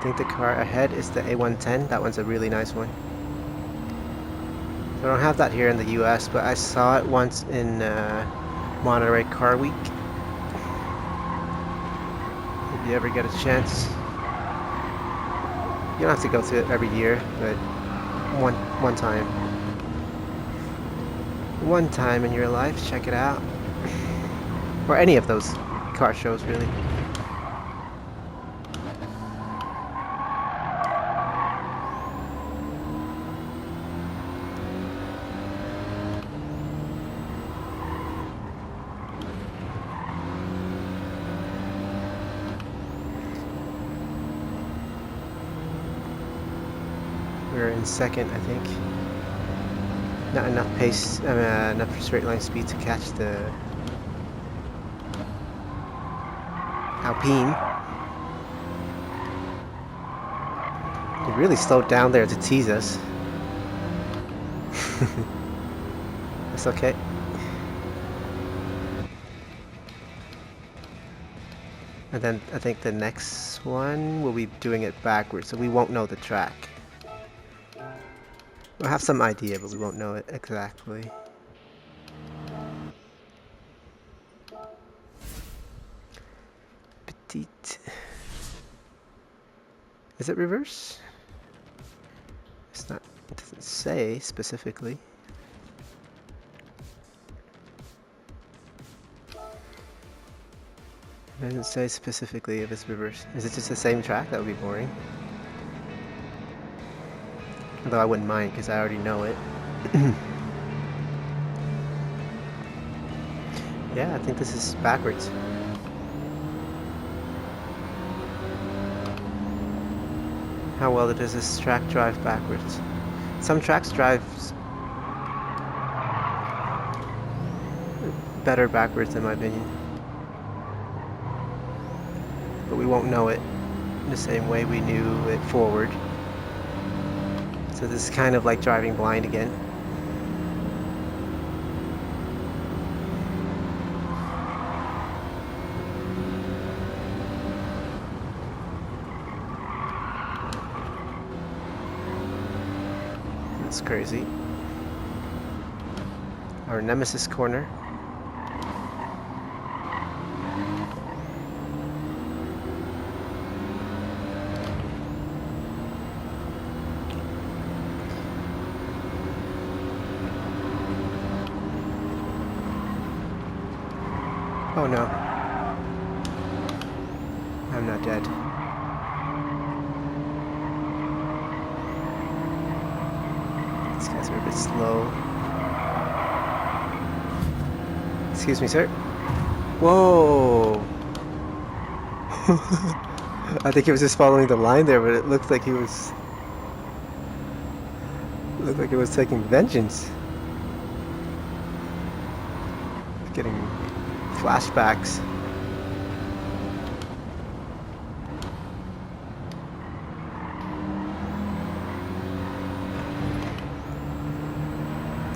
think the car ahead is the A110. That one's a really nice one. I don't have that here in the US, but I saw it once in Monterey Car Week. If you ever get a chance. You don't have to go to it every year, but one time. One time in your life, check it out. Or any of those car shows, really. We're in second, I think. Not enough pace, enough straight line speed to catch the Alpine. He really slowed down there to tease us. That's okay. And then I think the next one we'll be doing it backwards, so we won't know the track. We'll have some idea, but we won't know it exactly. Petite. Is it reverse? It's not. It doesn't say specifically. It doesn't say specifically if it's reverse. Is it just the same track? That would be boring. Although I wouldn't mind because I already know it. Yeah, I think this is backwards. How well does this track drive backwards? Some tracks drive better backwards in my opinion. But we won't know it in the same way we knew it forward. So this is kind of like driving blind again. That's crazy. Our nemesis corner. Oh no. I'm not dead. These guys are a bit slow. Excuse me, sir. Whoa! I think he was just following the line there, but it looked like he was... looked like he was taking vengeance. Getting flashbacks.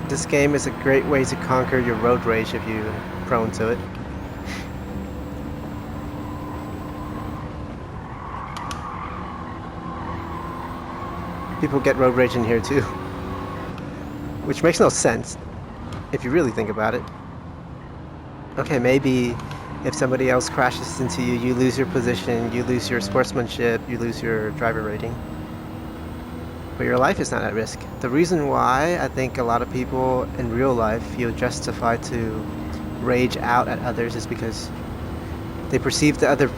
This game is a great way to conquer your road rage if you're prone to it. People get road rage in here too. Which makes no sense if you really think about it. Okay, maybe if somebody else crashes into you, you lose your position, you lose your sportsmanship, you lose your driver rating. But your life is not at risk. The reason why I think a lot of people in real life feel justified to rage out at others is because they perceive the other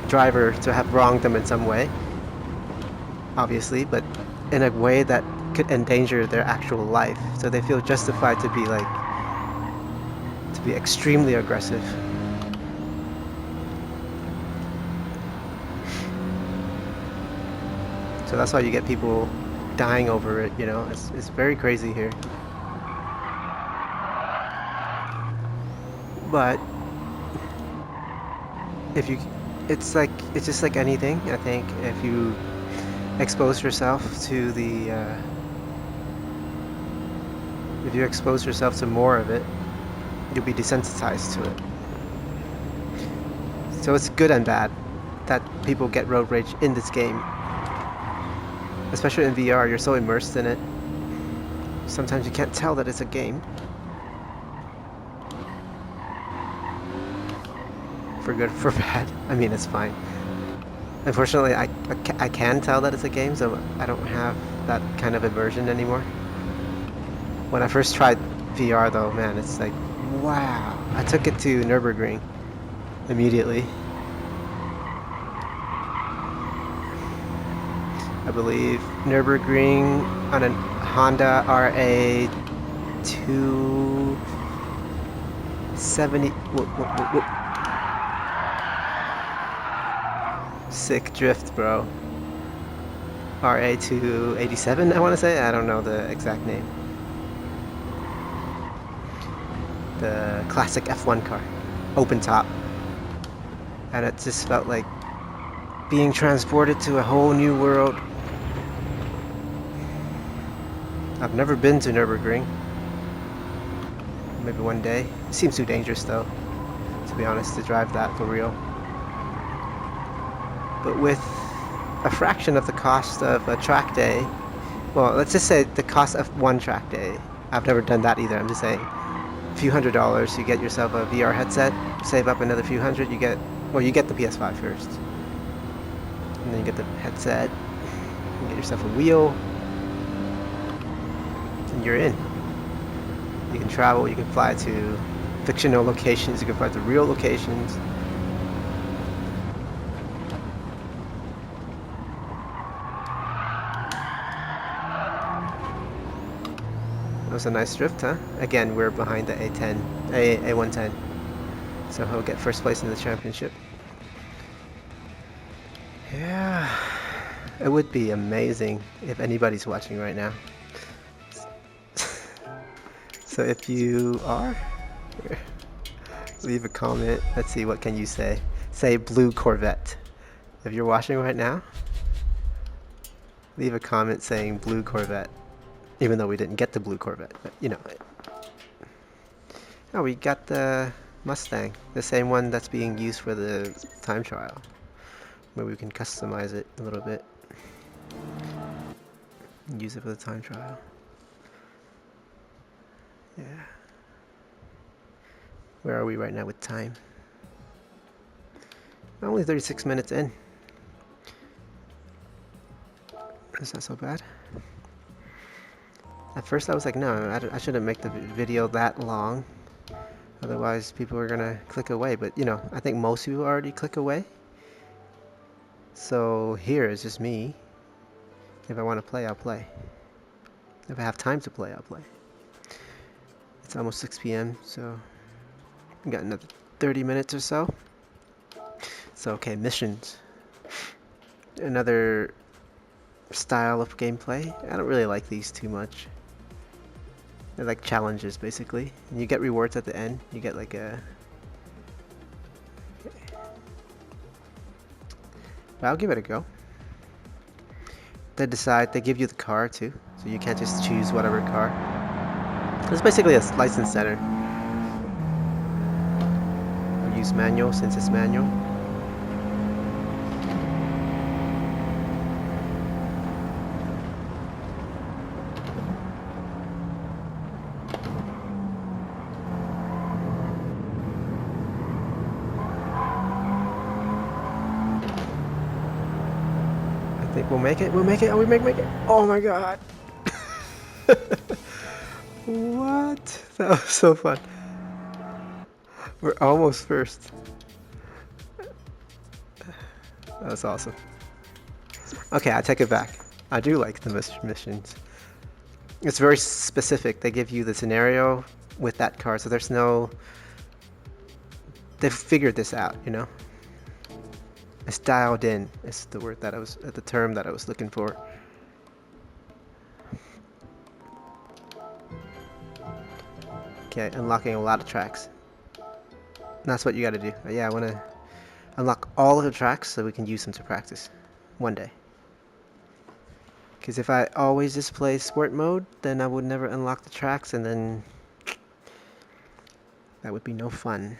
driver to have wronged them in some way, obviously, but in a way that could endanger their actual life. So they feel justified to be like, be extremely aggressive. So that's why you get people dying over it, you know. It's very crazy here. But if you, it's just like anything. I think if you expose yourself to the if you expose yourself to more of it, you'll be desensitized to it. So it's good and bad. that people get road rage in this game. Especially in VR, you're so immersed in it. Sometimes you can't tell that it's a game. For good, for bad. I mean, it's fine. Unfortunately, I can tell that it's a game, so I don't have that kind of immersion anymore. When I first tried VR though, man, it's like, wow. I took it to Nürburgring immediately. I believe Nürburgring on a Honda RA 270. Whoop. Sick drift, bro. RA 287, I want to say. I don't know the exact name. The classic F1 car, open top, and it just felt like being transported to a whole new world. I've never been to Nürburgring. Maybe one day. It seems too dangerous though, to be honest, to drive that for real. But with a fraction of the cost of a track day, well, let's just say the cost of one track day. I've never done that either, I'm just saying. A few $100s, you get yourself a VR headset, save up another few hundred, you get the PS5 first. And then you get the headset, you get yourself a wheel, and you're in. You can travel, you can fly to fictional locations, you can fly to real locations. That was a nice drift, huh? Again, we're behind the A110. So he'll get first place in the championship. Yeah, it would be amazing if anybody's watching right now. So if you are, leave a comment. Let's see, what can you say? Say blue Corvette. If you're watching right now, leave a comment saying blue Corvette. Even though we didn't get the blue Corvette, but you know. Oh, we got the Mustang, the same one that's being used for the time trial. Maybe we can customize it a little bit. Use it for the time trial. Yeah. Where are we right now with time? Only 36 minutes in. Is that so bad? At first I was like, no, I shouldn't make the video that long. Otherwise people are gonna click away. But you know, I think most people already click away. So here is just me. If I want to play, I'll play. If I have time to play, I'll play. It's almost 6 p.m. so we got another 30 minutes or so. So okay, missions. Another style of gameplay. I don't really like these too much. They're like challenges basically. And you get rewards at the end. You get like a... But I'll give it a go. They give you the car too. So you can't just choose whatever car. It's basically a license center. I'll use manual since it's manual. I think we'll make it. We'll make it. Oh, we make it. Oh my god. What? That was so fun. We're almost first. That was awesome. Okay, I take it back. I do like the missions. It's very specific. They give you the scenario with that car, so there's no... They've figured this out, you know? It's dialed in. It's the word that the term that I was looking for. Okay, unlocking a lot of tracks. That's what you gotta do. Yeah, I wanna unlock all of the tracks so we can use them to practice one day. Because if I always just play sport mode, then I would never unlock the tracks, and then that would be no fun.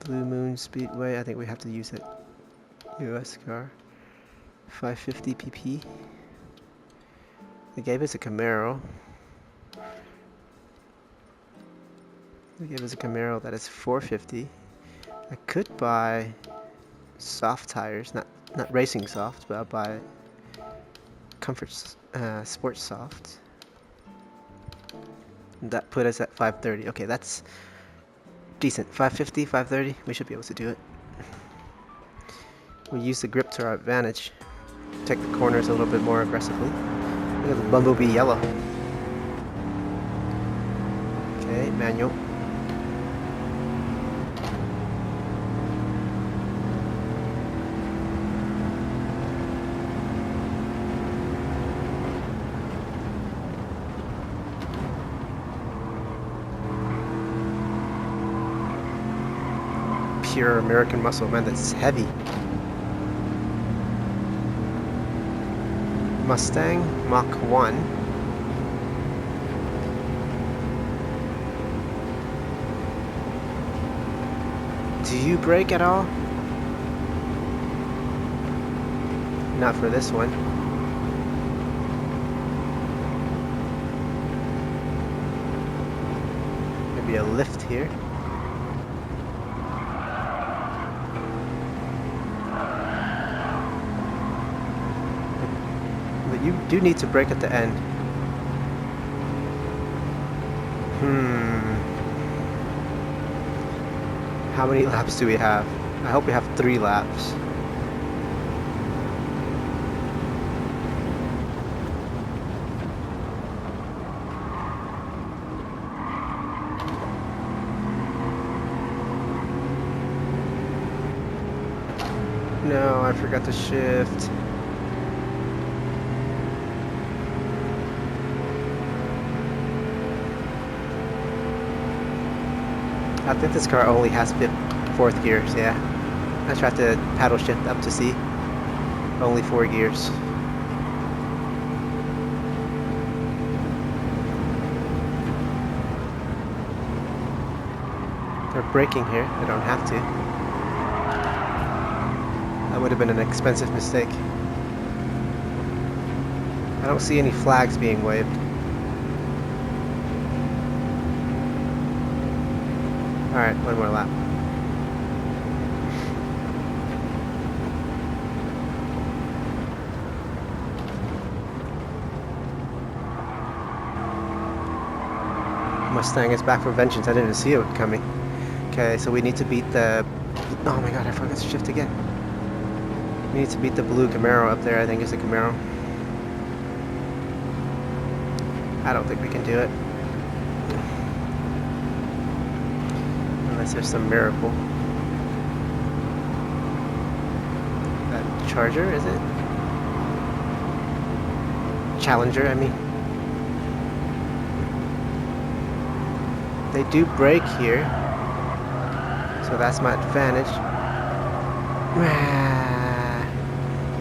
Blue Moon Speedway, I think we have to use it. US car. 550 pp. They gave us a Camaro. They gave us a Camaro that is 450. I could buy soft tires, not racing soft, but I'll buy comfort sports soft. And that put us at 530. Okay, that's decent. 550, 530, we should be able to do it. We use the grip to our advantage. Take the corners a little bit more aggressively. Look at the Bumblebee yellow. Okay, manual. Pure American muscle, man, that's heavy. Mustang Mach 1. Do you brake at all? Not for this one. Maybe a lift here. You do need to brake at the end. How many laps do we have? I hope we have 3 laps. No, I forgot to shift. I think this car only has 4th gears, yeah. I tried to paddle shift up to C. Only 4 gears. They're braking here, they don't have to. That would have been an expensive mistake. I don't see any flags being waved. Alright, one more lap. Mustang is back for vengeance. I didn't see it coming. Okay, so we need to beat the... Oh my god, I forgot to shift again. We need to beat the blue Camaro up there. I think it's a Camaro. I don't think we can do it. Unless there's some miracle. That Charger, is it? Challenger, I mean. They do brake here, so that's my advantage.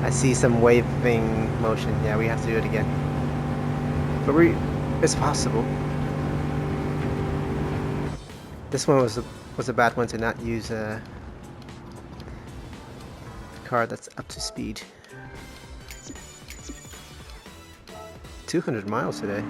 I see some waving motion. Yeah, we have to do it again. But it's possible. This one was a bad one to not use a car that's up to speed. 200 miles today.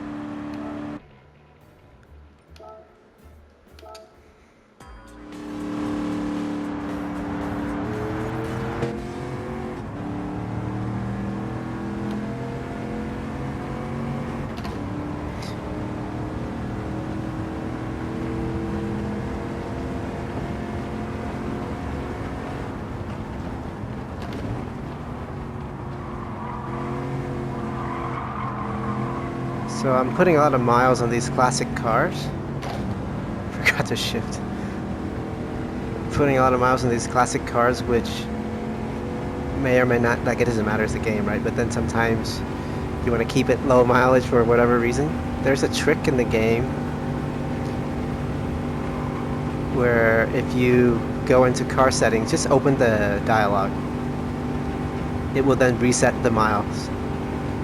So I'm putting a lot of miles on these classic cars. Forgot to shift. Putting a lot of miles on these classic cars, which may or may not, like, it doesn't matter, it's a game, right? But then sometimes you want to keep it low mileage for whatever reason. There's a trick in the game where if you go into car settings, just open the dialogue. It will then reset the miles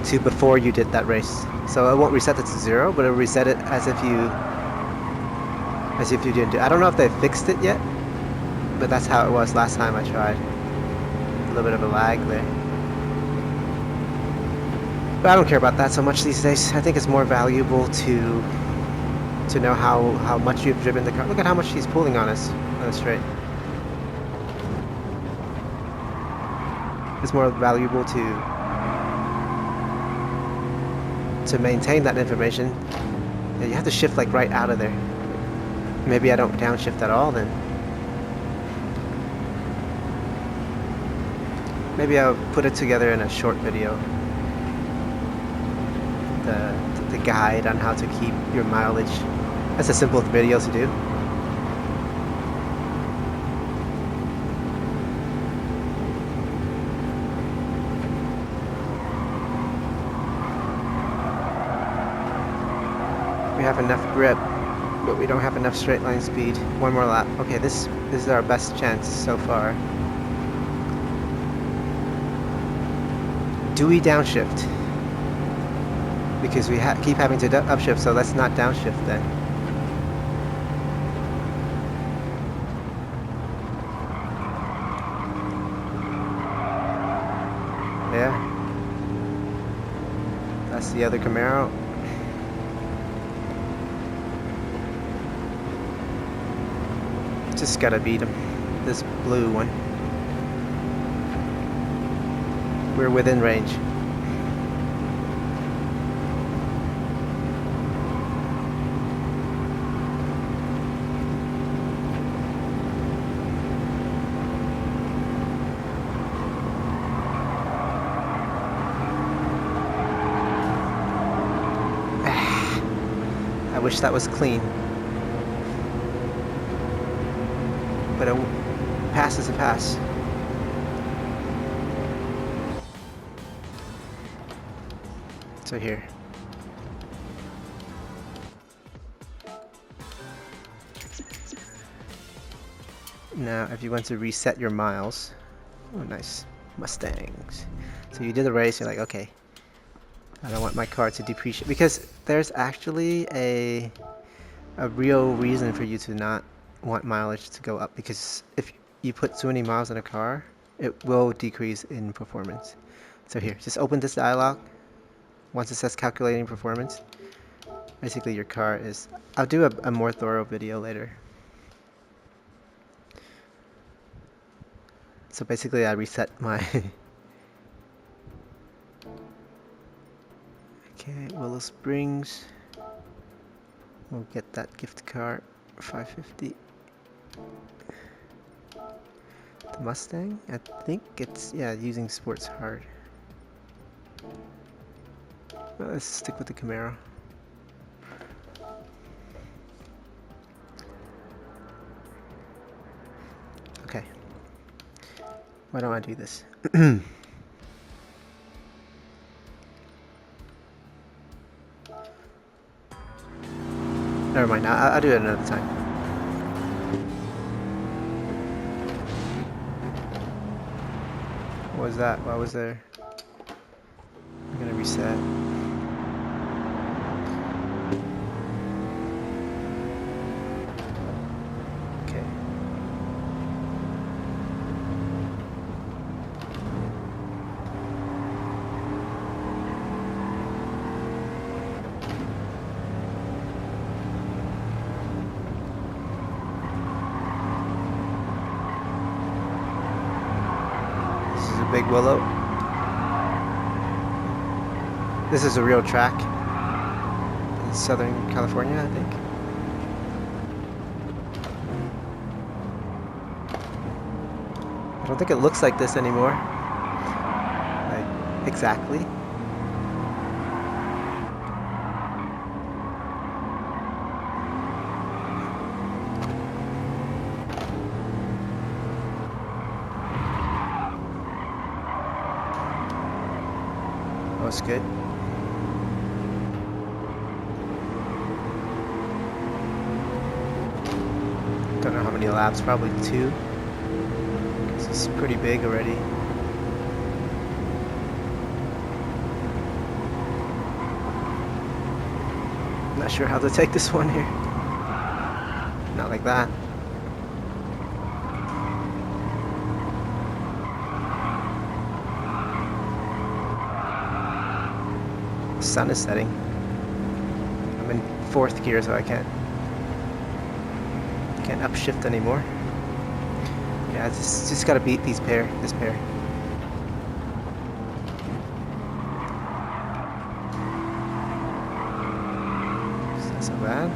to before you did that race. So it won't reset it to 0, but it'll reset it as if you didn't do. I don't know if they fixed it yet, but that's how it was last time I tried. A little bit of a lag there. But I don't care about that so much these days. I think it's more valuable to know how much you've driven the car. Look at how much he's pulling on us on the straight. It's more valuable to maintain that information. Yeah, you have to shift like right out of there. Maybe I don't downshift at all then. Maybe I'll put it together in a short video. The guide on how to keep your mileage. That's a simple video to do. We have enough grip, but we don't have enough straight line speed. One more lap. Okay, this is our best chance so far. Do we downshift? Because we keep having to upshift, so let's not downshift then. Yeah. That's the other Camaro. Just gotta beat him. This blue one. We're within range. I wish that was clean. But a pass is a pass. So here. Now, if you want to reset your miles, oh nice, Mustangs. So you did the race, you're like, okay, I don't want my car to depreciate, because there's actually a real reason for you to not want mileage to go up, because if you put too many miles in a car, it will decrease in performance. So here, just open this dialog. Once it says calculating performance, basically your car is, I'll do a more thorough video later. So basically I reset my okay, Willow Springs. We'll get that gift card, 550. The Mustang, I think it's, yeah, using sports hard. Well, let's stick with the Camaro. Okay. Why don't I do this? Never mind, I'll do it another time. What was that? Why was there? I'm gonna reset. Okay. Big Willow. This is a real track in Southern California, I think. I don't think it looks like this anymore. Like, exactly. That was good. Don't know how many laps, probably 2. Because it's pretty big already. Not sure how to take this one here. Not like that. sun is setting. I'm in 4th gear, so I can't upshift anymore. Yeah, just gotta beat this pair. It's not so bad.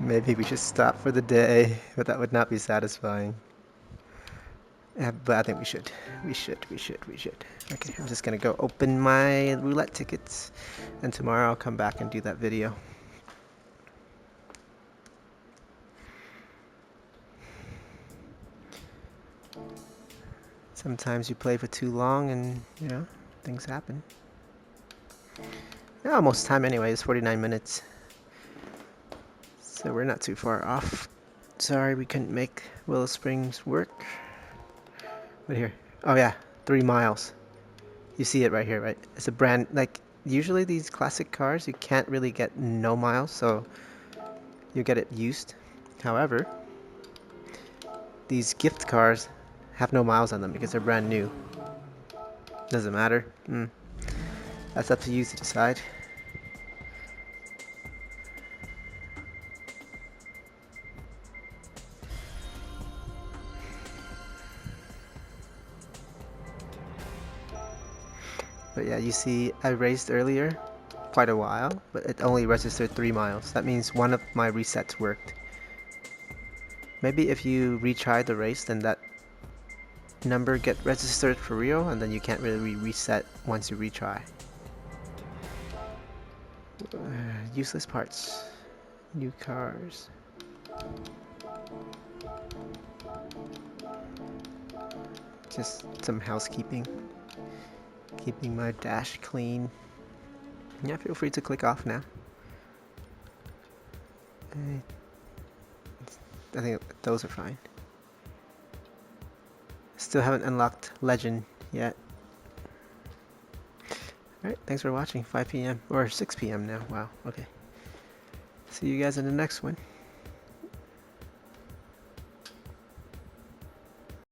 Maybe we should stop for the day, but that would not be satisfying. But I think we should. We should. Okay, I'm just gonna go open my roulette tickets, and tomorrow I'll come back and do that video. Sometimes you play for too long and, you know, things happen. Yeah, almost time anyway, it's 49 minutes. So we're not too far off. Sorry we couldn't make Willow Springs work. But here, oh yeah, 3 miles. You see it right here, right? It's a brand, like, usually these classic cars, you can't really get no miles, so you get it used. However, these gift cars have no miles on them because they're brand new. Doesn't matter. That's up to you to decide. But yeah, you see I raced earlier quite a while, but it only registered 3 miles. That means one of my resets worked. Maybe if you retry the race, then that number get registered for real, and then you can't really reset once you retry. Useless parts. New cars. Just some housekeeping. Keeping my dash clean. Yeah, feel free to click off now. I think those are fine. Still haven't unlocked Legend yet. Alright, thanks for watching. 5 p.m. or 6 p.m. now. Wow, okay. See you guys in the next one.